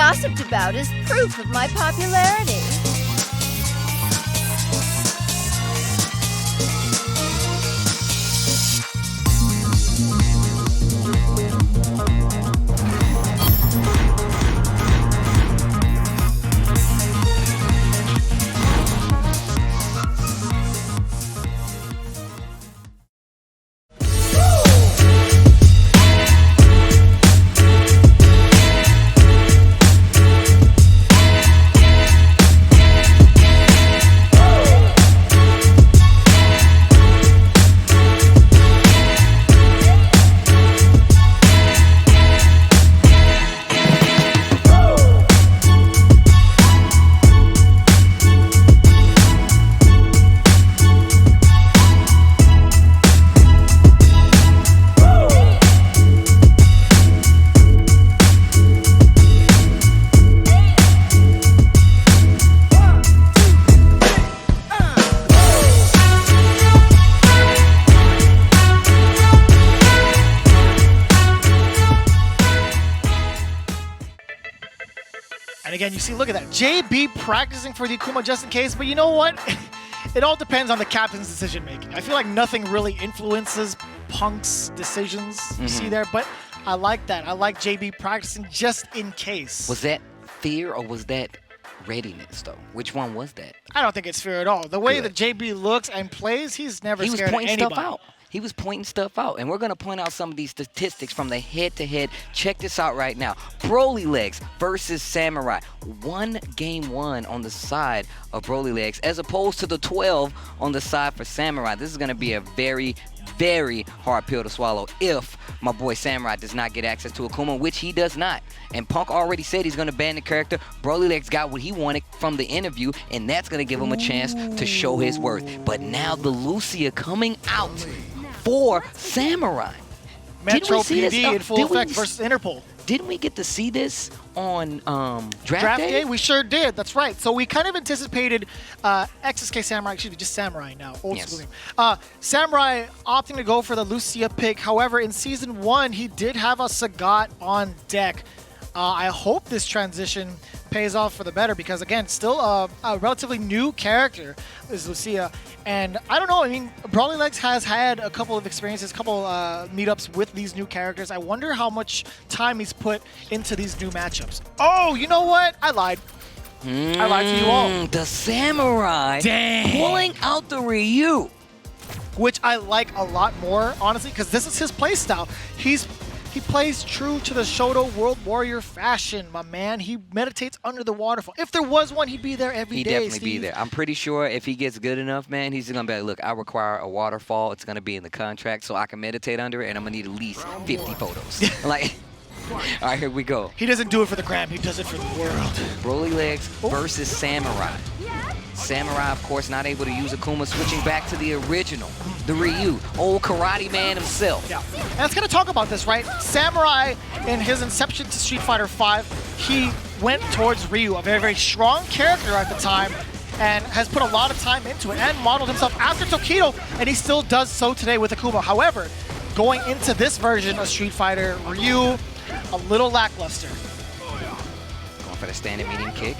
O: gossiped about as proof of my popularity.
B: And again, you see, look at that. JB practicing for the Akuma just in case, but you know what? It all depends on the captain's decision making. I feel like nothing really influences Punk's decisions you see there, but I like that. I like JB practicing just in case.
A: Was that fear or was that readiness, though? Which one was that?
B: I don't think it's fair at all. The way that JB looks and plays, he's never scared of anybody.
A: Stuff out. He was pointing stuff out. And we're going to point out some of these statistics from the head-to-head. Check this out right now. Broly Legs versus Samurai. 1 game 1 on the side of Broly Legs as opposed to the 12 on the side for Samurai. This is going to be a very, very hard pill to swallow if my boy Samurai does not get access to Akuma, which he does not. And Punk already said he's going to ban the character. Broly Legs got what he wanted from the interview, and that's going to give him a chance to show his worth. But now the Lucia coming out for Samurai.
B: Metro PD in full effect versus Interpol.
A: Didn't we get to see this on
B: Draft Day? We sure did. That's right. So we kind of anticipated XSK Samurai, excuse me, just Samurai now, old school name. Samurai opting to go for the Lucia pick. However, in Season 1, he did have a Sagat on deck. I hope this transition pays off for the better because, again, still a relatively new character is Lucia. And I don't know, I mean, Broly Legs has had a couple of experiences, a couple meetups with these new characters. I wonder how much time he's put into these new matchups. Oh, you know what? I lied. I lied to you all.
A: The Samurai pulling out the Ryu.
B: Which I like a lot more, honestly, because this is his playstyle. He plays true to the Shoto World Warrior fashion, my man. He meditates under the waterfall. If there was one, he'd be there every day,
A: He'd definitely be there. I'm pretty sure if he gets good enough, man, he's going to be like, look, I require a waterfall. It's going to be in the contract so I can meditate under it, and I'm going to need at least 50 photos. Like, all right, here we go.
B: He doesn't do it for the gram. He does it for the world.
A: Broly Legs versus Samurai. Samurai, of course, not able to use Akuma, switching back to the original, the Ryu, old karate man himself.
B: Yeah, and let's kind of talk about this, right? Samurai, in his inception to Street Fighter V, he went towards Ryu, a very, very strong character at the time, and has put a lot of time into it and modeled himself after Tokido, and he still does so today with Akuma. However, going into this version of Street Fighter, Ryu, a little lackluster.
A: Going for the standing medium kick.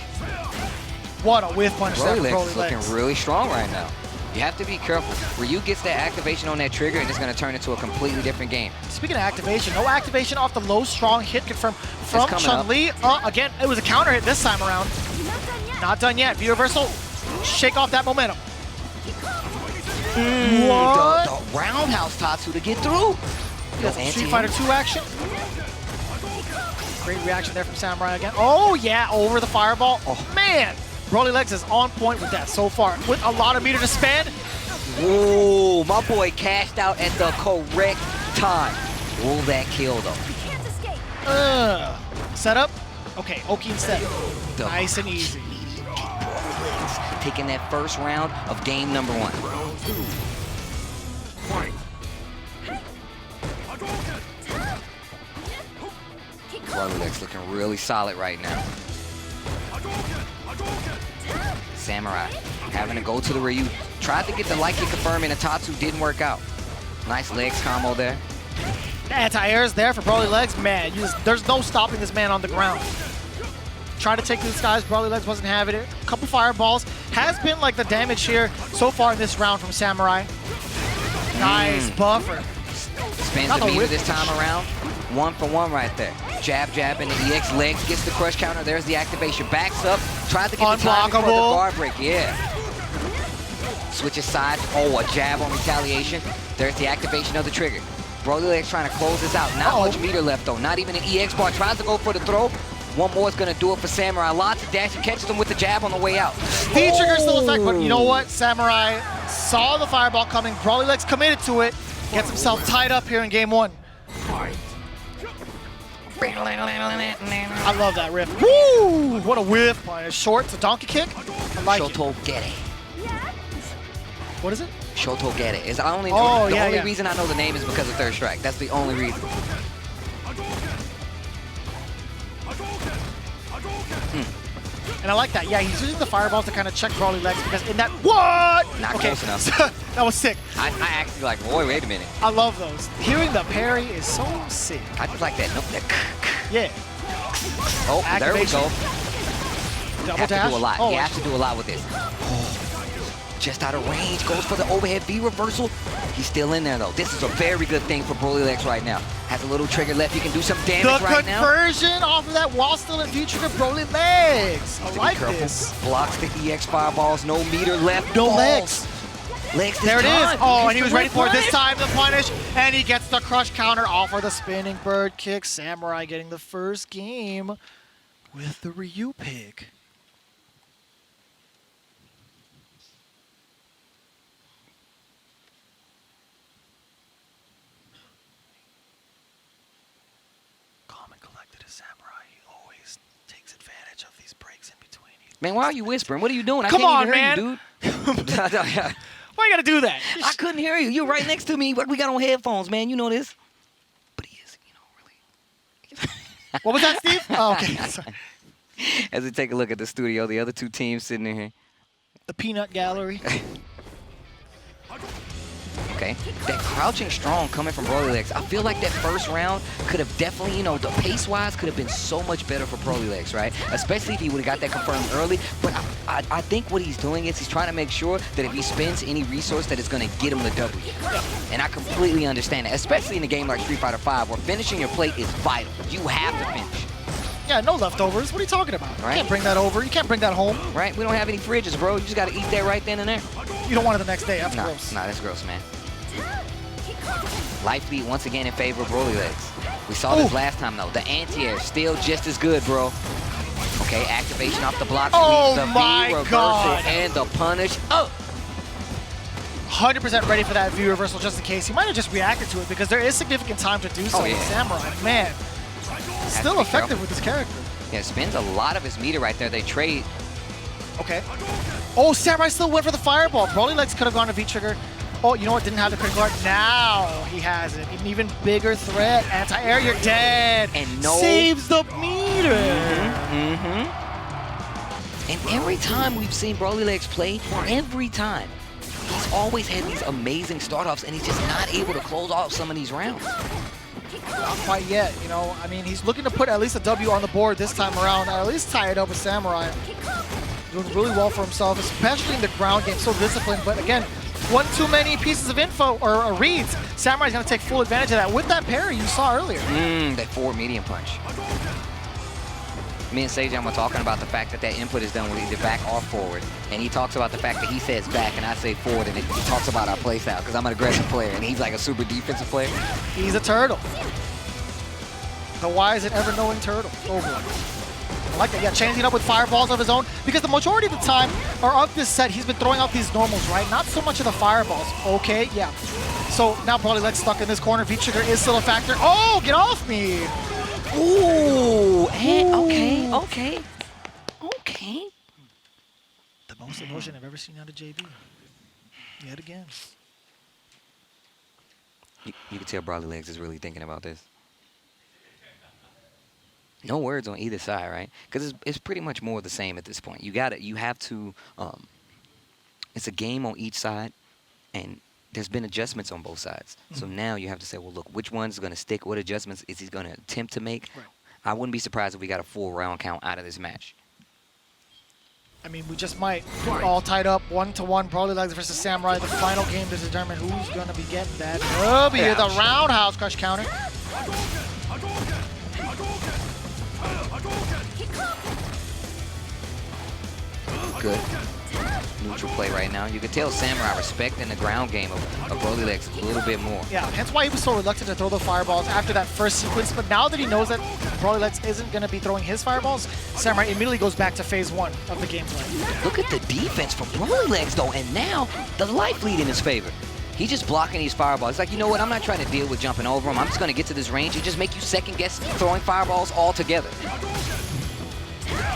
B: What a whiff punch there for
A: Broly Legs. Looking really strong right now. You have to be careful. Ryu gets that activation on that trigger, and it's going to turn into a completely different game.
B: Speaking of activation, no activation off the low, strong hit confirmed from Chun-Li. Again, it was a counter hit this time around. Not done yet. V-reversal. Shake off that momentum. What?
A: The roundhouse Tatsu to get through.
B: Street Fighter 2 action. Great reaction there from Samurai again. Oh, yeah, over the fireball. Oh, man. Broly Legs is on point with that so far, with a lot of meter to spend.
A: Whoa, my boy cashed out at the correct time. Will that kill, though?
B: Set up. Okay, Oki instead. Nice and easy.
A: Broly Legs taking that first round of game number 1. Broly Legs looking really solid right now. Samurai having to go to the Ryu. Tried to get the light kick confirmed and Tatsu didn't work out. Nice legs combo there.
B: Anti-airs there for Broly Legs. Man, there's no stopping this man on the ground. Tried to take these guys. Brawly Legs wasn't having it. A couple fireballs. Has been like the damage here so far in this round from Samurai. Nice buffer.
A: Spins
B: Not
A: the
B: the
A: meter
B: whip
A: this time around. 1 for 1 right there. Jab, jab, and the EX legs gets the crush counter. There's the activation. Backs up. Tries to get the timing for the guard break. Yeah. Switches sides. Oh, a jab on retaliation. There's the activation of the trigger. Brawly Legs trying to close this out. Not much meter left, though. Not even an EX bar. Tries to go for the throw. One more is going to do it for Samurai. Lots of dash. He catches him with the jab on the way out.
B: V-trigger still effect, but you know what? Samurai saw the fireball coming. Brawly Legs committed to it. Gets himself tied up here in game 1. I love that riff. Woo! What a whiff by a short to donkey kick. I like it.
A: Shotogere.
B: What is it?
A: Shotogere. Is I only
B: Oh,
A: the
B: yeah,
A: only
B: yeah.
A: reason I know the name is because of Third Strike. That's the only reason.
B: And I like that. Yeah, he's using the fireballs to kind of check Brawly Legs because in that what?
A: Not
B: Okay,
A: close enough.
B: that was sick.
A: I actually like, boy, wait a minute.
B: I love those. Hearing the parry is so sick.
A: I just like that. Nope, that
B: Yeah.
A: oh,
B: Activation.
A: there we go.
B: Double
A: Have to
B: dash.
A: do a lot.
B: Oh,
A: He has to do a lot with this. Just out of range, goes for the overhead V reversal. He's still in there though. This is a very good thing for Brawly Legs right now. Has a little trigger left. He can do some damage
B: the
A: right now.
B: conversion off of that while still in V-trigger Brawly Legs. I like
A: Careful.
B: this.
A: Blocks the EX fireballs. No meter left.
B: No
A: Balls.
B: legs.
A: Legs this
B: There it
A: time.
B: is. Oh, and he
A: Gets
B: was
A: the
B: ready for it this
A: whip
B: time, the punish, and he gets the crush counter off of the spinning bird kick. Samurai getting the first game with the Ryu pick. Calm and collected as Samurai. He always takes advantage of these breaks in between.
A: Man, why are you whispering? What are you doing?
B: Come
A: I
B: on,
A: can't even hear you, dude.
B: Why you gotta do that?
A: I couldn't hear you. You're right next to me. We got on headphones, man. You know this.
B: What was that, Steve? Oh, okay. Sorry.
A: As we take a look at the studio, the other two teams sitting in here.
B: The peanut gallery.
A: Okay. That crouching strong coming from Brawly Legs. I feel like that first round could have definitely, you know, the pace-wise could have been so much better for Brawly Legs, right? Especially if he would have got that confirmed early. But I think what he's doing is he's trying to make sure that if he spends any resource that is going to get him the W. And I completely understand that, especially in a game like Street Fighter V where finishing your plate is vital. You have to finish.
B: Yeah, no leftovers. What are you talking about?
A: Right.
B: You can't bring that over. You can't bring that home.
A: Right? We don't have any fridges, bro. You just got to eat that right then and there.
B: You don't want it the next day. That's
A: Nah,
B: gross.
A: nah, that's gross, man. Life lead once again in favor of Brawly Legs. We saw this last time, though. The anti-air still just as good, bro. Okay, activation off the block.
B: Oh
A: the
B: my
A: V reversal
B: God.
A: and the punish. Oh!
B: 100% ready for that V reversal just in case. He might have just reacted to it because there is significant time to do so
A: Oh, yeah.
B: with Samurai. Man, still
A: be
B: effective
A: careful.
B: with this character.
A: Yeah, spends a lot of his meter right there. They trade.
B: Okay. Oh, Samurai still went for the fireball. Brawly Legs could have gone to V-trigger. Oh, you know what? Didn't have the critical guard. Now he has it. An even bigger threat. Anti-air, you're dead.
A: And no...
B: Saves the meter.
A: And every time we've seen Brawly Legs play, every time, he's always had these amazing start-offs, and he's just not able to close off some of these rounds.
B: Not quite yet, you know. I mean, he's looking to put at least a W on the board this time around, or at least tie it up with Samurai. Doing really well for himself, especially in the ground game, so disciplined. But again, one too many pieces of info or reads. Samurai's gonna take full advantage of that with that parry you saw earlier.
A: That forward medium punch. Me and Sejam were talking about the fact that that input is done with either back or forward. And he talks about the fact that he says back and I say forward, and he talks about our play style, because I'm an aggressive player, and he's like a super defensive player.
B: He's a turtle. The wise and ever-knowing turtle. Oh boy. I like that. Yeah, changing up with fireballs of his own, because the majority of the time, or of this set, he's been throwing out these normals, right? Not so much of the fireballs. Okay, yeah. So now Brawly Legs stuck in this corner. V-trigger is still a factor. Oh, get off me!
A: Ooh, okay.
B: The most emotion I've ever seen out of JB. Yet again.
A: You can tell Brawly Legs is really thinking about this. No words on either side, right? Because it's pretty much more of the same at this point. You have to, it's a game on each side, and there's been adjustments on both sides. So now you have to say, well, look, which one's going to stick? What adjustments is he going to attempt to make?
B: Right.
A: I wouldn't be surprised if we got a full round count out of this match.
B: I mean, we just might. All tied up, 1-1. Broly Legs versus Samurai. The final game to determine who's going to be getting that W. The roundhouse crush counter.
A: Good. Neutral play right now. You can tell Samurai respecting the ground game of Broly Legs a little bit more.
B: Yeah, hence why he was so reluctant to throw the fireballs after that first sequence. But now that he knows that Broly Legs isn't going to be throwing his fireballs, Samurai immediately goes back to phase 1 of the gameplay.
A: Look at the defense from Broly Legs, though, and now the life lead in his favor. He's just blocking these fireballs. It's like, you know what? I'm not trying to deal with jumping over him. I'm just going to get to this range and just make you second-guess throwing fireballs altogether.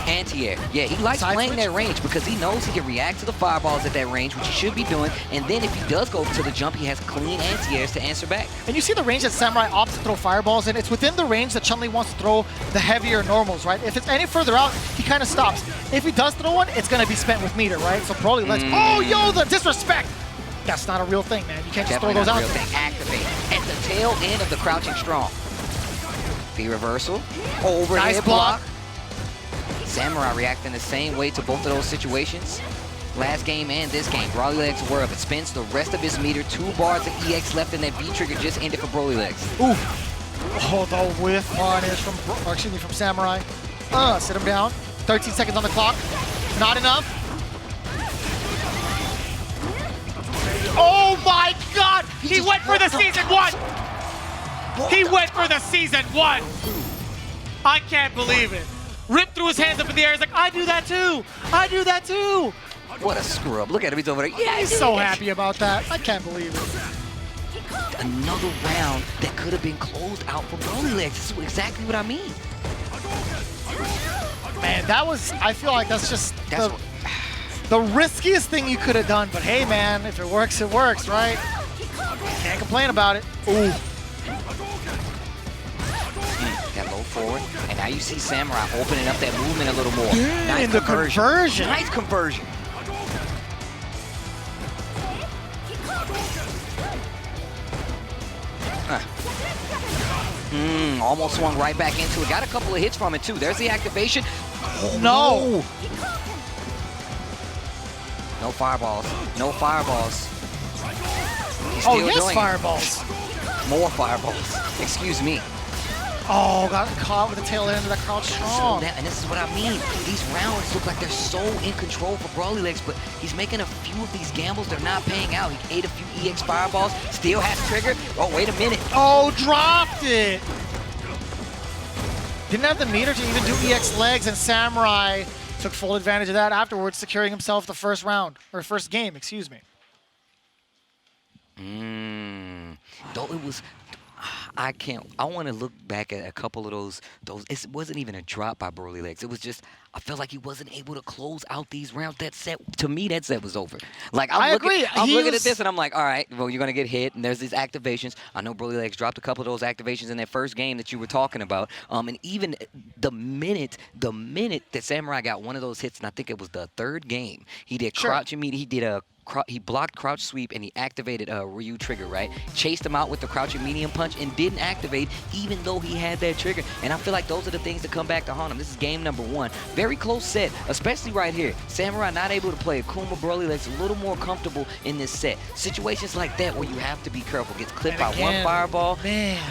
A: Anti-air. Yeah, he likes playing that range because he knows he can react to the fireballs at that range, which he should be doing. And then if he does go to the jump, he has clean anti-airs to answer back.
B: And you see the range that Samurai opts to throw fireballs in. It's within the range that Chun-Li wants to throw the heavier normals, right? If it's any further out, he kind of stops. If he does throw one, it's going to be spent with meter, right? So Broly Legs, oh, yo, the disrespect! That's not a real thing, man. You can't just throw those out there.
A: Activate at the tail end of the crouching strong. B reversal. Overhead
B: nice block.
A: Samurai reacting the same way to both of those situations. Last game and this game, Broly Legs aware of it. Spends the rest of his meter. 2 bars of EX left, and that B trigger just ended for Broly Legs.
B: Ooh. Oh, the whiff punish from Samurai. Sit him down. 13 seconds on the clock. Not enough.
P: Oh my God! He went for the season 1! He went for the season 1! I can't believe it. Ripped threw his hands up in the air. He's like, I do that too! I do that too!
A: What a scrub. Look at him. He's over there. Yeah,
B: he's so happy about that. I can't believe it.
A: Another round that could have been closed out for Broly Legs. This is exactly what I mean.
B: Man, that was, I feel like that's just the riskiest thing you could have done. But hey, man, if it works, right? Can't complain about it. Ooh.
A: That low forward, and now you see Samurai opening up that movement a little more.
B: Nice conversion.
A: Nice conversion. Almost swung right back into it. Got a couple of hits from it too. There's the activation. Oh,
B: no.
A: No fireballs. No fireballs. He's still doing
B: fireballs.
A: It. More fireballs. Excuse me.
B: Oh, got caught with the tail end of that crouch strong.
A: And this is what I mean. These rounds look like they're so in control for Broly Legs, but he's making a few of these gambles. They're not paying out. He ate a few EX fireballs. Still has trigger. Oh, wait a minute.
B: Oh, dropped it. Didn't have the meter to even do EX legs, and Samurai took full advantage of that afterwards, securing himself the first round, or first game, excuse me.
A: Though it was, I want to look back at a couple of those, it wasn't even a drop by Broly Legs. It was just, I felt like he wasn't able to close out these rounds. That set, to me, that set was over. Like, I'm looking at this and I'm like, all right, well, you're going to get hit, and there's these activations. I know Broly Legs dropped a couple of those activations in that first game that you were talking about. And even the minute that Samurai got one of those hits, and I think it was the third game, he did crouch immediate, he blocked crouch sweep and he activated Ryu trigger, right? Chased him out with the crouching medium punch and didn't activate even though he had that trigger. And I feel like those are the things that come back to haunt him. This is game number 1. Very close set, especially right here. Samurai not able to play. Akuma Broly Legs a little more comfortable in this set. Situations like that where you have to be careful. Gets clipped by one fireball.
B: Man.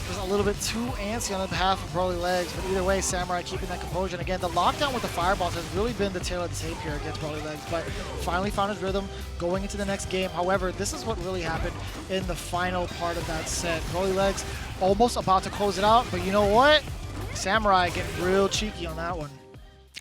B: Was a little bit too antsy on the behalf of Broly Legs, but either way, Samurai keeping that composure. And again, the lockdown with the fireballs has really been the tail of the tape here against Broly Legs, but finally found his rhythm going into the next game. However, this is what really happened in the final part of that set. Broly Legs almost about to close it out, but you know what? Samurai getting real cheeky on that one.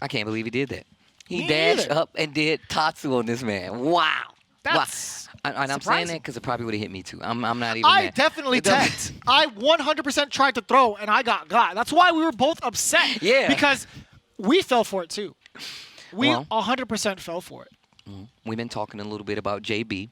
A: I can't believe he did that. He dashed up and did Tatsu on this man. Wow.
B: That's
A: and I'm saying that because it probably would have hit me too. I'm not even
B: I
A: mad.
B: definitely tanked. I 100% tried to throw, and I got. That's why we were both upset.
A: Yeah.
B: Because we fell for it too. We 100% fell for it.
A: We've been talking a little bit about JB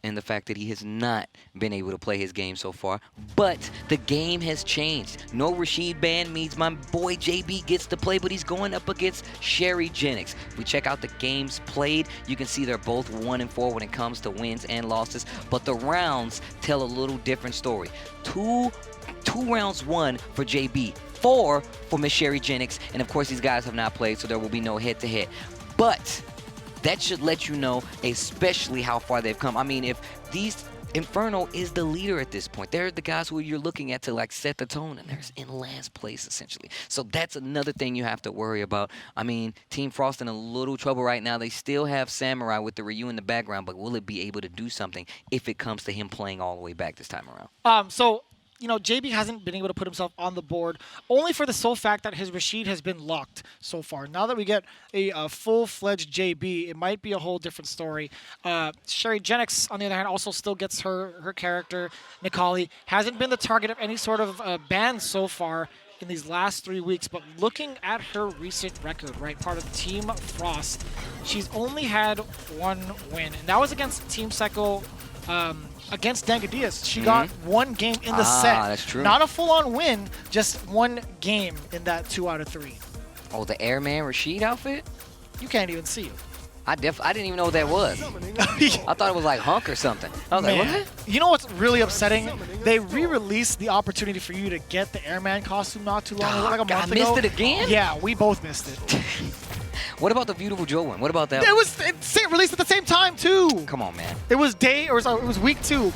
A: and the fact that he has not been able to play his game so far. But the game has changed. No Rashid ban means my boy JB gets to play, but he's going up against Sherryjenix. If we check out the games played, you can see they're both 1-4 when it comes to wins and losses, but the rounds tell a little different story. Two rounds won for JB, 4 for Miss Sherryjenix. And of course, these guys have not played, so there will be no head-to-head. But that should let you know especially how far they've come. I mean, if these Inferno is the leader at this point. They're the guys who you're looking at to like set the tone, and they're in last place essentially. So that's another thing you have to worry about. I mean, Team Frost in a little trouble right now. They still have Samurai with the Ryu in the background, but will it be able to do something if it comes to him playing all the way back this time around?
B: So, you know, JB hasn't been able to put himself on the board only for the sole fact that his Rashid has been locked so far. Now that we get a full-fledged JB, it might be a whole different story. Sherryjenix, on the other hand, also still gets her character. Nikali hasn't been the target of any sort of ban so far in these last 3 weeks, but looking at her recent record, right, part of Team Frost, she's only had 1 win, and that was against Team Psycho. Against Dankadillas, she got 1 game in the set.
A: That's true.
B: Not a full-on win, just 1 game in that 2 out of 3.
A: Oh, the Airman Rashid outfit?
B: You can't even see it.
A: I didn't even know what that was. I thought it was like Hunk or something. I was like, what?
B: You know what's really upsetting? They re-released the opportunity for you to get the Airman costume not too long ago, like a month ago.
A: I missed it again?
B: Yeah, we both missed it.
A: What about the Beautiful Joe one? What about that?
B: It was released at the same time too.
A: Come on, man.
B: It was week 2.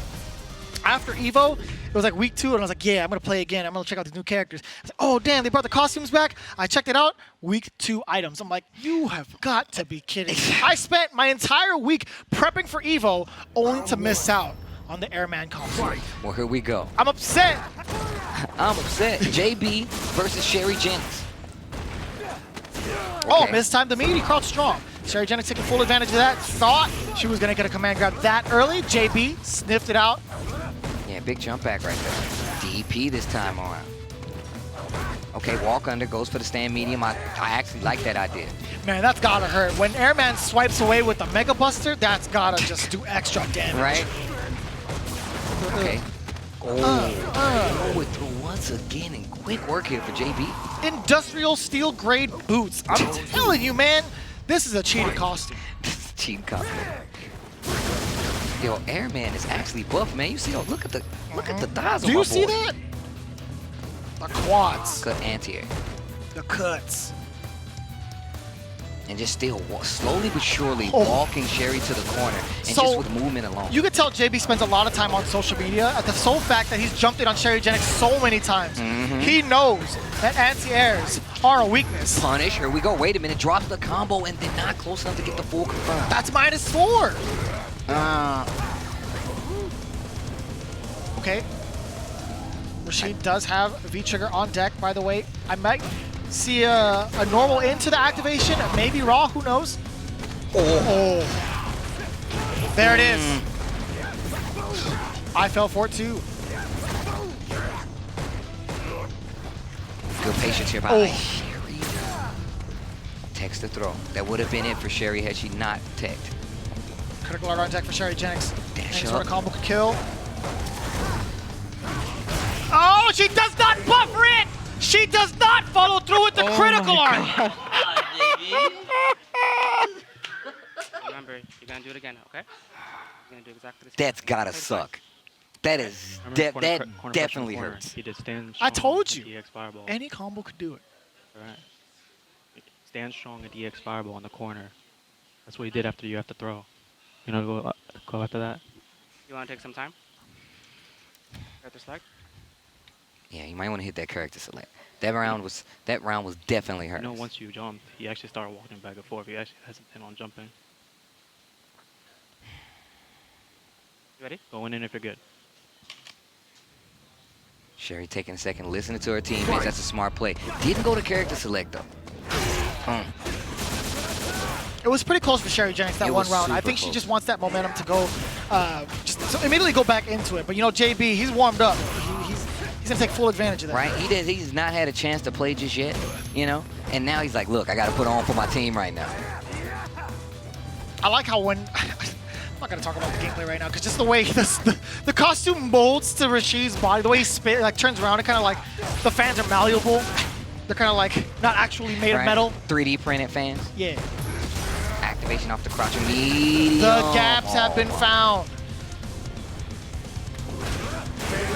B: After Evo, it was like week 2, and I was like, yeah, I'm gonna play again. I'm gonna check out these new characters. I was like, oh damn, they brought the costumes back. I checked it out. Week 2 items. I'm like, you have got to be kidding me. I spent my entire week prepping for Evo, only to miss out on the Airman costume.
A: Well, here we go.
B: I'm upset.
A: I'm upset. JB versus Sherryjenix.
B: Oh, mistimed the meat. He crouched strong. Sherryjenix taking full advantage of that. Thought she was going to get a command grab that early. JB sniffed it out.
A: Yeah, big jump back right there. DP this time around. Okay, walk under, goes for the stand medium. I actually like that idea.
B: Man, that's got to hurt. When Airman swipes away with the Mega Buster, that's got to just do extra damage.
A: Right? Okay. Oh, it through once again, and quick work here for JB.
B: Industrial steel grade boots. I'm telling you, man, this is a cheated costume.
A: Cheating costume. Yo, Airman is actually buff, man. You see, look at the thighs on my boy.
B: Do you see that? The quads.
A: Good anti-air.
B: The cuts.
A: And just still slowly but surely walking Sherry to the corner, and just with movement alone.
B: You could tell JB spends a lot of time on social media at the sole fact that he's jumped in on Sherryjenix so many times. He knows that anti-airs are a weakness.
A: Punish, here we go. Wait a minute, drops the combo and then not close enough to get the full confirm.
B: That's -4. Okay. Rashid does have a V-trigger on deck, by the way. I might see a normal into the activation, maybe raw, who knows? Oh. There it is. I fell for it too.
A: Good patience here by Sherry. Text the throw. That would have been it for Sherry had she not teched.
B: Critical art on deck for Sherryjenix.
A: Dash
B: Any
A: up.
B: sort of combo could kill. Oh, she does not buffer it! She does not follow through with the critical art!
G: Remember, you're gonna do it again, okay? You're gonna do exactly the same.
A: That's gotta suck. That is that definitely hurts.
V: He did stand
B: I told you.
V: DX fireball.
B: Any combo could do it.
V: Right. Stand strong at DX fireball in the corner. That's what he did after you have to throw. You know, go after that.
G: You wanna take some time? Character select?
A: Yeah, you might want to hit that character select. That round was definitely hers.
V: You know, once you jumped, he actually started walking back and forth. He actually hesitated on jumping.
G: You ready?
V: Going in if you're good.
A: Sherry taking a second, listening to her teammates. That's a smart play. Didn't go to character select though.
B: It was pretty close for Sherryjenix that one round. I think she just wants that momentum to go, just so immediately go back into it. But you know, JB, he's warmed up. He's gonna take full advantage of that.
A: Right? He's not had a chance to play just yet, you know? And now he's like, look, I gotta put on for my team right now.
B: I like how when, I'm not gonna talk about the gameplay right now, because just the way the costume molds to Rashid's body, the way he spit, like turns around, it kind of like, the fans are malleable. They're kind of like, not actually made of metal.
A: 3D printed fans.
B: Yeah.
A: Activation off the crouch medium.
B: The gaps have been found.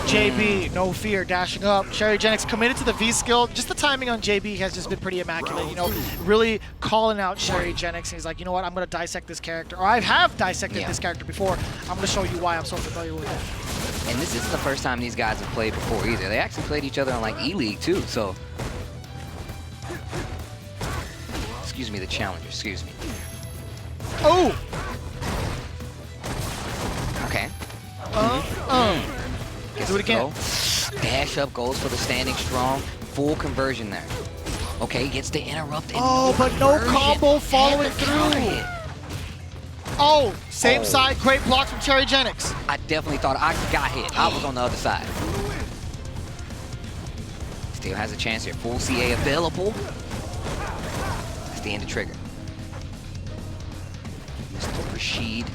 B: JB, no fear, dashing up. Sherryjenix committed to the V skill. Just the timing on JB has just been pretty immaculate. You know, really calling out Sherryjenix. And he's like, you know what, I'm going to dissect this character. Or I have dissected this character before. I'm going to show you why I'm so familiar with it.
A: And this isn't the first time these guys have played before either. They actually played each other on like E-League too, so. Excuse me, the challenger, excuse me.
B: Oh!
A: Okay.
B: Do it again.
A: Dash up, goes for the standing strong. Full conversion there. Okay, gets to interrupt.
B: Oh, but no combo following through. Oh, same side, great blocks from Sherryjenix.
A: I definitely thought I got hit. I was on the other side. Still has a chance here. Full CA available. That's the end of trigger. Mr. Rashid.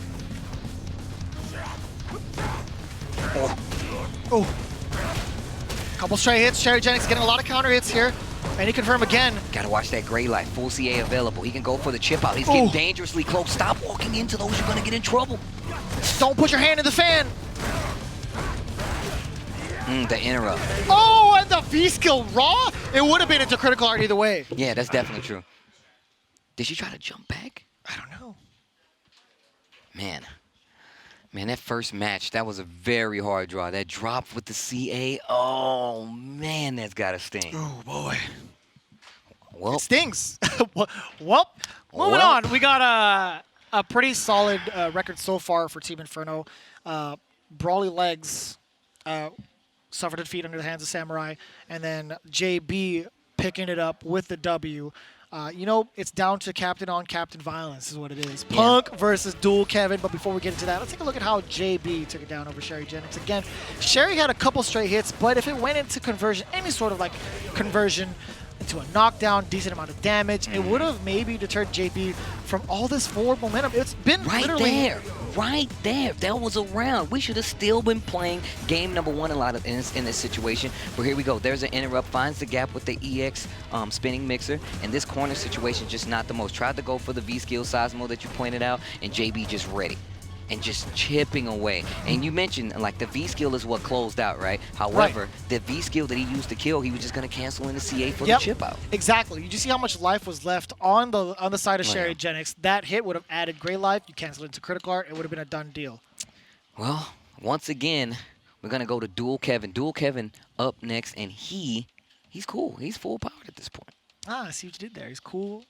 B: Oh. Couple straight hits. Sherryjenix getting a lot of counter hits here. And he confirm again.
A: Gotta watch that gray light. Full CA available. He can go for the chip out. He's getting dangerously close. Stop walking into those. You're gonna get in trouble.
B: Don't put your hand in the fan.
A: The interrupt.
B: Oh, and the V skill raw? It would have been into critical art either way.
A: Yeah, that's definitely true. Did she try to jump back?
B: I don't know.
A: Man, that first match, that was a very hard draw. That drop with the CA, oh man, that's gotta sting.
B: Oh boy.
A: Well,
B: it stings. Well, moving on. We got a pretty solid record so far for Team Inferno. Brawly Legs suffered defeat under the hands of Samurai, and then JB picking it up with the W. You know, it's down to captain on captain violence is what it is.
A: Yeah.
B: Punk versus Dual Kevin, but before we get into that, let's take a look at how JB took it down over Sherryjenix. Again, Sherry had a couple straight hits, but if it went into conversion, any sort of like conversion into a knockdown, decent amount of damage, it would have maybe deterred JB from all this forward momentum. It's been
A: right there. That was a round. We should have still been playing game number one in this situation. But here we go. There's an interrupt, finds the gap with the EX spinning mixer, and this corner situation just not the most. Tried to go for the V skill Seismo that you pointed out, and JB just ready. And just chipping away. And you mentioned like the V skill is what closed out, right? However, the V skill that he used to kill, he was just gonna cancel in the CA for the chip out.
B: Exactly. You just see how much life was left on the side of Sherryjenix. That hit would have added great life. You cancel it into critical art. It would have been a done deal.
A: Well, once again, we're gonna go to Dual Kevin. Dual Kevin up next, and he's cool. He's full powered at this point.
B: I see what you did there. He's cool.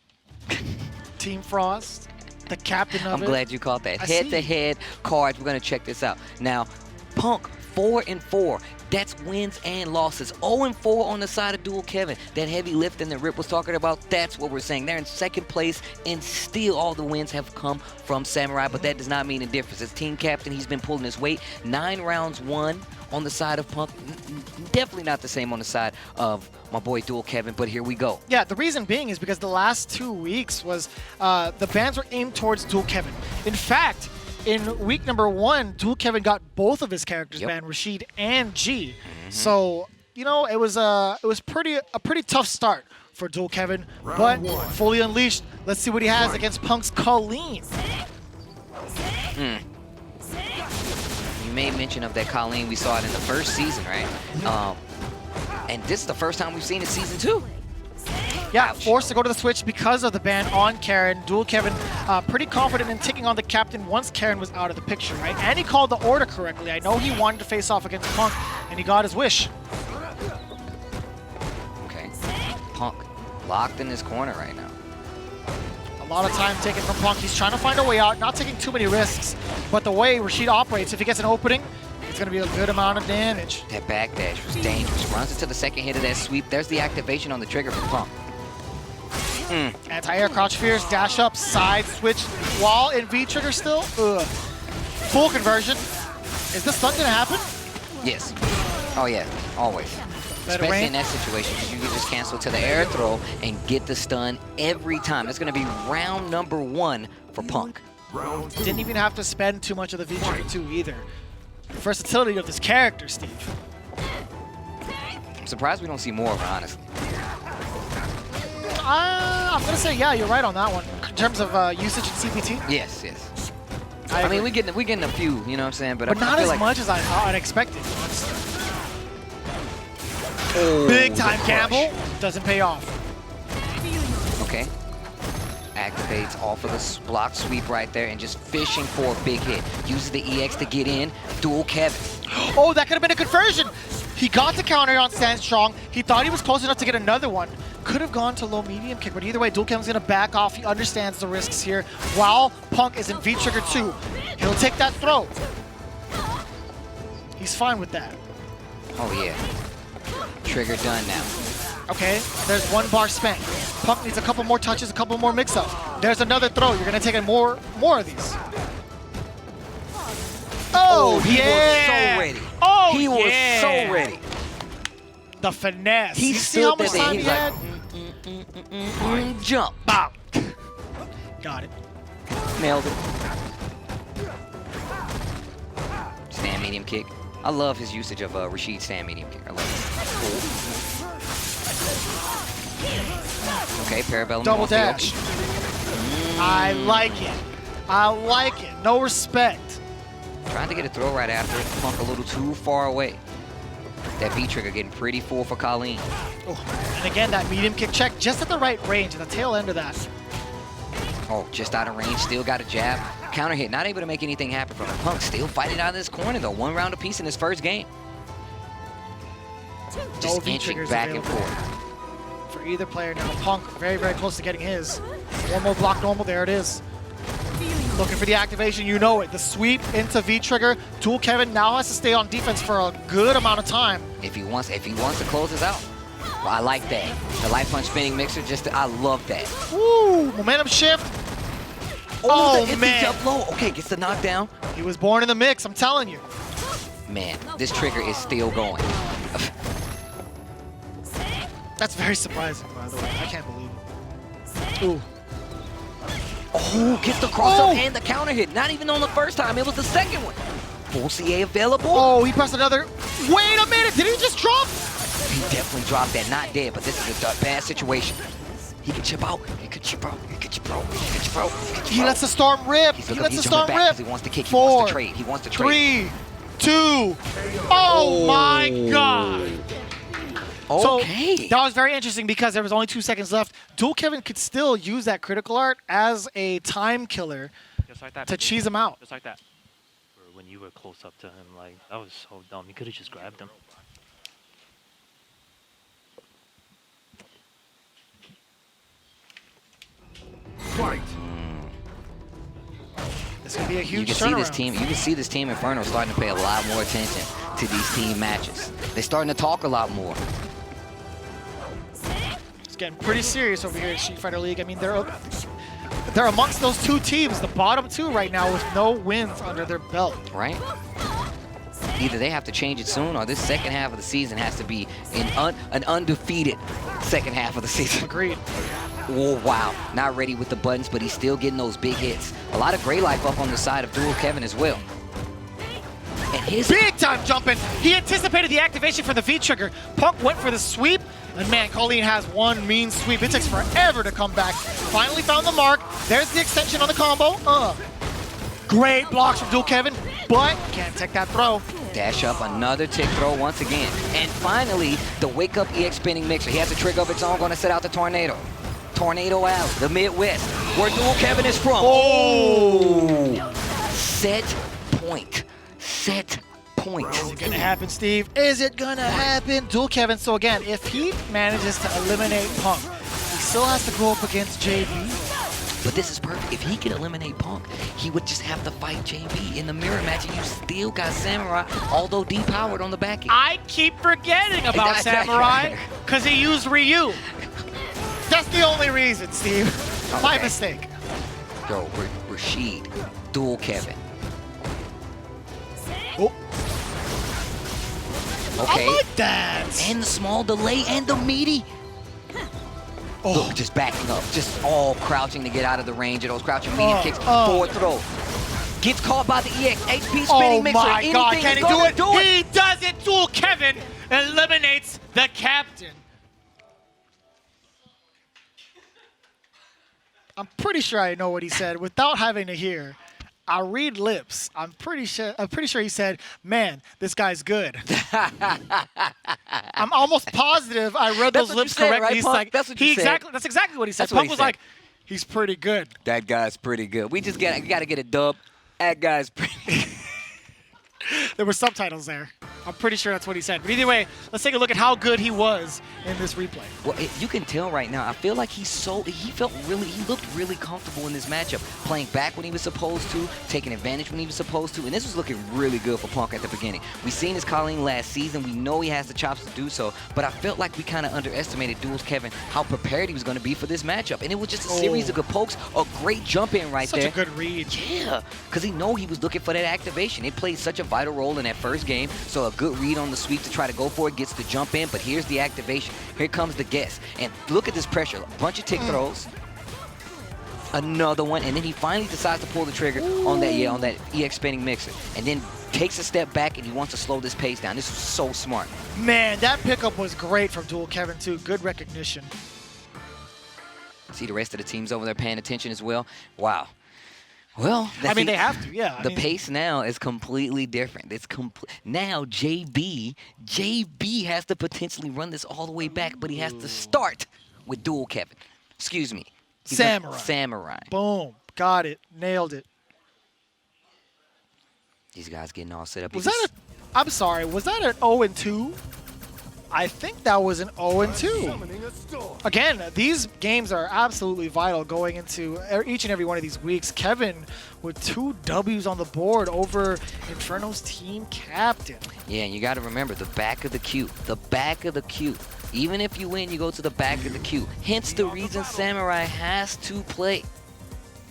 B: Team Frost. The captain of it.
A: I'm glad you caught that. Head-to-head cards. We're going to check this out. Now, Punk, 4-4. That's wins and losses. 0-4 on the side of Dual Kevin. That heavy lifting that Rip was talking about, that's what we're saying. They're in second place, and still all the wins have come from Samurai, but that does not mean a difference. As team captain, he's been pulling his weight. 9 rounds won on the side of Punk. Definitely not the same on the side of my boy Dual Kevin, but here we go.
B: Yeah, the reason being is because the last 2 weeks was the bans were aimed towards Dual Kevin. In fact, in week number 1, Dual Kevin got both of his characters banned, Rashid and G. So, you know, it was a pretty tough start for Dual Kevin, but fully unleashed. Let's see what he has against Punk's Colleen.
A: You made mention of that Colleen. We saw it in the first season, right? And this is the first time we've seen it season 2.
B: Yeah, forced to go to the switch because of the ban on Karen. Dual Kevin pretty confident in taking on the captain once Karen was out of the picture, right? And he called the order correctly. I know he wanted to face off against Punk, and he got his wish.
A: Okay. Punk locked in his corner right now.
B: A lot of time taken from Punk. He's trying to find a way out, not taking too many risks. But the way Rashid operates, if he gets an opening, it's going to be a good amount of damage.
A: That backdash was dangerous. Runs into the second hit of that sweep. There's the activation on the trigger for Punk.
B: Anti-air crouch fears, dash up, side switch, while in V-trigger still. Full conversion. Is the stun going to happen?
A: Yes. Oh, yeah. Always. Especially in that situation, because you can just cancel to the air throw and get the stun every time. That's going to be round number 1 for Punk.
B: Didn't even have to spend too much of the V-trigger too either. The versatility of this character, Steve.
A: I'm surprised we don't see more of it, honestly.
B: I'm going to say, yeah, you're right on that one. In terms of usage in CPT?
A: Yes, yes. I mean, we're getting a few, you know what I'm saying? But I
B: not
A: feel
B: as
A: like,
B: much as I'd expected.
A: Oh,
B: Big time
A: the
B: gamble.
A: crush.
B: Doesn't pay off.
A: Okay. Activates off of the block sweep right there and just fishing for a big hit. Uses the EX to get in. Dual Kevin.
B: Oh, that could have been a conversion. He got the counter on Stand Strong. He thought he was close enough to get another one. Could have gone to low medium kick, but either way, Dual Kevin's gonna back off. He understands the risks here. While Punk is in V-Trigger 2, he'll take that throw. He's fine with that.
A: Oh, yeah. Trigger done now.
B: Okay, there's 1 bar spent. Punk needs a couple more touches, a couple more mix-ups. There's another throw. You're gonna take in more of these. Oh,
A: he
B: yeah!
A: was so ready.
B: Oh,
A: he was
B: yeah!
A: so ready.
B: The finesse.
A: He
B: You see how much time he had?
A: Jump.
B: Bop. Got it.
A: Nailed it. Stand medium kick. I love his usage of Rashid's stand medium kick. I love it. Okay, parabellum.
B: Double
A: off the
B: dash.
A: open.
B: I like it. I like it. No respect.
A: Trying to get a throw right after it. Punk a little too far away. That V-trigger getting pretty full for Colleen.
B: Oh, and again, that medium kick check just at the right range, at the tail end of that.
A: Oh, just out of range, still got a jab. Counter hit, not able to make anything happen from it. Punk still fighting out of this corner though. 1 round apiece in his first game. Just inching back and forth.
B: For either player now. Punk very, very close to getting his. 1 more block normal, there it is. Looking for the activation, you know it. The sweep into V-trigger. Dual Kevin now has to stay on defense for a good amount of time.
A: If he wants to close this out. Well, I like that. The light punch spinning mixer, I love that.
B: Woo! Momentum shift. Oh, man.
A: Jump low. Okay, gets the knockdown.
B: He was born in the mix, I'm telling you.
A: Man, this trigger is still going.
B: That's very surprising, by the way. I can't believe it. Ooh.
A: Oh, gets the cross up and the counter hit. Not even on the first time, it was the second one. Full CA available.
B: Oh, he pressed another. Wait a minute, did he just drop?
A: He definitely dropped that, not dead, but this is a bad situation. He can chip out, he can chip out, he can chip out, he can chip out.
B: He lets the storm rip.
A: He
B: lets the
A: jumping
B: storm
A: back
B: rip.
A: 'cause he wants to kick, he
B: 4,
A: wants to trade, he wants to trade.
B: 3, 2. Oh my God.
A: Okay.
B: So that was very interesting because there was only 2 seconds left. Dual Kevin could still use that critical art as a time killer
V: Just like that,
B: to cheese him out.
V: Just like that. When you were close up to him, like, that was so dumb. You could have just grabbed him.
L: Fight.
B: This could be a huge
A: You can see this team Inferno starting to pay a lot more attention to these team matches. They're starting to talk a lot more.
B: It's getting pretty serious over here at Street Fighter League. I mean, they're amongst those 2 teams, the bottom 2 right now with no wins under their belt.
A: Right? Either they have to change it soon or this second half of the season has to be an undefeated second half of the season.
B: Agreed.
A: Oh, wow. Not ready with the buttons, but he's still getting those big hits. A lot of gray life up on the side of Dual Kevin as well. And his
B: big time jumping. He anticipated the activation for the V-trigger. Punk went for the sweep. And man, Colleen has one mean sweep. It takes forever to come back. Finally found the mark. There's the extension on the combo. Great blocks from Dual Kevin, but can't take that throw.
A: dash up, another tick throw once again. And finally, the wake up EX spinning mixer. He has a trigger of its own, gonna set out the tornado. Tornado Alley, the Midwest, where Dual Kevin is from. Oh! Set point. Set point.
B: Is it gonna happen, Steve? Is it gonna happen? Dual Kevin, so again, if he manages to eliminate Punk, he still has to go up against JB.
A: But this is perfect. If he can eliminate Punk, he would just have to fight JB in the mirror match, and you still got Samurai, although depowered on the back end.
B: I keep forgetting about Samurai, because he used Ryu. That's the only reason, Steve. Okay. My mistake.
A: Yo, Rashid, Dual Kevin.
B: Oh.
A: Okay.
B: I like that.
A: And the small delay and the meaty. Oh. Look, just backing up, just all crouching to get out of the range of those crouching medium kicks. Forward throw. Gets caught by the EX, HP spinning mixer.
B: Oh my God, can he do it?
A: Do it?
B: He does it. Dual Kevin eliminates the captain. I'm pretty sure I know what he said without having to hear. I read lips. I'm pretty sure he said, "Man, this guy's good." I'm almost positive I read
A: That's
B: those
A: what you
B: lips
A: said,
B: correctly.
A: right,
B: He's
A: Punk?
B: like,
A: That's what you said.
B: That's exactly what he said.
A: That's what
B: Punk
A: he
B: was
A: said.
B: like, "He's pretty good."
A: That guy's pretty good. We just got to get a dub. That guy's pretty
B: There were subtitles there. I'm pretty sure that's what he said. But either way, let's take a look at how good he was in this replay.
A: Well, you can tell right now. I feel like he looked really comfortable in this matchup, playing back when he was supposed to, taking advantage when he was supposed to, and this was looking really good for Punk at the beginning. We seen his calling last season. We know he has the chops to do so, but I felt like we kind of underestimated Duel's Kevin, how prepared he was going to be for this matchup, and it was just a series of good pokes, a great jump in right there.
B: Such a good read.
A: Yeah, because he was looking for that activation. It played such a vital role in that first game, so a good read on the sweep to try to go for it, gets the jump in, but here's the activation. Here comes the guess. And look at this pressure. A bunch of tick throws. Another one, and then he finally decides to pull the trigger on that EX spinning mixer. And then takes a step back and he wants to slow this pace down. This was so smart.
B: Man, that pickup was great from Duel Kevin too. Good recognition.
A: See the rest of the teams over there paying attention as well. Wow. Well,
B: I mean, they have to, yeah.
A: The pace now is completely different. It's now JB has to potentially run this all the way back, but he has to start with Duel Kevin. Excuse me. Samurai.
B: Boom. Got it. Nailed it.
A: These guys getting all set up.
B: I'm sorry, was that an 0-2? I think that was an 0-2. Again, these games are absolutely vital going into each and every one of these weeks. Kevin with 2 W's on the board over Inferno's team captain.
A: Yeah, and you got to remember the back of the queue. The back of the queue. Even if you win, you go to the back of the queue. Hence the reason Samurai has to play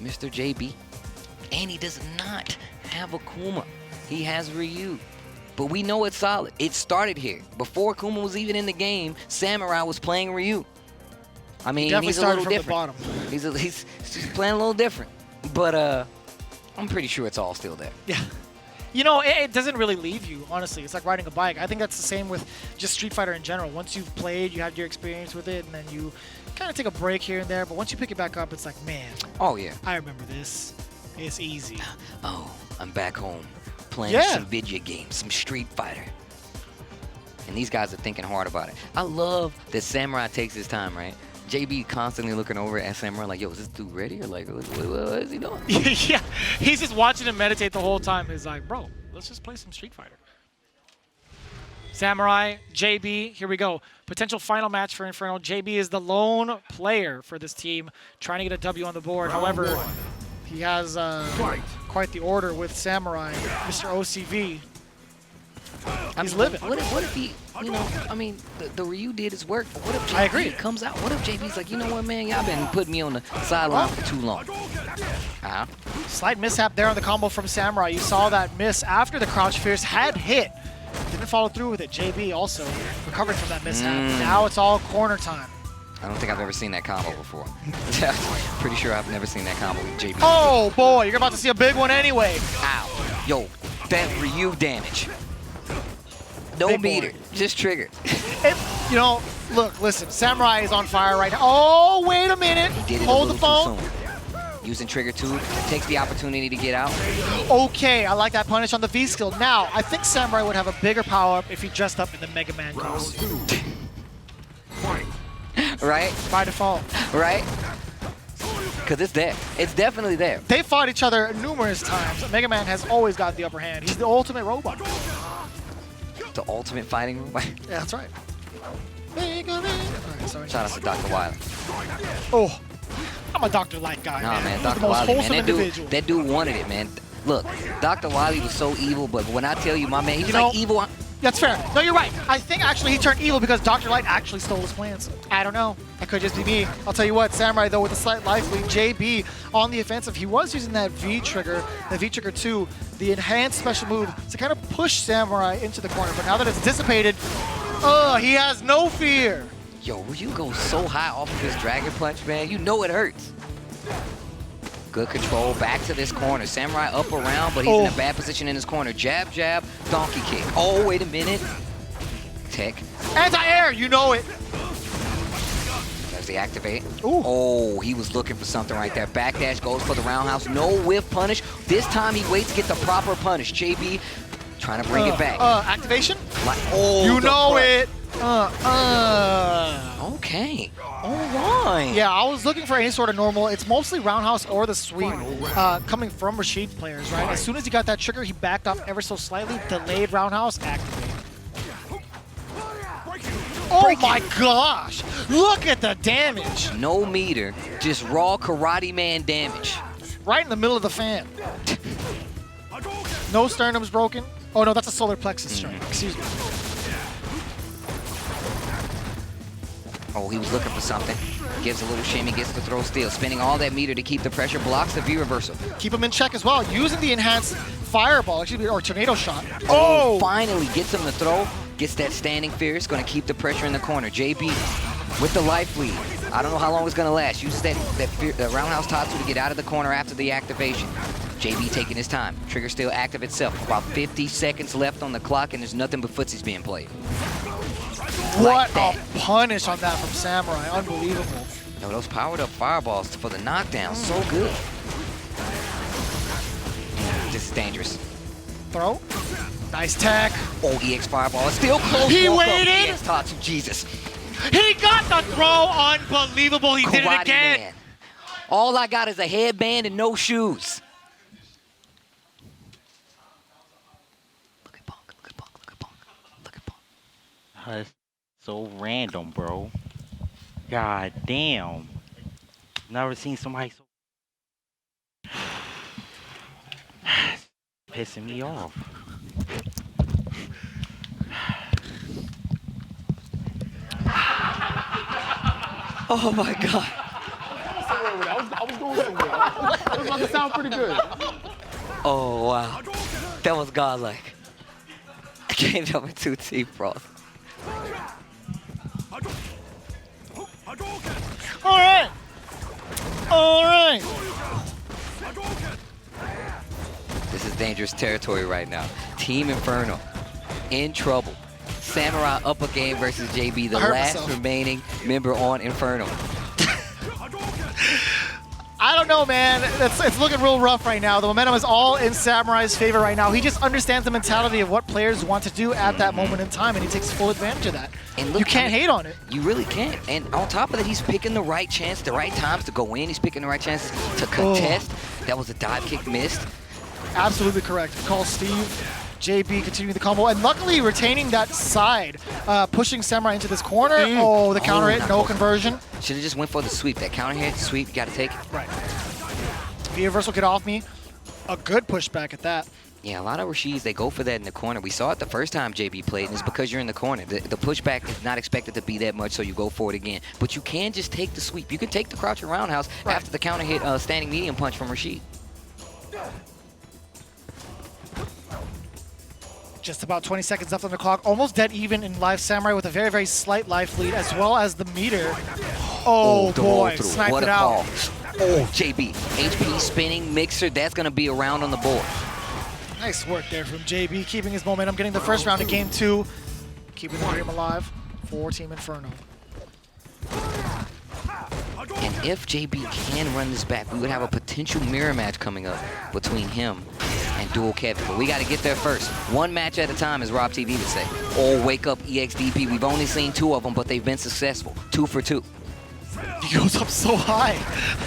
A: Mr. JB. And he does not have Akuma. He has Ryu. But we know it's solid. It started here. Before Akuma was even in the game, Samurai was playing Ryu. I mean, he's a little different. He's playing a little different. But I'm pretty sure it's all still there.
B: Yeah. You know, it doesn't really leave you, honestly. It's like riding a bike. I think that's the same with just Street Fighter in general. Once you've played, you have your experience with it, and then you kind of take a break here and there. But once you pick it back up, it's like, man.
A: Oh, yeah.
B: I remember this. It's easy.
A: Oh, I'm back home. Playing some video games, some Street Fighter. And these guys are thinking hard about it. I love that Samurai takes his time, right? JB constantly looking over at Samurai like, yo, is this dude ready? Or like, what is he doing?
B: Yeah, he's just watching him meditate the whole time. He's like, bro, let's just play some Street Fighter. Samurai, JB, here we go. Potential final match for Inferno. JB is the lone player for this team, trying to get a W on the board. However, he has quite the order with Samurai, Mr. OCV. He's living.
A: What if he, I mean, the Ryu did his work, but what if JB
B: I agree.
A: comes out? What if JB's like, you know what, man, y'all been putting me on the sideline for too long.
B: Slight mishap there on the combo from Samurai. You saw that miss after the crouch fierce had hit. Didn't follow through with it. JB also recovered from that mishap. Now it's all corner time.
A: I don't think I've ever seen that combo before. Pretty sure I've never seen that combo with JB.
B: Oh boy, you're about to see a big one anyway.
A: Ow. Yo, that Ryu damage. No meter, just trigger.
B: Look, listen, Samurai is on fire right now. Oh, wait a minute.
A: He did it
B: Hold the phone.
A: Using trigger 2, takes the opportunity to get out.
B: Okay, I like that punish on the V skill. Now, I think Samurai would have a bigger power-up if he dressed up in the Mega Man costume.
A: Right?
B: By default.
A: Right? Because it's there. It's definitely there.
B: They fought each other numerous times. Mega Man has always got the upper hand. He's the ultimate robot.
A: The ultimate fighting robot?
B: Yeah, that's right. Mega Man. All right, sorry.
A: Shout out to Dr. Wiley.
B: Oh, I'm a Dr. Light guy,
A: Nah, man, Dr.
B: The most
A: Wiley,
B: wholesome
A: man.
B: individual.
A: That dude wanted it, man. Look, Dr. Wiley was so evil, but when I tell you, my man, he was like evil.
B: That's fair. No, you're right. I think actually he turned evil because Dr. Light actually stole his plans. I don't know. That could just be me. I'll tell you what, Samurai, though, with a slight life lead, JB on the offensive, he was using that V-Trigger, the V-Trigger 2, the enhanced special move to kind of push Samurai into the corner. But now that it's dissipated, he has no fear.
A: Yo, Ryu goes so high off of his Dragon Punch, man. You know it hurts. Good control, back to this corner. Samurai up around, but he's in a bad position in his corner. Jab, jab, donkey kick. Oh, wait a minute. Tech.
B: Anti-air, you know it.
A: There's the activate. Oh, he was looking for something right there. Backdash goes for the roundhouse. No whiff punish. This time he waits to get the proper punish. JB trying to bring it back.
B: Activation?
A: Oh,
B: you know
A: crush.
B: it.
A: Okay. All right.
B: Yeah, I was looking for any sort of normal. It's mostly roundhouse or the sweep coming from Rashid players, right? As soon as he got that trigger, he backed up ever so slightly, delayed roundhouse, activate. Oh my gosh! Look at the damage!
A: No meter, just raw Karate Man damage.
B: Right in the middle of the fan. No sternum's broken. Oh no, that's a solar plexus sternum. Excuse me.
A: Oh, he was looking for something. Gives a little shimmy, gets the throw steal. Spinning all that meter to keep the pressure, blocks the V reversal.
B: Keep him in check as well, using the enhanced fireball, excuse me, or tornado shot.
A: Oh! Finally gets him to throw, gets that standing fierce, gonna keep the pressure in the corner. JB with the life lead. I don't know how long it's gonna last. Uses that roundhouse Tatsu to get out of the corner after the activation. JB taking his time. Trigger still active itself. About 50 seconds left on the clock, and there's nothing but footsies being played.
B: What a punish on that from Samurai. Unbelievable.
A: No, those powered up fireballs for the knockdown, so good. This is dangerous.
B: Throw. Nice tech.
A: Oh, EX fireball. It's still close.
B: He
A: Walk up.
B: waited.
A: EX Tatsu, Jesus.
P: He got the throw. Unbelievable. He did it
A: Karate
P: again.
A: Man. All I got is a headband and no shoes. Look at Punk. Look at Punk. Look at Punk. Look at Punk.
N: That's so random, bro. God damn. Never seen somebody so pissing me off.
A: Oh my God.
D: I was going somewhere. It was about to sound pretty good.
A: Oh wow. That was godlike. Game number 2, Team Frost.
B: All right. All right.
A: This is dangerous territory right now. Team Inferno in trouble. Samurai up a game versus JB, the last remaining member on Inferno.
B: I don't know, man. It's looking real rough right now. The momentum is all in Samurai's favor right now. He just understands the mentality of what players want to do at that moment in time, and he takes full advantage of that.
A: And look,
B: you can't hate on it.
A: You really can't. And on top of that, he's picking the right chance, the right times to go in. He's picking the right chances to contest. That was a dive kick missed.
B: Absolutely correct. Call Steve. JB continuing the combo, and luckily retaining that side, pushing Samurai into this corner. Oh, the counter hit, no conversion.
A: Should have just went for the sweep. That counter hit, sweep, you got to take it.
B: Right. V-reversal get off me. A good pushback at that.
A: Yeah, a lot of Rashids, they go for that in the corner. We saw it the first time JB played, and it's because you're in the corner. The pushback is not expected to be that much, so you go for it again. But you can just take the sweep. You can take the crouching roundhouse after the counter hit standing medium punch from Rashid.
B: Just about 20 seconds left on the clock. Almost dead even in live Samurai with a very, very slight life lead, as well as the meter. Oh boy, sniped
A: what
B: it
A: a
B: out.
A: call. Oh, JB, HP spinning mixer, that's going to be around on the board.
B: Nice work there from JB, keeping his momentum, getting the first round of game 2, keeping the dream alive for Team Inferno.
A: And if JB can run this back, we would have a potential mirror match coming up between him and Dual Kevin. But we got to get there first. One match at a time, as RobTV would say. Oh, wake up EXDP. We've only seen 2 of them, but they've been successful. 2 for 2.
B: He goes up so high.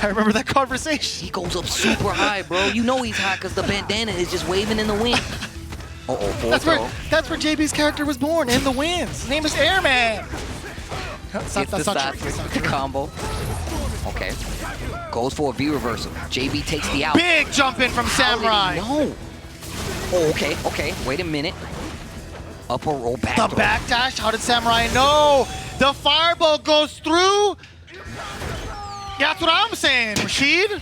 B: I remember that conversation.
A: He goes up super high, bro. You know he's high because the bandana is just waving in the wind.
B: That's where JB's character was born, in the winds. His name is Airman. That's not true.
A: The combo. Okay. Goes for a V reversal. JB takes the out.
B: Big jump in from Samurai.
A: No. Oh, okay, okay. Wait a minute. Upper roll back.
B: The backdash. How did Samurai know? The fireball goes through. Yeah, that's what I'm saying, Rashid.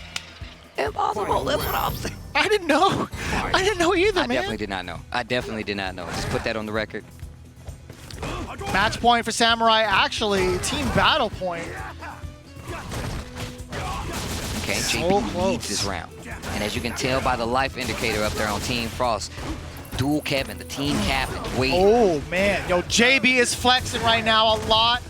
A: Impossible. That's what I'm saying.
B: I didn't know. I didn't know either, man.
A: I definitely did not know. I definitely did not know. Just put that on the record.
B: Match point for Samurai, actually. Team battle point.
A: Okay, JB leads this round. And as you can tell by the life indicator up there on Team Frost, Dual Kevin, the team captain, waiting.
B: Oh, man. Yo, JB is flexing right now a lot.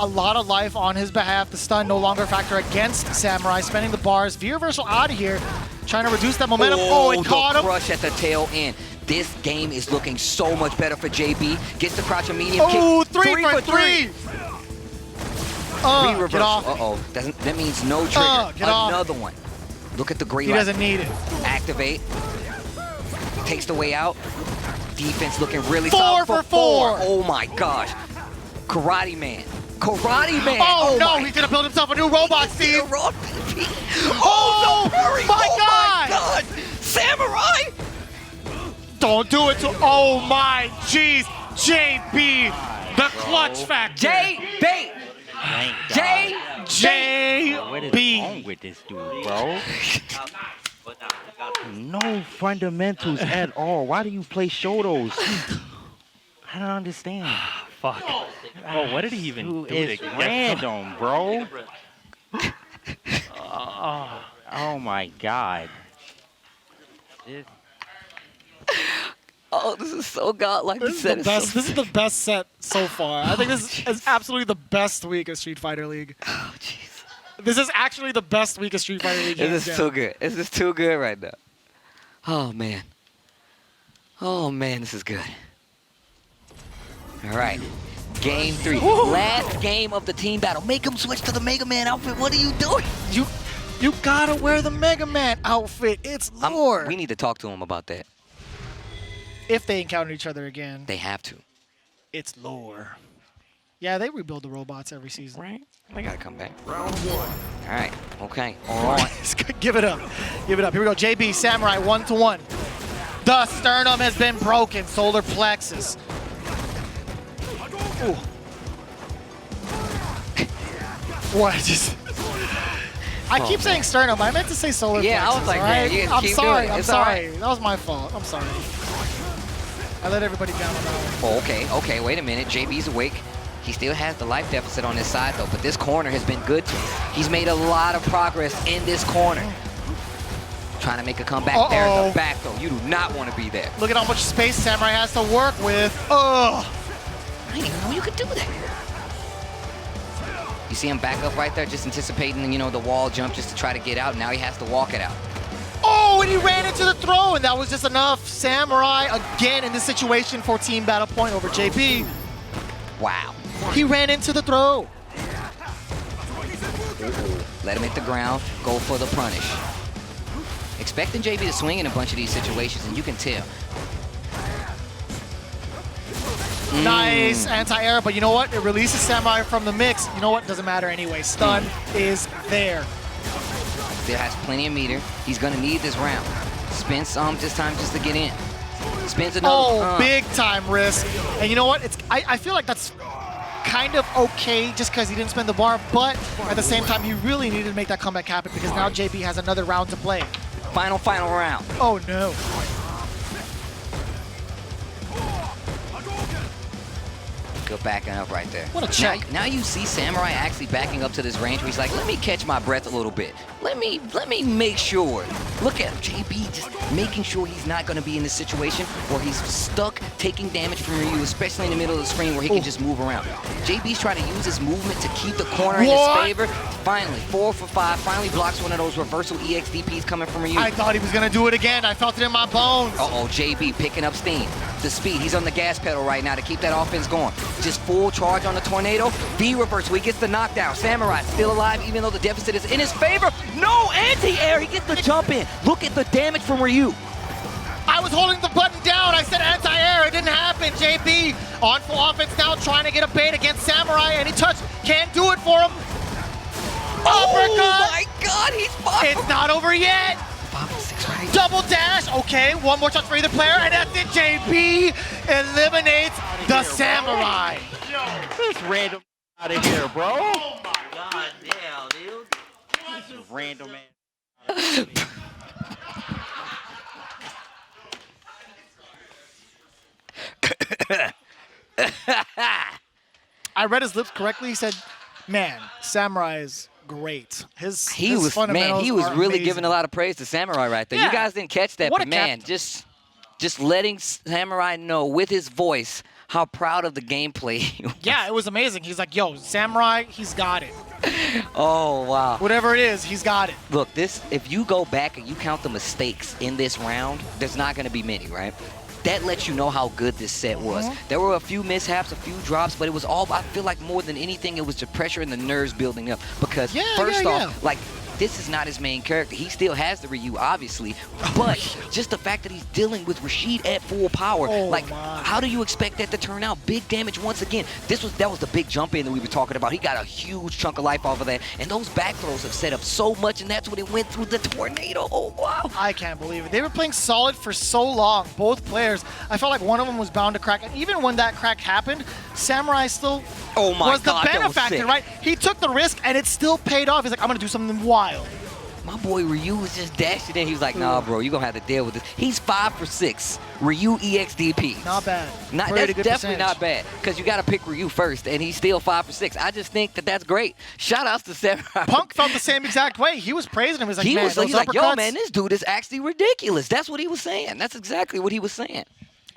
B: a lot of life on his behalf. The stun no longer a factor against Samurai, spending the bars. V-reversal out of here, trying to reduce that momentum. Oh, it caught him.
A: Crush at the tail end. This game is looking so much better for JB. Gets the crouch and medium kick.
B: Oh, three for three.
A: Reversal.
B: Get off.
A: Uh-oh. That means no trigger.
B: Get off.
A: Another one. Look at the great
B: He doesn't need it.
A: Activate. Takes the way out. Defense looking really
B: Four
A: solid
B: for four.
A: Oh my gosh. Karate Man. Karate Man.
B: Oh no, he's gonna build himself a new robot, Steve.
A: Oh, no,
B: my God.
A: God. Samurai.
B: Don't do it to, oh my jeez. JB, the clutch factor.
A: JB.
N: What is wrong with this dude, bro? No fundamentals at all. Why do you play Shotos? I don't understand.
V: Fuck. Oh, what did he even do?
N: It's random, bro. Oh my God.
A: Oh, this is so godlike.
B: This is the best set so far. I think this is absolutely the best week of Street Fighter League.
A: Oh, jeez.
B: This is actually the best week of Street Fighter League.
A: This is too good. This is too good right now. Oh, man. Oh, man, this is good. All right. Game 3. Last game of the team battle. Make him switch to the Mega Man outfit. What are you doing?
B: You gotta wear the Mega Man outfit. It's lore.
A: We need to talk to him about that.
B: If they encounter each other again.
A: They have to.
B: It's lore. Yeah, they rebuild the robots every season.
A: Right. They gotta come back. Round 1. All right. Okay. All right.
B: Give it up. Give it up. Here we go. JB, Samurai, 1-1. The sternum has been broken. Solar plexus. Ooh. What? I keep saying sternum. I meant to say solar plexus.
A: Yeah, I was like,
B: right?
A: man,
B: I'm
A: keep
B: sorry.
A: doing it.
B: I'm
A: It's
B: sorry.
A: all right.
B: That was my fault. I'm sorry. I let everybody down on that one.
A: Oh, okay. Wait a minute. JB's awake. He still has the life deficit on his side, though, but this corner has been good to him. He's made a lot of progress in this corner. Trying to make a comeback there in the back, though. You do not want to be there.
B: Look at how much space Samurai has to work with. Ugh.
A: I didn't even know you could do that. You see him back up right there, just anticipating, you know, the wall jump just to try to get out. Now he has to walk it out.
B: Oh, and he ran into the throw, and that was just enough. Samurai again in this situation for team battle point over JB.
A: Wow.
B: He ran into the throw.
A: Let him hit the ground, go for the punish. Expecting JB to swing in a bunch of these situations, and you can tell.
B: Nice anti-air, but you know what? It releases Samurai from the mix. You know what? Doesn't matter anyway. Stun is there.
A: Still has plenty of meter. He's gonna need this round. Spins some this time just to get in. Spins another.
B: Oh, big time risk. And you know what? I feel like that's kind of okay just because he didn't spend the bar, but at the same time, he really needed to make that comeback happen because now JB has another round to play.
A: Final round.
B: Oh, no.
A: Good backing up right there.
B: What a check.
A: Now you see Samurai actually backing up to this range where he's like, let me catch my breath a little bit. Let me make sure. Look at him, JB just making sure he's not going to be in this situation where he's stuck taking damage from Ryu, especially in the middle of the screen where he can just move around. JB's trying to use his movement to keep the corner in his favor. Finally, 4 for 5, finally blocks one of those reversal EXDPs coming from Ryu.
B: I thought he was going to do it again. I felt it in my bones.
A: Uh-oh, JB picking up steam. The speed, he's on the gas pedal right now to keep that offense going. Just full charge on the tornado. V-reverse, he gets the knockdown. Samurai still alive even though the deficit is in his favor. No anti-air, he gets the jump in. Look at the damage from Ryu.
B: I was holding the button down. I said anti-air. It didn't happen. JB on full offense now trying to get a bait against Samurai. Any touch can't do it for him. Uppercut.
A: Oh my God, he's fine.
B: It's not over yet.
A: 5 and 6, right?
B: Double dash. Okay, one more touch for either player, and that's it. JB eliminates the Samurai.
N: This random out of here, bro. Oh my God, damn, dude. This is random, man.
B: I read his lips correctly. He said, "Man, Samurai is great.
A: He was
B: fundamentals
A: really
B: are amazing."
A: giving a lot of praise to Samurai right there.
B: Yeah.
A: You guys didn't catch that,
B: What
A: but
B: a
A: man,
B: captain.
A: just just letting Samurai know with his voice how proud of the gameplay he was.
B: Yeah, it was amazing. He's like, yo, Samurai, he's got it.
A: Oh, wow.
B: Whatever it is, he's got it.
A: Look, if you go back and you count the mistakes in this round, there's not going to be many, right? That lets you know how good this set was. There were a few mishaps, a few drops, but it was all, I feel like more than anything, it was the pressure and the nerves building up. Because first off, like, this is not his main character. He still has the Ryu, obviously, but just the fact that he's dealing with Rashid at full power, how do you expect that to turn out? Big damage once again. That was the big jump in that we were talking about. He got a huge chunk of life off of that, and those back throws have set up so much, and that's when it went through the tornado. Oh, wow.
B: I can't believe it. They were playing solid for so long, both players. I felt like one of them was bound to crack, and even when that crack happened, Samurai still was the benefactor, right? He took the risk, and it still paid off. He's like, I'm going to do something wild.
A: My boy Ryu was just dashing in. He was like, nah, bro, you're going to have to deal with this. He's 5 for 6. Ryu EXDP.
B: Not bad.
A: That's definitely not bad, because you got to pick Ryu first, and he's still 5 for 6. I just think that that's great. Shout outs to Samurai.
B: Punk felt the same exact way. He was praising him. He's like,
A: he's like, yo, man, this dude is actually ridiculous. That's what he was saying. That's exactly what he was saying.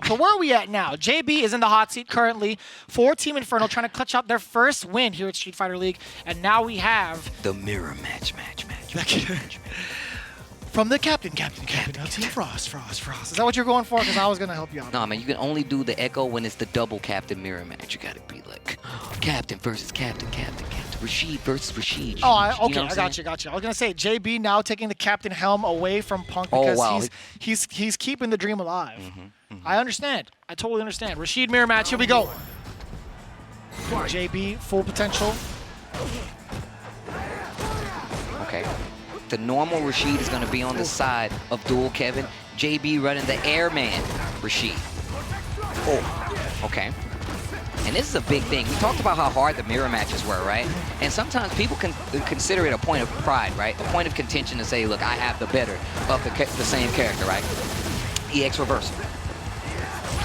B: So where are we at now? JB is in the hot seat currently for Team Inferno, trying to clutch out their first win here at Street Fighter League. And now we have
A: the mirror match.
B: From the captain. Now Team Frost. Is that what you're going for? Because I was going to help you out.
A: No, man, you can only do the echo when it's the double captain mirror match. You got to be like, captain versus captain. Rashid versus Rashid.
B: Oh, okay, I got you. I was going to say, JB now taking the captain helm away from Punk because he's keeping the dream alive. I understand. I totally understand. Rashid mirror match, here we go. JB, full potential.
A: Okay. The normal Rashid is going to be on the side of dual Kevin. JB running the airman Rashid. Oh, okay. And this is a big thing. We talked about how hard the mirror matches were, right? And sometimes people can consider it a point of pride, right? A point of contention to say, look, I have the better of the same character, right? EX reversal.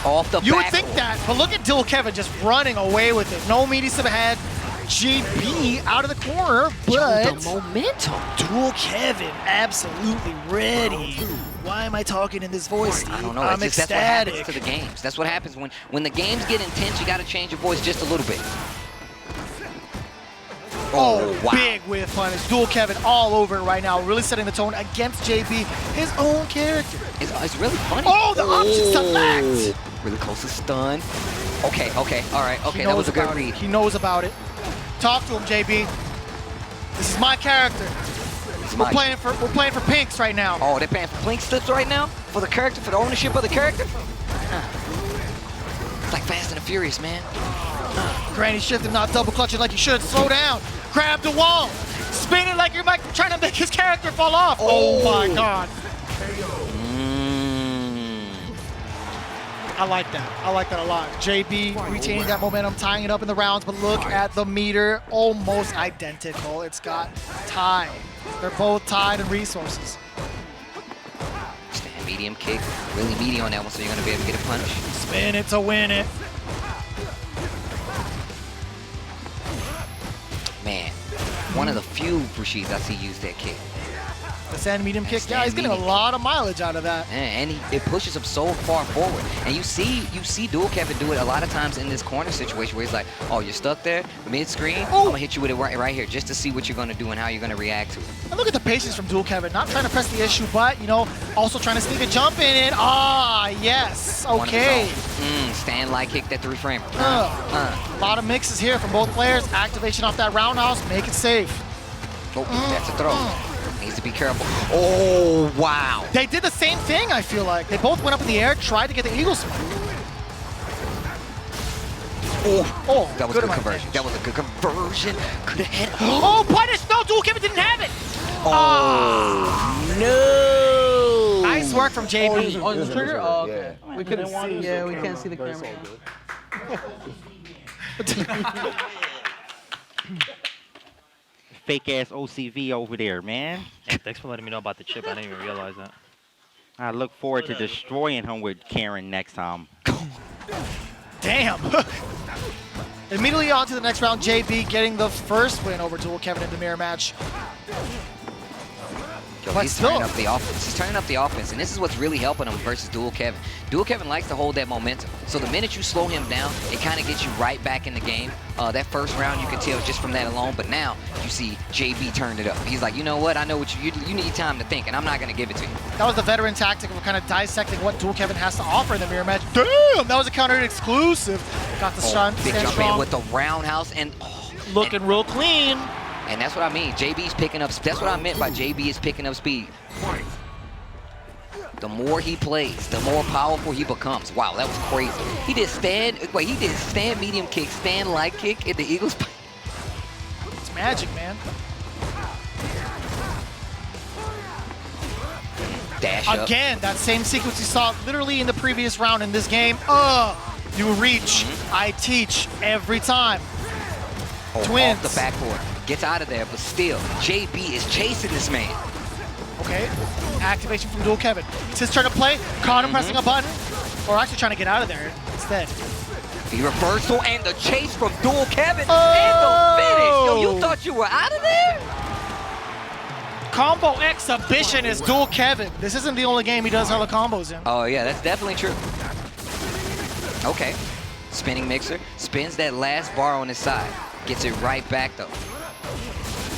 A: Off the
B: You would think that, but look at dual Kevin just running away with it. No meaty sub ahead. JB out of the corner, but
A: the momentum.
B: Dual Kevin absolutely ready. Why am I talking in this voice, Steve?
A: I don't know.
B: I'm
A: that's what happens to the games. That's what happens when the games get intense. You got to change your voice just a little bit.
B: Oh, wow. Big whiff punish. Dual Kevin all over it right now, really setting the tone against JB, his own character.
A: It's really funny.
B: Oh, the option select.
A: Really close to stun. Okay, all right. Okay, that was a good read.
B: He knows about it. Talk to him, JB. This is my character. We're playing for pinks right now.
A: Oh, they're playing for pink slips right now? For the character, for the ownership of the character? It's like Fast and the Furious, man.
B: Granny shifting, not double clutching like you should. Slow down. Grab the wall. Spin it like you're trying to make his character fall off. Oh my God. I like that. I like that a lot. JB retaining that momentum, tying it up in the rounds, but look at the meter, almost identical. It's got tied. They're both tied in resources.
A: Stand medium kick, really meaty on that one, so you're gonna be able to get a punish.
B: Spin it to win it.
A: Man, one of the few Rashids I see use that kick.
B: The stand medium kick, yeah, he's getting a lot of mileage out of that.
A: And it pushes him so far forward. And you see dual Kevin do it a lot of times in this corner situation where he's like, oh, you're stuck there, mid-screen, I'm gonna hit you with it right here just to see what you're gonna do and how you're gonna react to it.
B: And look at the patience from dual Kevin, not trying to press the issue, but, you know, also trying to sneak a jump in it. Ah, yes, okay.
A: Stand light kick that 3-framer.
B: A lot of mixes here from both players. Activation off that roundhouse, make it safe.
A: Oh, that's a throw. Needs to be careful. Oh, wow.
B: They did the same thing, I feel like. They both went up in the air, tried to get the eagle spike.
A: Oh, that was a good conversion. That was a good conversion. Could have hit.
B: Oh, punish! No, dual Kevin didn't have it.
A: Oh, no.
B: Nice work from JB.
Q: Oh, the trigger? Oh, okay. We couldn't see. Yeah, we can't see the camera.
N: Fake ass OCV over there, man.
V: Hey, thanks for letting me know about the chip. I didn't even realize that.
N: I look forward to destroying him with Karen next time.
B: Damn. Immediately on to the next round, JB getting the first win over dual Kevin in the mirror match.
A: though.
B: But
A: He's
B: still.
A: turning up the offense. He's turning up the offense, and this is what's really helping him versus Dual Kevin. Dual Kevin likes to hold that momentum. So the minute you slow him down, it kind of gets you right back in the game. That first round, you can tell just from that alone. But now you see JB turned it up. He's like, you know what? I know what you need time to think, and I'm not going to give it to you.
B: That was the veteran tactic of kind of dissecting what Dual Kevin has to offer in the mirror match. Damn, that was a counter exclusive. Got the shot.
A: Big
B: stand
A: jump
B: strong.
A: in with the roundhouse and
B: looking real clean.
A: And that's what I mean. JB's picking up. That's what I meant by JB is picking up speed. The more he plays, the more powerful he becomes. Wow, that was crazy. He did stand medium kick, stand light kick in the Eagles.
B: It's magic, man.
A: Dash up.
B: Again, that same sequence you saw literally in the previous round in this game. You reach, I teach every time. Twins.
A: Off the backboard. Gets out of there, but still, JB is chasing this man.
B: Okay, activation from Dual Kevin. It's his turn to play. Caught him pressing a button, or actually trying to get out of there instead.
A: The reversal and the chase from Dual Kevin and the finish. Yo, you thought you were out of there?
B: Combo exhibition is Dual Kevin. This isn't the only game he does hella combos in.
A: Oh yeah, that's definitely true. Okay, spinning mixer, spins that last bar on his side. Gets it right back though.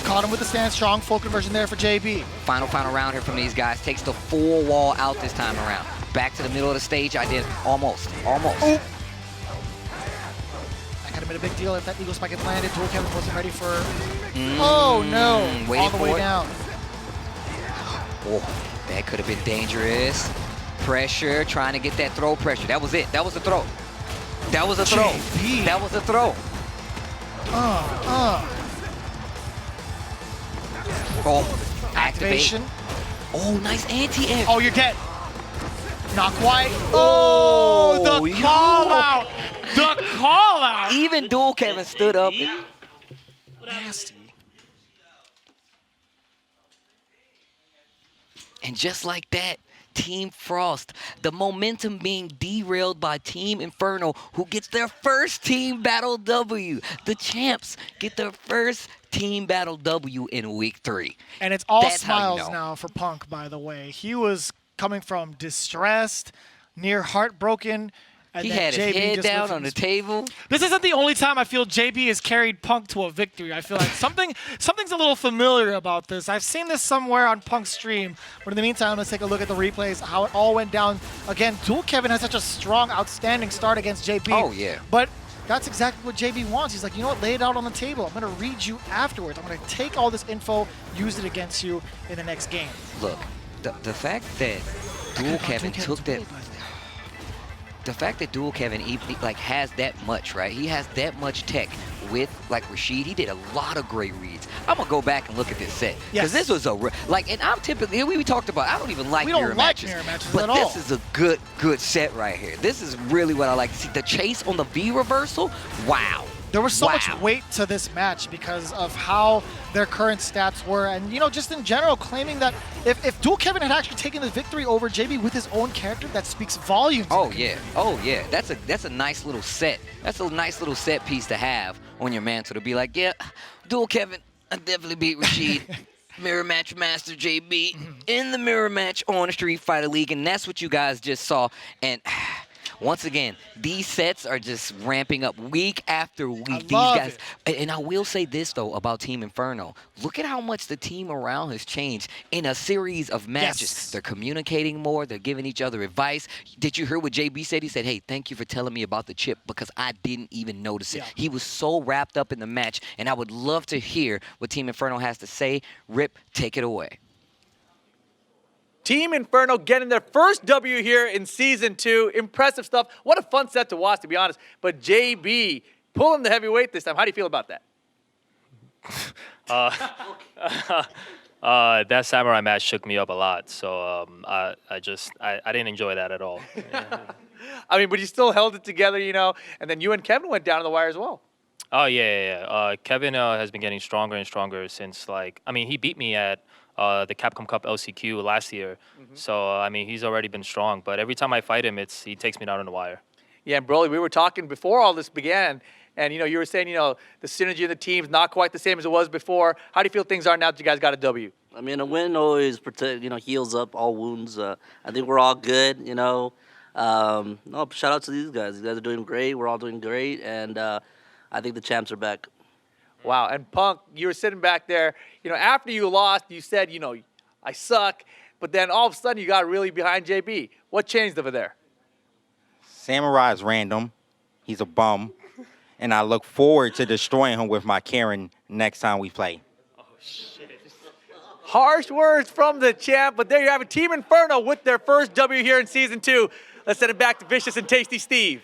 B: Caught him with the stand strong, full conversion there for JB.
A: Final round here from these guys. Takes the full wall out this time around. Back to the middle of the stage. I did almost.
B: Ooh. That could have been a big deal if that Eagle Spike had landed. Dual Kevin wasn't ready for... Oh no, all the way down.
A: Oh, that could have been dangerous. Pressure, trying to get that throw pressure. That was it. That was the throw. That was a throw.
B: JB.
A: That was a throw. Oh,
B: Activation.
A: Oh, nice anti-air.
B: Oh, you're dead. Not quite. Oh, the call out. The call out.
A: Even Dual Kevin stood up.
B: Nasty.
A: And just like that, Team Frost, the momentum being derailed by Team Inferno, who gets their first team battle W. The champs get their first team battle W in week 3.
B: And it's all
A: That's how you
B: smiles
A: know.
B: now for Punk, by the way. He was coming from distressed, near heartbroken. And
A: He
B: then
A: had his
B: JB
A: head
B: just
A: down
B: lifted
A: on the
B: his-
A: table.
B: This isn't the only time I feel JB has carried Punk to a victory. I feel like something's a little familiar about this. I've seen this somewhere on Punk's stream. But in the meantime, let's take a look at the replays, how it all went down. Again, Dual Kevin has such a strong, outstanding start against JB.
A: Oh, yeah.
B: But that's exactly what JB wants. He's like, you know what, lay it out on the table. I'm going to read you afterwards. I'm going to take all this info, use it against you in the next game.
A: Look, the fact that Dual Kevin took that... The fact that Dual Kevin has that much, right? He has that much tech with Rashid. He did a lot of great reads. I'm gonna go back and look at this set because this was and I'm typically we talked about. I don't even like mirror matches, but
B: at all.
A: this is a good set right here. This is really what I like. See the chase on the V reversal. Wow.
B: There was so much weight to this match because of how their current stats were, and just in general, claiming that if Dual Kevin had actually taken the victory over JB with his own character, that speaks volumes.
A: Oh yeah. That's a nice little set. That's a nice little set piece to have on your mantle to be like, yeah, Dual Kevin, I definitely beat Rashid. Mirror match master JB in the mirror match on Street Fighter League, and that's what you guys just saw. And once again, these sets are just ramping up week after week. These guys, and I will say this though about Team Inferno. Look at how much the team around has changed in a series of matches.
B: Yes.
A: They're communicating more. They're giving each other advice. Did you hear what JB said? He said, "Hey, thank you for telling me about the chip because I didn't even notice it." He was so wrapped up in the match, and I would love to hear what Team Inferno has to say. Rip, take it away.
E: Team Inferno getting their first W here in Season 2. Impressive stuff. What a fun set to watch, to be honest. But JB pulling the heavyweight this time. How do you feel about that?
V: That Samurai match shook me up a lot, so I didn't enjoy that at all.
E: I mean, but you still held it together, and then you and Kevin went down to the wire as well.
V: Oh, yeah. Kevin has been getting stronger and stronger since, he beat me at the Capcom Cup LCQ last year. So, he's already been strong. But every time I fight him, he takes me down on the wire.
E: Yeah, and Broly, we were talking before all this began, And, you were saying, the synergy of the team's not quite the same as it was before. How do you feel things are now that you guys got a W?
K: I mean, a win always heals up all wounds. I think we're all good, No, shout out to these guys. These guys are doing great. We're all doing great. And I think the champs are back.
E: Wow. And Punk, you were sitting back there. After you lost, you said, I suck. But then all of a sudden, you got really behind JB. What changed over there?
N: Samurai is random. He's a bum. And I look forward to destroying him with my Karen next time we play.
E: Oh, shit. Harsh words from the champ, but there you have it. Team Inferno with their first W here in Season 2. Let's send it back to Vicious and Tasty Steve.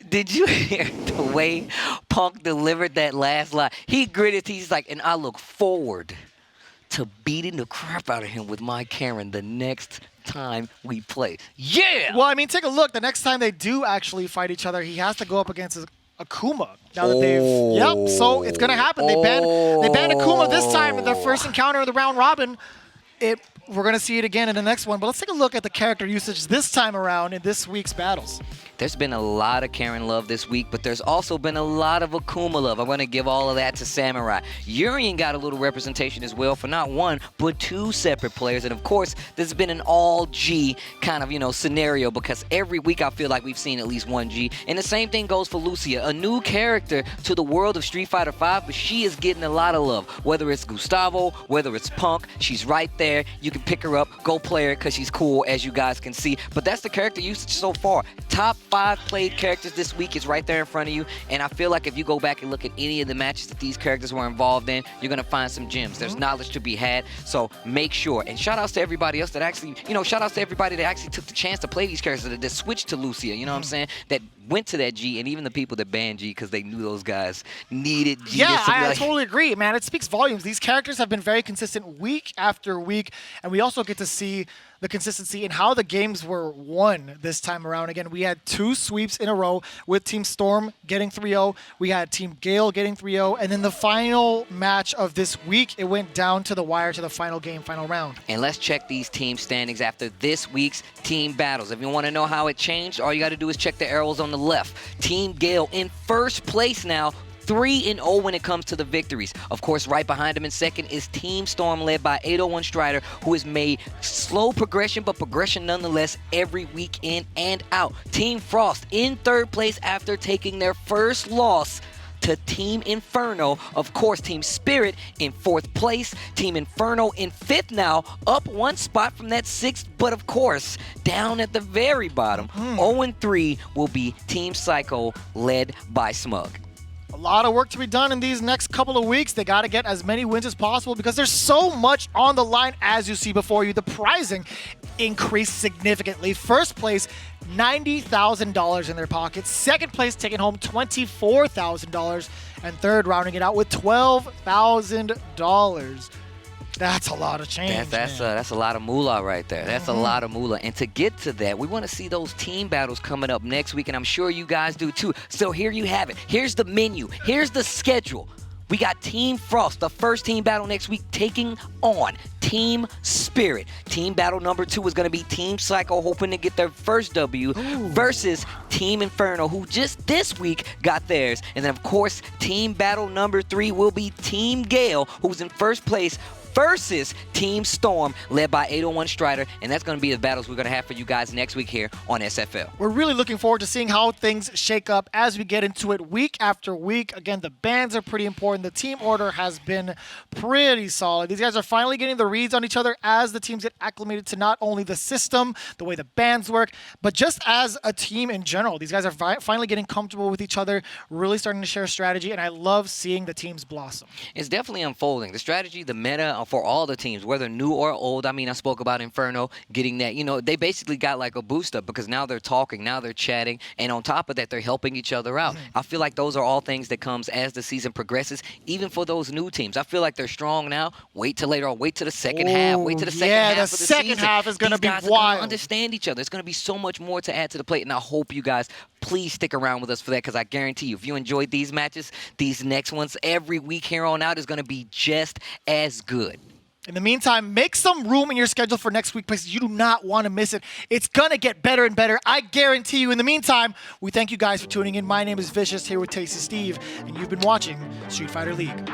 A: Did you hear the way Punk delivered that last line? He gritted. He's like, and I look forward to beating the crap out of him with my Karen the next time we play. Yeah!
B: Well, I mean, take a look. The next time they do actually fight each other, he has to go up against Akuma. Now that yep, so it's going to happen. They banned Akuma this time in their first encounter of the round robin. We're going to see it again in the next one. But let's take a look at the character usage this time around in this week's battles.
A: There's been a lot of Karen love this week, but there's also been a lot of Akuma love. I'm going to give all of that to Samurai. Urien got a little representation as well for not one, but two separate players. And of course, this has been an all-G kind of, scenario because every week I feel like we've seen at least one G. And the same thing goes for Lucia, a new character to the world of Street Fighter V, but she is getting a lot of love. Whether it's Gustavo, whether it's Punk, she's right there. You can pick her up, go play her because she's cool, as you guys can see. But that's the character usage so far. Top 5 played characters this week is right there in front of you, and I feel like if you go back and look at any of the matches that these characters were involved in, you're going to find some gems. There's knowledge to be had, so make sure. And shout outs to everybody else that actually, shout outs to everybody that actually took the chance to play these characters, that switched to Lucia, you know what I'm saying, that went to that G, and even the people that banned G because they knew those guys needed G.
B: Yeah, I totally agree, man. It speaks volumes. These characters have been very consistent week after week, and we also get to see the consistency in how the games were won this time around. Again, we had 2 sweeps in a row with Team Storm getting 3-0. We had Team Gale getting 3-0. And then the final match of this week, it went down to the wire to the final game, final round.
A: And let's check these team standings after this week's team battles. If you want to know how it changed, all you got to do is check the arrows on the left. Team Gale in first place now, 3-0 when it comes to the victories. Of course, right behind him in second is Team Storm, led by 801 Strider, who has made slow progression, but progression nonetheless every week in and out. Team Frost in third place after taking their first loss to Team Inferno. Of course, Team Spirit in fourth place. Team Inferno in fifth now, up 1 spot from that 6th, but of course, down at the very bottom, 0-3 will be Team Psycho, led by Smug.
B: A lot of work to be done in these next couple of weeks. They got to get as many wins as possible because there's so much on the line, as you see before you. The pricing increased significantly. First place, $90,000 in their pockets. Second place, taking home $24,000. And third, rounding it out with $12,000. That's a lot of change.
A: That's a lot of moolah right there. That's a lot of moolah. And to get to that, we want to see those team battles coming up next week, and I'm sure you guys do too. So here you have it. Here's the menu. Here's the schedule. We got Team Frost, the first team battle next week, taking on Team Spirit. Team battle number 2 is going to be Team Psycho, hoping to get their first W, versus Team Inferno, who just this week got theirs. And then, of course, team battle number 3 will be Team Gale, who's in first place, versus Team Storm, led by 801 Strider, and that's going to be the battles we're going to have for you guys next week here on SFL.
B: We're really looking forward to seeing how things shake up as we get into it week after week. Again, the bans are pretty important. The team order has been pretty solid. These guys are finally getting the reads on each other as the teams get acclimated to not only the system, the way the bans work, but just as a team in general. These guys are finally getting comfortable with each other, really starting to share strategy, and I love seeing the teams blossom.
A: It's definitely unfolding. The strategy, the meta for all the teams, whether new or old. I mean, I spoke about Inferno getting that. They basically got like a boost up because now they're talking, now they're chatting, and on top of that, they're helping each other out. I feel like those are all things that comes as the season progresses, even for those new teams. I feel like they're strong now. Wait till later on. Wait till the second half. Wait till the second half of the season.
B: Yeah, the second half is going to be
A: wild. Are gonna understand each other. It's going to be so much more to add to the plate, and I hope you guys please stick around with us for that, because I guarantee you, if you enjoyed these matches, these next ones every week here on out is going to be just as good.
B: In the meantime, make some room in your schedule for next week because you do not want to miss it. It's going to get better and better. I guarantee you. In the meantime, we thank you guys for tuning in. My name is Vicious, here with Tasty Steve, and you've been watching Street Fighter League.